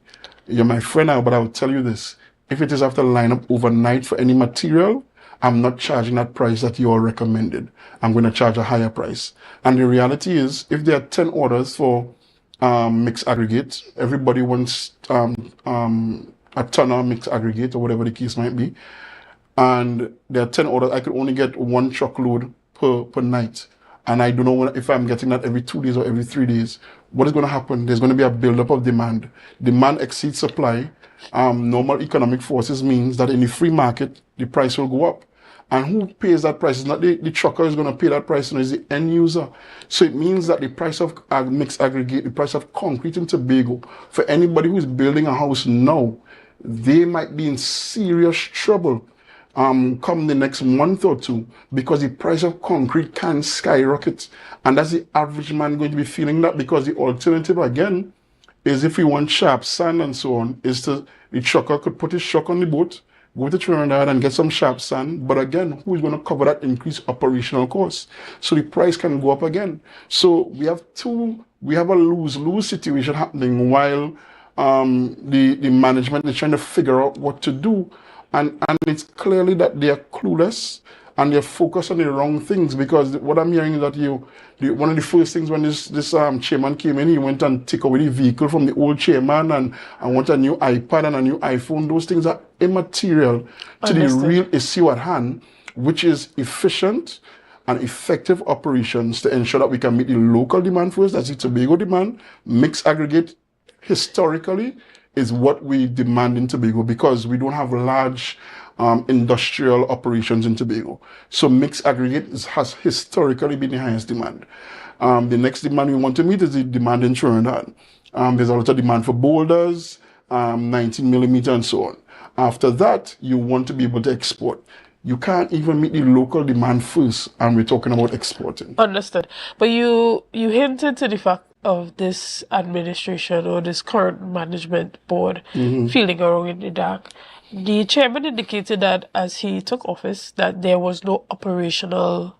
[SPEAKER 10] you're my friend now, but I'll tell you this, if it is after line up overnight for any material, I'm not charging that price that you all recommended. I'm going to charge a higher price. And the reality is, if there are 10 orders for mixed aggregate, everybody wants a ton of mixed aggregate or whatever the case might be, and there are 10 orders, I could only get 1 truckload per night, and I don't know if I'm getting that every 2 days or every 3 days. What is going to happen? There's going to be a buildup of demand. Demand exceeds supply. Normal economic forces means that in the free market, the price will go up. And who pays that price? It's not the trucker is going to pay that price, it's the end user. So it means that the price of mixed aggregate, the price of concrete in Tobago, for anybody who is building a house now, they might be in serious trouble come the next month or two, because the price of concrete can skyrocket. And that's the average man going to be feeling that, because the alternative, again, is if we want sharp sand and so on, is the trucker could put his truck on the boat, go to Trinidad and get some sharp sand, but again, who is going to cover that increased operational cost? So the price can go up again. So we have a lose-lose situation happening while the management is trying to figure out what to do. And it's clearly that they are clueless and they're focused on the wrong things, because what I'm hearing is that one of the first things when this chairman came in, he went and took away the vehicle from the old chairman and want a new iPad and a new iPhone. Those things are immaterial to the real issue at hand, which is efficient and effective operations to ensure that we can meet the local demand first, that's the Tobago demand. Mixed aggregate historically is what we demand in Tobago, because we don't have large industrial operations in Tobago. So mixed aggregate has historically been the highest demand. The next demand we want to meet is the demand in Trinidad. There's a lot of demand for boulders, 19mm and so on. After that, you want to be able to export. You can't even meet the local demand first, and we're talking about exporting.
[SPEAKER 20] Understood. But you hinted to the fact of this administration or this current management board feeling around in the dark. The chairman indicated that as he took office, that there was no operational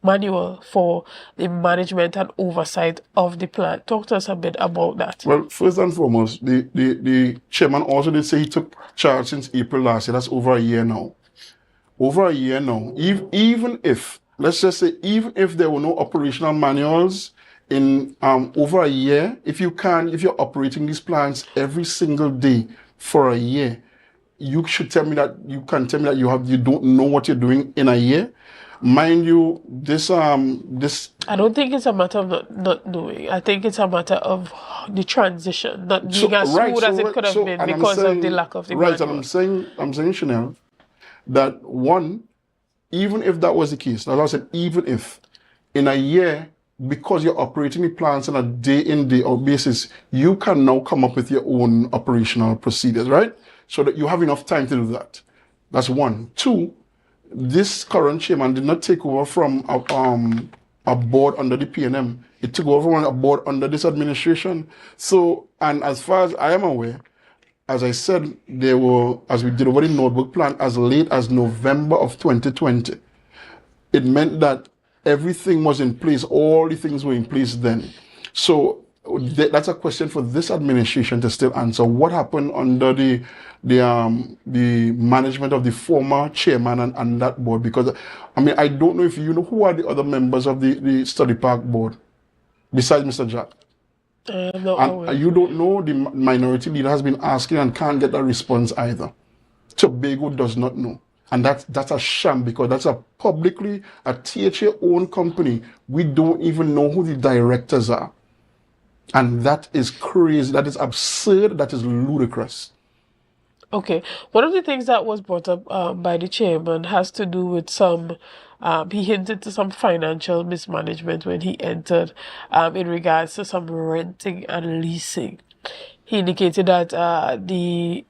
[SPEAKER 20] manual for the management and oversight of the plant. Talk to us a bit about that.
[SPEAKER 10] Well, first and foremost, the chairman also did say he took charge since April last year. That's over a year now. Over a year now. Even if, let's just say, even if there were no operational manuals in over a year, if you're operating these plants every single day for a year, you can tell me that you don't know what you're doing in a year. Mind you, this
[SPEAKER 20] I don't think it's a matter of not knowing. I think it's a matter of the transition not being as smooth as it could have been because of the lack of the manual.
[SPEAKER 10] Right, and I'm saying, Chanel, that one, even if that was the case, as I said, even if in a year, because you're operating the plants on a day in, day out basis, you can now come up with your own operational procedures, right? So that you have enough time to do that. That's one. Two, this current chairman did not take over from a board under the PNM. It took over from a board under this administration. So, and as far as I am aware, as I said, there were, as we did over the notebook plan, as late as November of 2020. It meant that everything was in place, all the things were in place then. So that's a question for this administration to still answer. What happened under the management of the former chairman and that board? Because, I mean, I don't know if you know who are the other members of the study park board, besides Mr. Jack. And you don't know, the minority leader has been asking and can't get a response either. Tobago does not know. And that's a sham, because that's a publicly, a THA-owned company. We don't even know who the directors are. And that is crazy. That is absurd. That is ludicrous.
[SPEAKER 20] Okay. One of the things that was brought up by the chairman has to do with some, he hinted to some financial mismanagement when he entered in regards to some renting and leasing. He indicated that the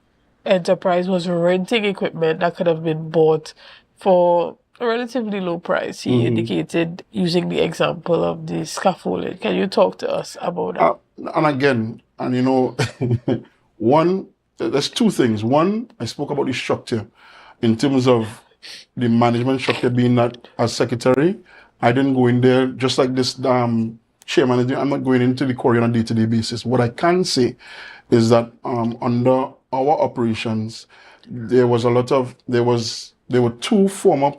[SPEAKER 20] enterprise was renting equipment that could have been bought for a relatively low price. He indicated using the example of the scaffolding. Can you talk to us about that?
[SPEAKER 10] And again, and you know, one, there's two things. One, I spoke about the structure in terms of the management structure being that as secretary, I didn't go in there just like this chairman is doing. I'm not going into the Quarry on a day-to-day basis. What I can say is that under our operations, there were two former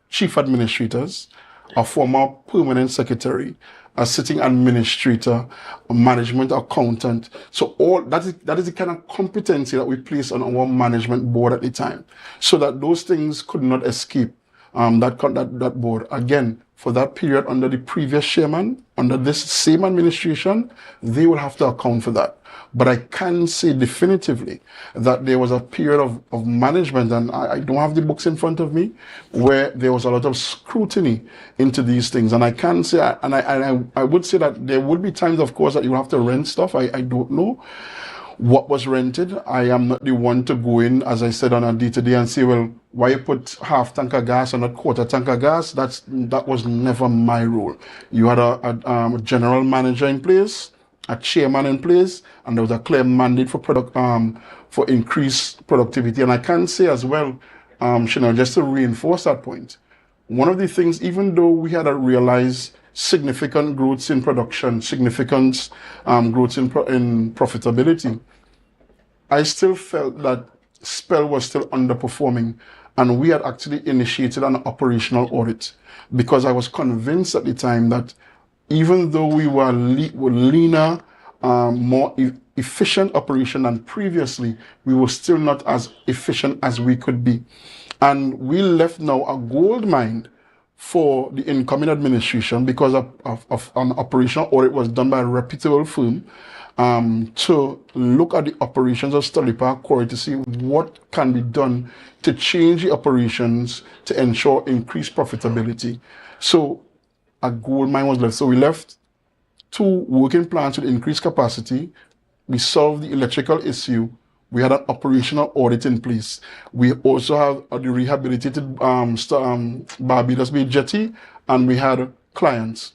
[SPEAKER 10] chief administrators, a former permanent secretary, a sitting administrator, a management accountant. So all that is the kind of competency that we placed on our management board at the time, so that those things could not escape that board. Again, for that period under the previous chairman, under this same administration, they will have to account for that. But I can say definitively that there was a period of management, and I don't have the books in front of me, where there was a lot of scrutiny into these things. And I can say, and I would say that there would be times, of course, that you have to rent stuff. I don't know what was rented. I am not the one to go in, as I said, on a day-to-day and say, well, why you put half tank of gas or not quarter tank of gas? That was never my role. You had a general manager in place, a chairman in place, and there was a clear mandate for increased productivity. And I can say as well, Chanel, just to reinforce that point, one of the things, even though we had to realize significant growth in production, significant growth in profitability, I still felt that Spell was still underperforming, and we had actually initiated an operational audit, because I was convinced at the time that even though we were leaner, more efficient operation than previously, we were still not as efficient as we could be. And we left now a gold mine for the incoming administration, because of an operational audit was done by a reputable firm to look at the operations of Study Park Quarry to see what can be done to change the operations to ensure increased profitability. So a gold mine was left. So we left two working plants with increased capacity. We solved the electrical issue. We had an operational audit in place. We also have the rehabilitated Barbados Bay jetty, and we had clients.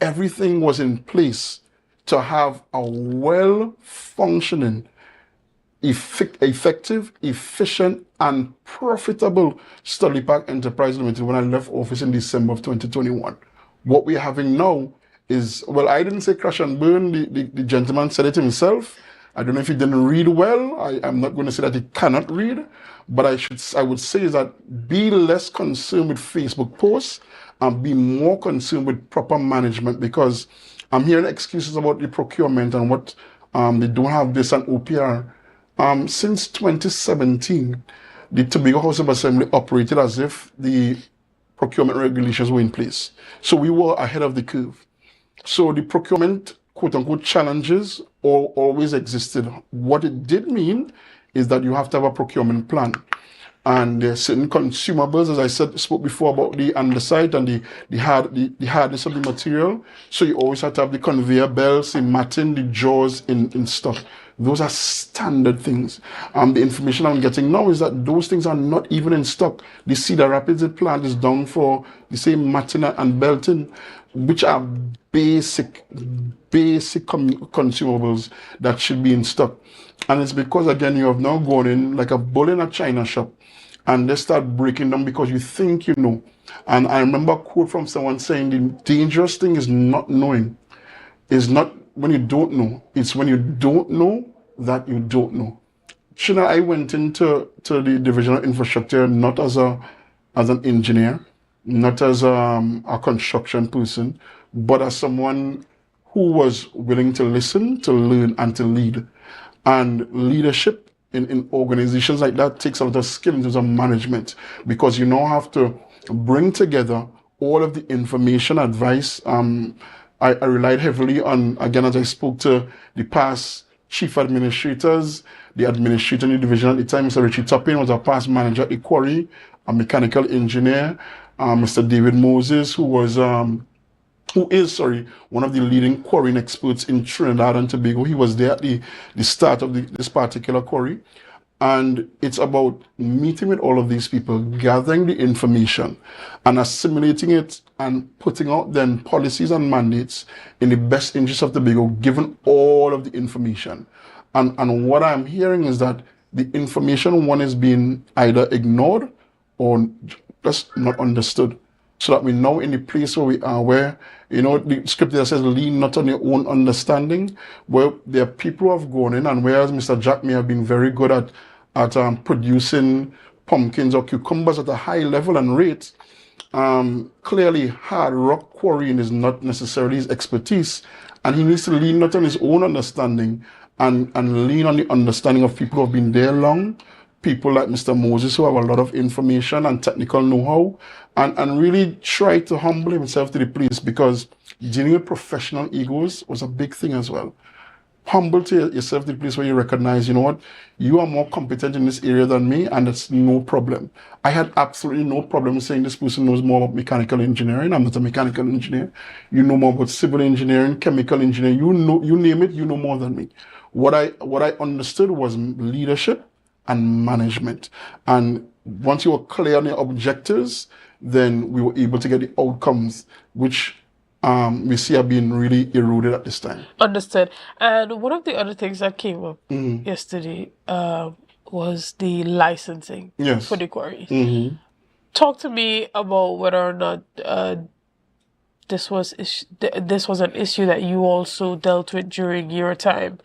[SPEAKER 10] Everything was in place to have a well-functioning, effective, efficient, and profitable Study Park Enterprise Limited when I left office in December of 2021. What we're having now is, well, I didn't say crash and burn. The gentleman said it himself. I don't know if he didn't read well. I'm not going to say that he cannot read, but I would say is that be less concerned with Facebook posts and be more concerned with proper management, because I'm hearing excuses about the procurement and what they don't have this and OPR. Since 2017, the Tobago House of Assembly operated as if the procurement regulations were in place. So we were ahead of the curve. So the procurement, quote-unquote, challenges always existed. What it did mean is that you have to have a procurement plan. And there are certain consumables, as I spoke before about the underside and the hardness of the material. So you always have to have the conveyor belts, the matting, the jaws in stock. Those are standard things. The information I'm getting now is that those things are not even in stock. The Cedar Rapids plant is down for the same matting and belting, which are basic consumables that should be in stock. And it's because, again, you have now gone in like a bull in a china shop and they start breaking down because you think you know. And I remember a quote from someone saying the dangerous thing is not knowing. It's not when you don't know. It's when you don't know that you don't know. Shana, I went into the division of infrastructure not as an engineer, not as a construction person, but as someone who was willing to listen, to learn, and to lead. And leadership in organizations like that takes a lot of skill in terms of management, because you now have to bring together all of the information, advice. I relied heavily on, again, as I spoke to the past chief administrators, the administrator in the division at the time, Mr. Richie Toppin was a past manager at Quarry, a mechanical engineer, Mr. David Moses, who is one of the leading quarrying experts in Trinidad and Tobago. He was there at the start of this particular quarry. And it's about meeting with all of these people, gathering the information and assimilating it and putting out then policies and mandates in the best interest of Tobago, given all of the information. And what I'm hearing is that the information, one, is being either ignored or just not understood. So that we're now in the place where we are, where, the scripture says, lean not on your own understanding, where there are people who have gone in, and whereas Mr. Jack may have been very good at producing pumpkins or cucumbers at a high level and rate, clearly hard rock quarrying is not necessarily his expertise, and he needs to lean not on his own understanding and lean on the understanding of people who have been there long, people like Mr. Moses who have a lot of information and technical know-how, and really try to humble himself to the place, because dealing with professional egos was a big thing as well. Humble to yourself to the place where you recognize, you know what, you are more competent in this area than me, and it's no problem. I had absolutely no problem saying this person knows more about mechanical engineering. I'm not a mechanical engineer. You know more about civil engineering, chemical engineering. You name it, you know more than me. What I understood was leadership and management. And once you were clear on your objectives, then we were able to get the outcomes, which we see are being really eroded at this time.
[SPEAKER 20] Understood. And one of the other things that came up yesterday was the licensing for the quarries. Talk to me about whether or not this was an issue that you also dealt with during your time,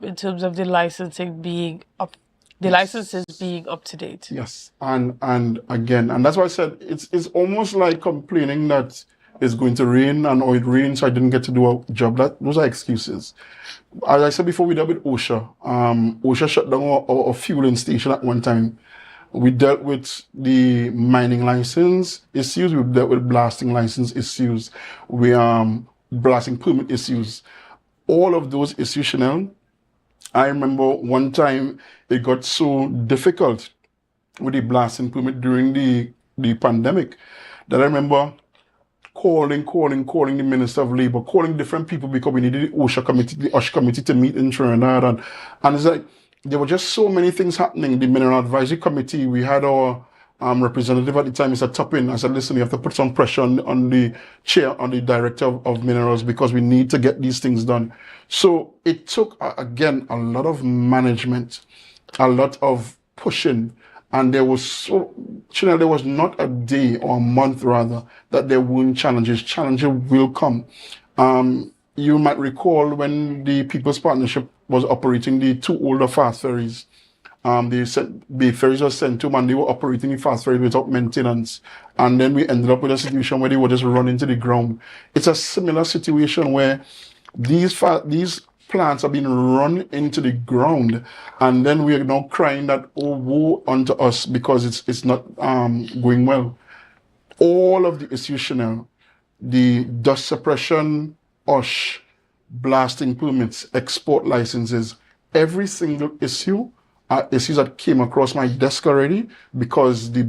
[SPEAKER 20] in terms of the licensing being up. The licenses being up to date.
[SPEAKER 10] Yes, and again, and that's why I said it's almost like complaining that it's going to rain and it rained, so I didn't get to do a job. Those are excuses. As I said before, we dealt with OSHA. OSHA shut down our fueling station at one time. We dealt with the mining license issues. We dealt with blasting license issues. We blasting permit issues. All of those issues, Chanel. I remember one time it got so difficult with the blasting permit during the pandemic that I remember calling the Minister of Labour, calling different people, because we needed the OSHA committee to meet in Trinidad. And it's like, there were just so many things happening. The Mineral Advisory Committee, we had our representative at the time, Mr. Toppin. I said, listen, you have to put some pressure on the chair, on the director of minerals, because we need to get these things done. So it took, again, a lot of management, a lot of pushing. And there was not a day or a month, rather, that there weren't challenges. Challenges will come. You might recall when the People's Partnership was operating the two older fast ferries. The ferries were sent to them and they were operating the fast ferries without maintenance. And then we ended up with a situation where they would just run into the ground. It's a similar situation where these plants are being run into the ground, and then we are now crying that, oh, woe unto us, because it's not going well. All of the issues, Chanel, the dust suppression, OSH, blasting permits, export licenses, every single issue issues that came across my desk already because the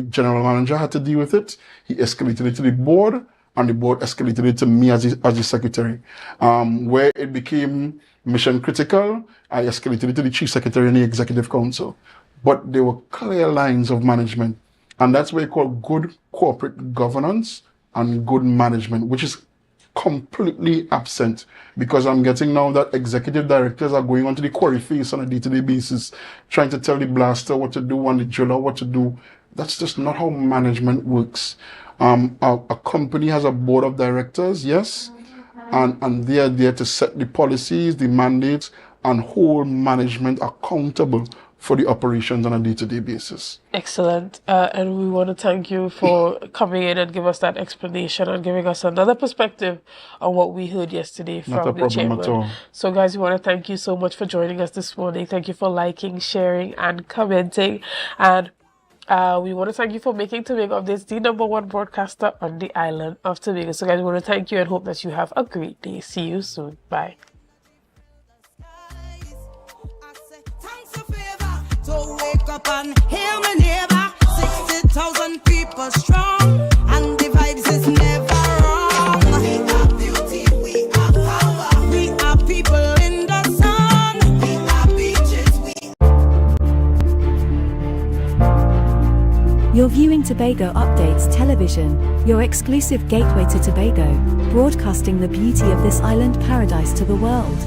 [SPEAKER 10] general manager had to deal with it. He escalated it to the board, and the board escalated it to me as the secretary. Where it became mission critical, I escalated it to the chief secretary and the executive council. But there were clear lines of management, and that's what you call good corporate governance and good management, which is completely absent, because I'm getting now that executive directors are going onto the quarry face on a day-to-day basis, trying to tell the blaster what to do and the driller what to do. That's just not how management works. A company has a board of directors, yes, and they are there to set the policies, the mandates, and hold management accountable for the operations on a day-to-day basis.
[SPEAKER 20] Excellent. And we want to thank you for coming in and give us that explanation and giving us another perspective on what we heard yesterday from the chairman. At all. So guys, we want to thank you so much for joining us this morning. Thank you for liking, sharing, and commenting. And we want to thank you for making Tobago Updates the #1 broadcaster on the island of Tobago. So guys, we want to thank you and hope that you have a great day. See you soon. Bye.
[SPEAKER 1] So wake up and hear me neighbor. 60,000 people strong, and the vibes is never wrong. We are beauty, we are power. We are people in the sun. We are beaches,
[SPEAKER 14] You're viewing Tobago Updates Television, your exclusive gateway to Tobago, broadcasting the beauty of this island paradise to the world.